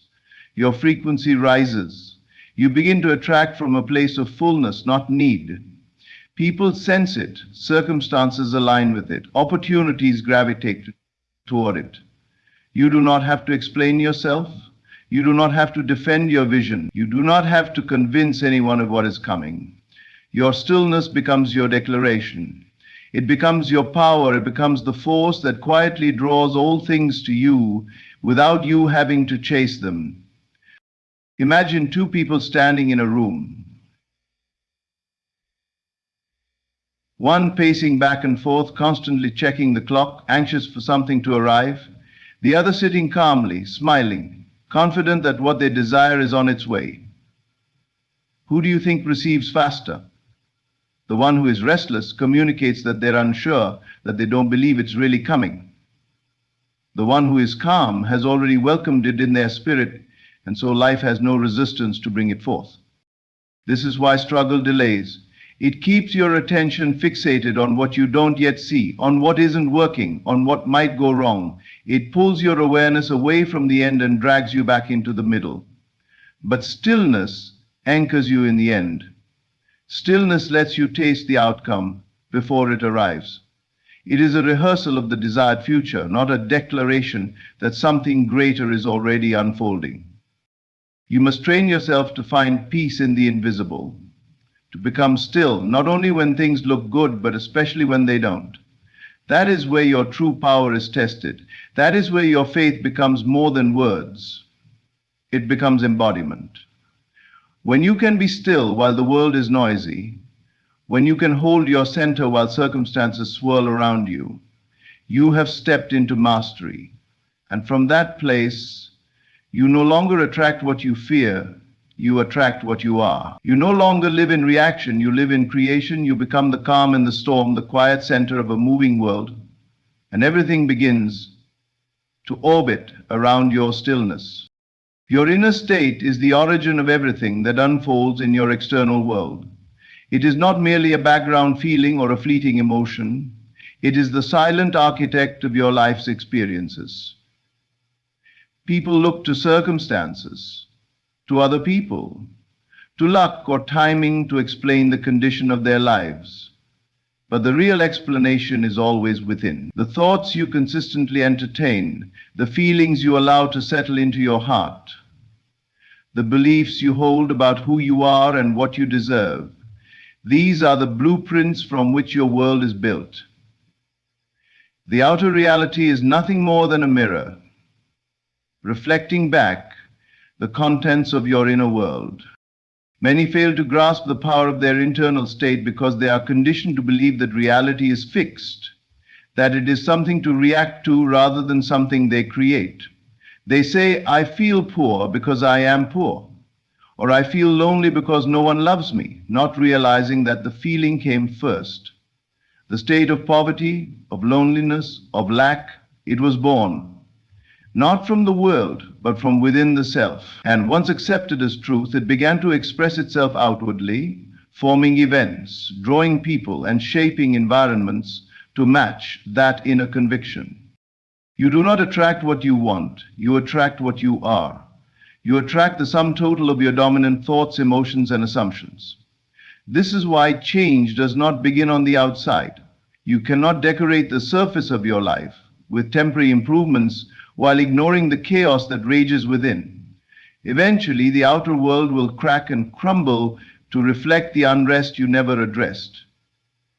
Your frequency rises. You begin to attract from a place of fullness, not need. People sense it. Circumstances align with it. Opportunities gravitate toward it. You do not have to explain yourself. You do not have to defend your vision. You do not have to convince anyone of what is coming. Your stillness becomes your declaration. It becomes your power. It becomes the force that quietly draws all things to you without you having to chase them. Imagine two people standing in a room. One pacing back and forth, constantly checking the clock, anxious for something to arrive. The other sitting calmly, smiling, confident that what they desire is on its way. Who do you think receives faster? The one who is restless communicates that they're unsure, that they don't believe it's really coming. The one who is calm has already welcomed it in their spirit, and so life has no resistance to bring it forth. This is why struggle delays. It keeps your attention fixated on what you don't yet see, on what isn't working, on what might go wrong. It pulls your awareness away from the end and drags you back into the middle. But stillness anchors you in the end. Stillness lets you taste the outcome before it arrives. It is a rehearsal of the desired future, not a declaration that something greater is already unfolding. You must train yourself to find peace in the invisible. to become still, not only when things look good, but especially when they don't. That is where your true power is tested. That is where your faith becomes more than words. It becomes embodiment. When you can be still while the world is noisy, when you can hold your center while circumstances swirl around you, you have stepped into mastery. And from that place, you no longer attract what you fear, you attract what you are. You no longer live in reaction, you live in creation. You become the calm in the storm, the quiet center of a moving world, and everything begins to orbit around your stillness. Your inner state is the origin of everything that unfolds in your external world. It is not merely a background feeling or a fleeting emotion. It is the silent architect of your life's experiences. People look to circumstances, to other people, to luck or timing to explain the condition of their lives. But the real explanation is always within. The thoughts you consistently entertain, the feelings you allow to settle into your heart, the beliefs you hold about who you are and what you deserve, these are the blueprints from which your world is built. The outer reality is nothing more than a mirror, reflecting back the contents of your inner world. Many fail to grasp the power of their internal state because they are conditioned to believe that reality is fixed, that it is something to react to rather than something they create. They say, I feel poor because I am poor, or I feel lonely because no one loves me, not realizing that the feeling came first. The state of poverty, of loneliness, of lack, it was born not from the world, but from within the self. And once accepted as truth, it began to express itself outwardly, forming events, drawing people, and shaping environments to match that inner conviction. You do not attract what you want, you attract what you are. You attract the sum total of your dominant thoughts, emotions, and assumptions. This is why change does not begin on the outside. You cannot decorate the surface of your life with temporary improvements while ignoring the chaos that rages within. Eventually, the outer world will crack and crumble to reflect the unrest you never addressed.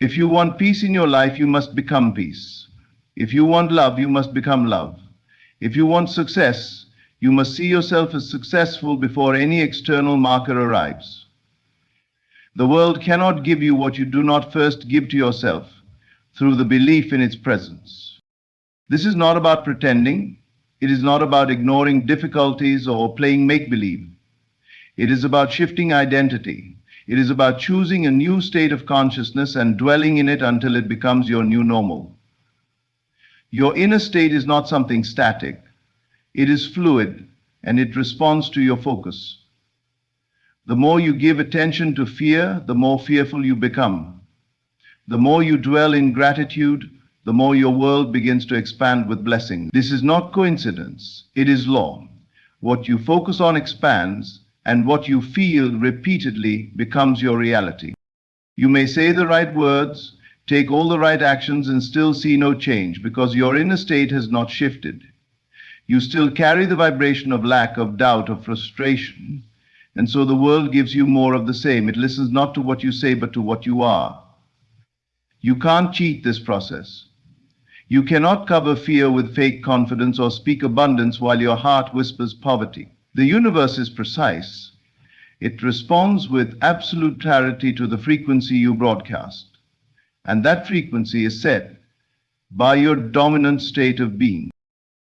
If you want peace in your life, you must become peace. If you want love, you must become love. If you want success, you must see yourself as successful before any external marker arrives. The world cannot give you what you do not first give to yourself through the belief in its presence. This is not about pretending. It is not about ignoring difficulties or playing make-believe. It is about shifting identity. It is about choosing a new state of consciousness and dwelling in it until it becomes your new normal. Your inner state is not something static. It is fluid, and it responds to your focus. The more you give attention to fear, the more fearful you become. The more you dwell in gratitude, the more your world begins to expand with blessing. This is not coincidence, it is law. What you focus on expands, and what you feel repeatedly becomes your reality. You may say the right words, take all the right actions, and still see no change because your inner state has not shifted. You still carry the vibration of lack, of doubt, of frustration, and so the world gives you more of the same. It listens not to what you say, but to what you are. You can't cheat this process. You cannot cover fear with fake confidence or speak abundance while your heart whispers poverty. The universe is precise. It responds with absolute clarity to the frequency you broadcast. And that frequency is set by your dominant state of being.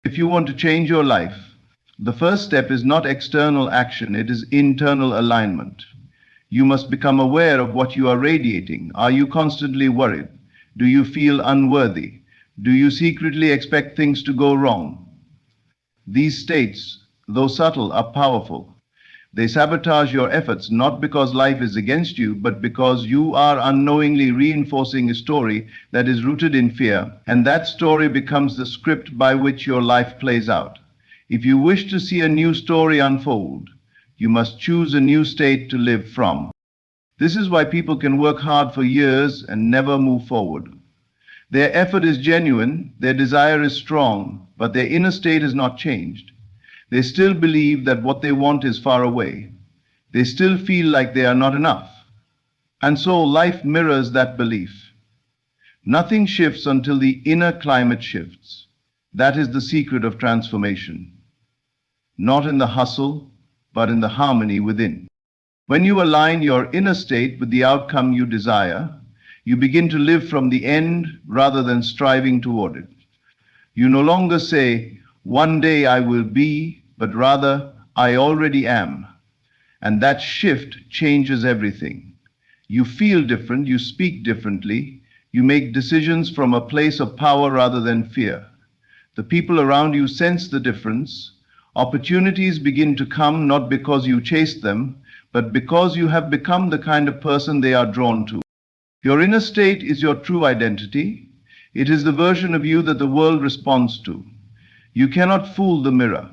If you want to change your life, the first step is not external action, it is internal alignment. You must become aware of what you are radiating. Are you constantly worried? Do you feel unworthy? Do you secretly expect things to go wrong? These states, though subtle, are powerful. They sabotage your efforts not because life is against you, but because you are unknowingly reinforcing a story that is rooted in fear, and that story becomes the script by which your life plays out. If you wish to see a new story unfold, you must choose a new state to live from. This is why people can work hard for years and never move forward. Their effort is genuine, their desire is strong, but their inner state has not changed. They still believe that what they want is far away. They still feel like they are not enough. And so life mirrors that belief. Nothing shifts until the inner climate shifts. That is the secret of transformation. Not in the hustle, but in the harmony within. When you align your inner state with the outcome you desire, you begin to live from the end rather than striving toward it. You no longer say, "One day I will be," but rather, "I already am." And that shift changes everything. You feel different, you speak differently, you make decisions from a place of power rather than fear. The people around you sense the difference. Opportunities begin to come not because you chased them, but because you have become the kind of person they are drawn to. Your inner state is your true identity. It is the version of you that the world responds to. You cannot fool the mirror.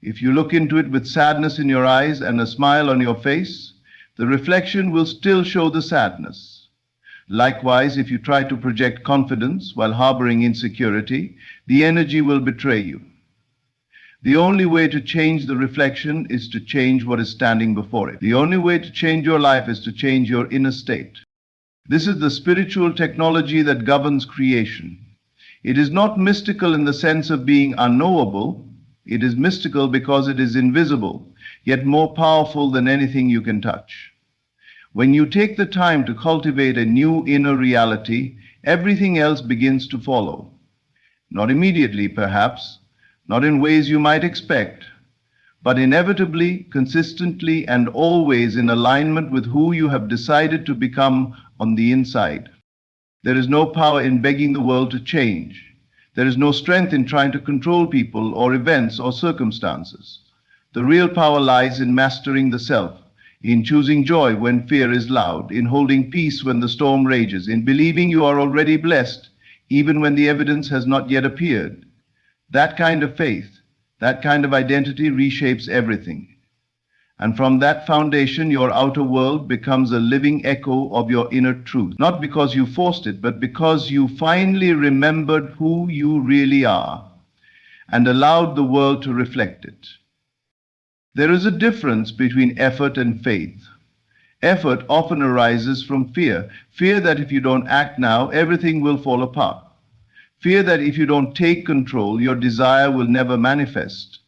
If you look into it with sadness in your eyes and a smile on your face, the reflection will still show the sadness. Likewise, if you try to project confidence while harboring insecurity, the energy will betray you. The only way to change the reflection is to change what is standing before it. The only way to change your life is to change your inner state. This is the spiritual technology that governs creation. It is not mystical in the sense of being unknowable. It is mystical because it is invisible, yet more powerful than anything you can touch. When you take the time to cultivate a new inner reality, everything else begins to follow. Not immediately, perhaps, not in ways you might expect, but inevitably, consistently, and always in alignment with who you have decided to become on the inside. There is no power in begging the world to change. There is no strength in trying to control people or events or circumstances. The real power lies in mastering the self, in choosing joy when fear is loud, in holding peace when the storm rages, in believing you are already blessed, even when the evidence has not yet appeared. That kind of faith, that kind of identity reshapes everything. And from that foundation, your outer world becomes a living echo of your inner truth, not because you forced it, but because you finally remembered who you really are and allowed the world to reflect it. There is a difference between effort and faith. Effort often arises from fear, fear that if you don't act now, everything will fall apart. Fear that if you don't take control, your desire will never manifest.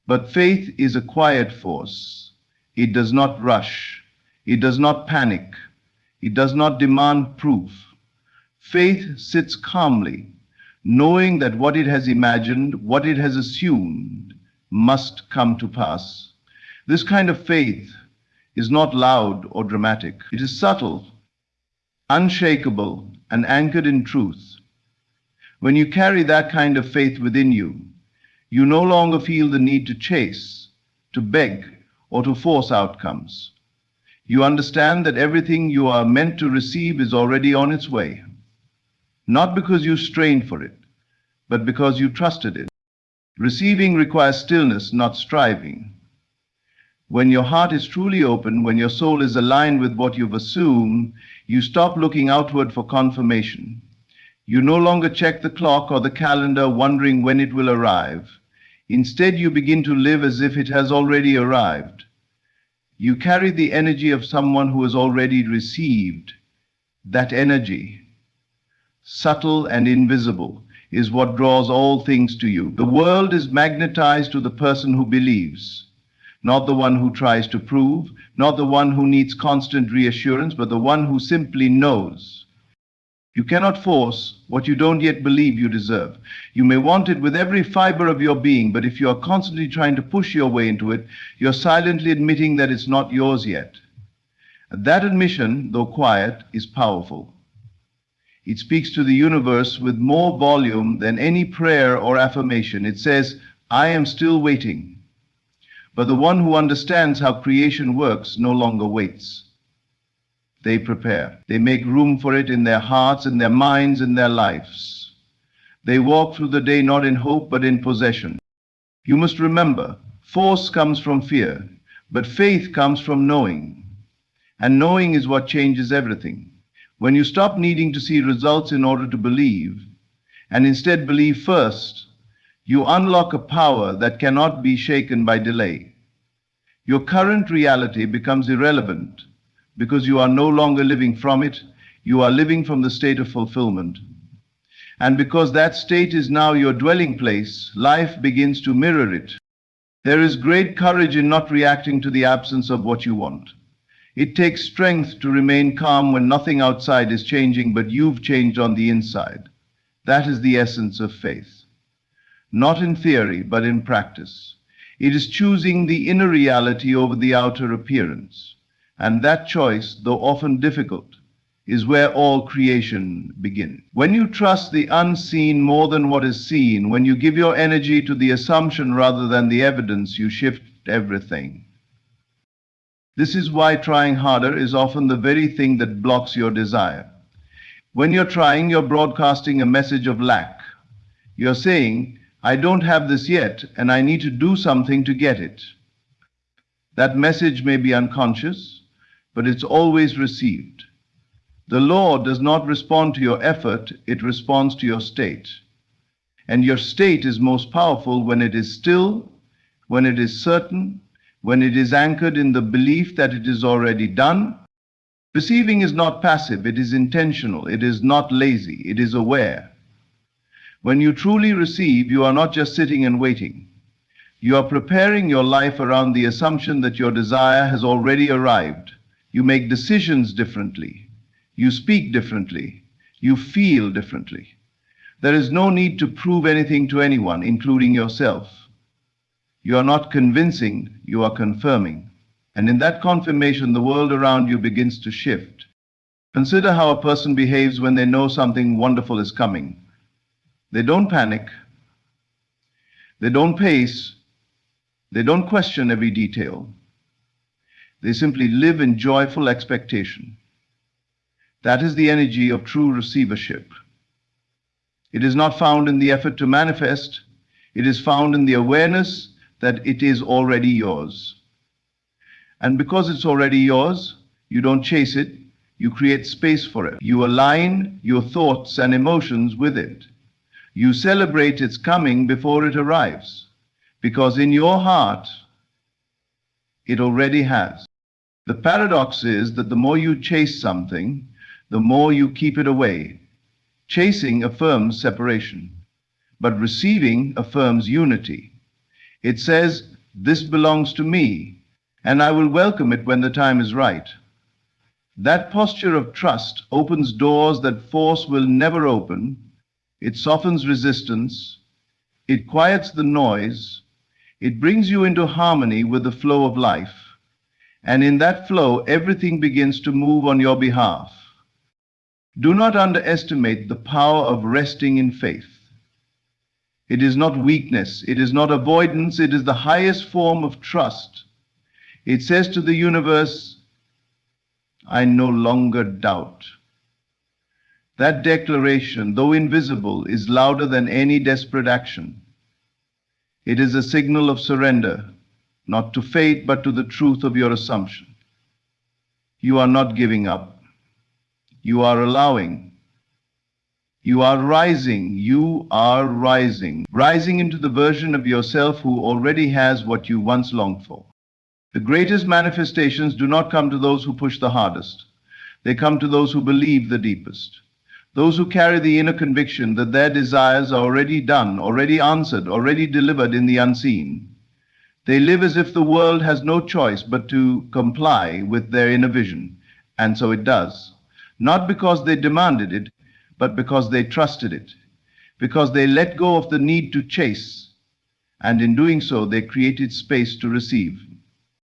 But faith is a quiet force. It does not rush. It does not panic. It does not demand proof. Faith sits calmly, knowing that what it has imagined, what it has assumed, must come to pass. This kind of faith is not loud or dramatic. It is subtle, unshakable, and anchored in truth. When you carry that kind of faith within you, you no longer feel the need to chase, to beg, or to force outcomes. You understand that everything you are meant to receive is already on its way, not because you strained for it, but because you trusted it. Receiving requires stillness, not striving. When your heart is truly open, when your soul is aligned with what you've assumed, you stop looking outward for confirmation. You no longer check the clock or the calendar wondering when it will arrive. Instead, you begin to live as if it has already arrived. You carry the energy of someone who has already received. That energy, subtle and invisible, is what draws all things to you. The world is magnetized to the person who believes, not the one who tries to prove, not the one who needs constant reassurance, but the one who simply knows. You cannot force what you don't yet believe you deserve. You may want it with every fiber of your being, but if you are constantly trying to push your way into it, you're silently admitting that it's not yours yet. That admission, though quiet, is powerful. It speaks to the universe with more volume than any prayer or affirmation. It says, "I am still waiting." But the one who understands how creation works no longer waits. They prepare. They make room for it in their hearts, in their minds, in their lives. They walk through the day not in hope, but in possession. You must remember, force comes from fear, but faith comes from knowing. And knowing is what changes everything. When you stop needing to see results in order to believe, and instead believe first, you unlock a power that cannot be shaken by delay. Your current reality becomes irrelevant, because you are no longer living from it, you are living from the state of fulfillment. And because that state is now your dwelling place, life begins to mirror it. There is great courage in not reacting to the absence of what you want. It takes strength to remain calm when nothing outside is changing, but you've changed on the inside. That is the essence of faith. Not in theory, but in practice. It is choosing the inner reality over the outer appearance. And that choice, though often difficult, is where all creation begins. When you trust the unseen more than what is seen, when you give your energy to the assumption rather than the evidence, you shift everything. This is why trying harder is often the very thing that blocks your desire. When you're trying, you're broadcasting a message of lack. You're saying, I don't have this yet, and I need to do something to get it. That message may be unconscious, but it's always received. The law does not respond to your effort, it responds to your state. And your state is most powerful when it is still, when it is certain, when it is anchored in the belief that it is already done. Receiving is not passive, it is intentional, it is not lazy, it is aware. When you truly receive, you are not just sitting and waiting. You are preparing your life around the assumption that your desire has already arrived. You make decisions differently. You speak differently. You feel differently. There is no need to prove anything to anyone, including yourself. You are not convincing, you are confirming. And in that confirmation, the world around you begins to shift. Consider how a person behaves when they know something wonderful is coming. They don't panic. They don't pace. They don't question every detail. They simply live in joyful expectation. That is the energy of true receivership. It is not found in the effort to manifest. It is found in the awareness that it is already yours. And because it's already yours, you don't chase it, you create space for it. You align your thoughts and emotions with it. You celebrate its coming before it arrives, because in your heart, it already has. The paradox is that the more you chase something, the more you keep it away. Chasing affirms separation, but receiving affirms unity. It says, this belongs to me, and I will welcome it when the time is right. That posture of trust opens doors that force will never open. It softens resistance. It quiets the noise. It brings you into harmony with the flow of life. And in that flow, everything begins to move on your behalf. Do not underestimate the power of resting in faith. It is not weakness. It is not avoidance. It is the highest form of trust. It says to the universe, I no longer doubt. That declaration, though invisible, is louder than any desperate action. It is a signal of surrender, not to fate, but to the truth of your assumption. You are not giving up. You are allowing. You are rising. You are rising. Rising into the version of yourself who already has what you once longed for. The greatest manifestations do not come to those who push the hardest. They come to those who believe the deepest. Those who carry the inner conviction that their desires are already done, already answered, already delivered in the unseen. They live as if the world has no choice but to comply with their inner vision, and so it does. Not because they demanded it, but because they trusted it, because they let go of the need to chase, and in doing so, they created space to receive.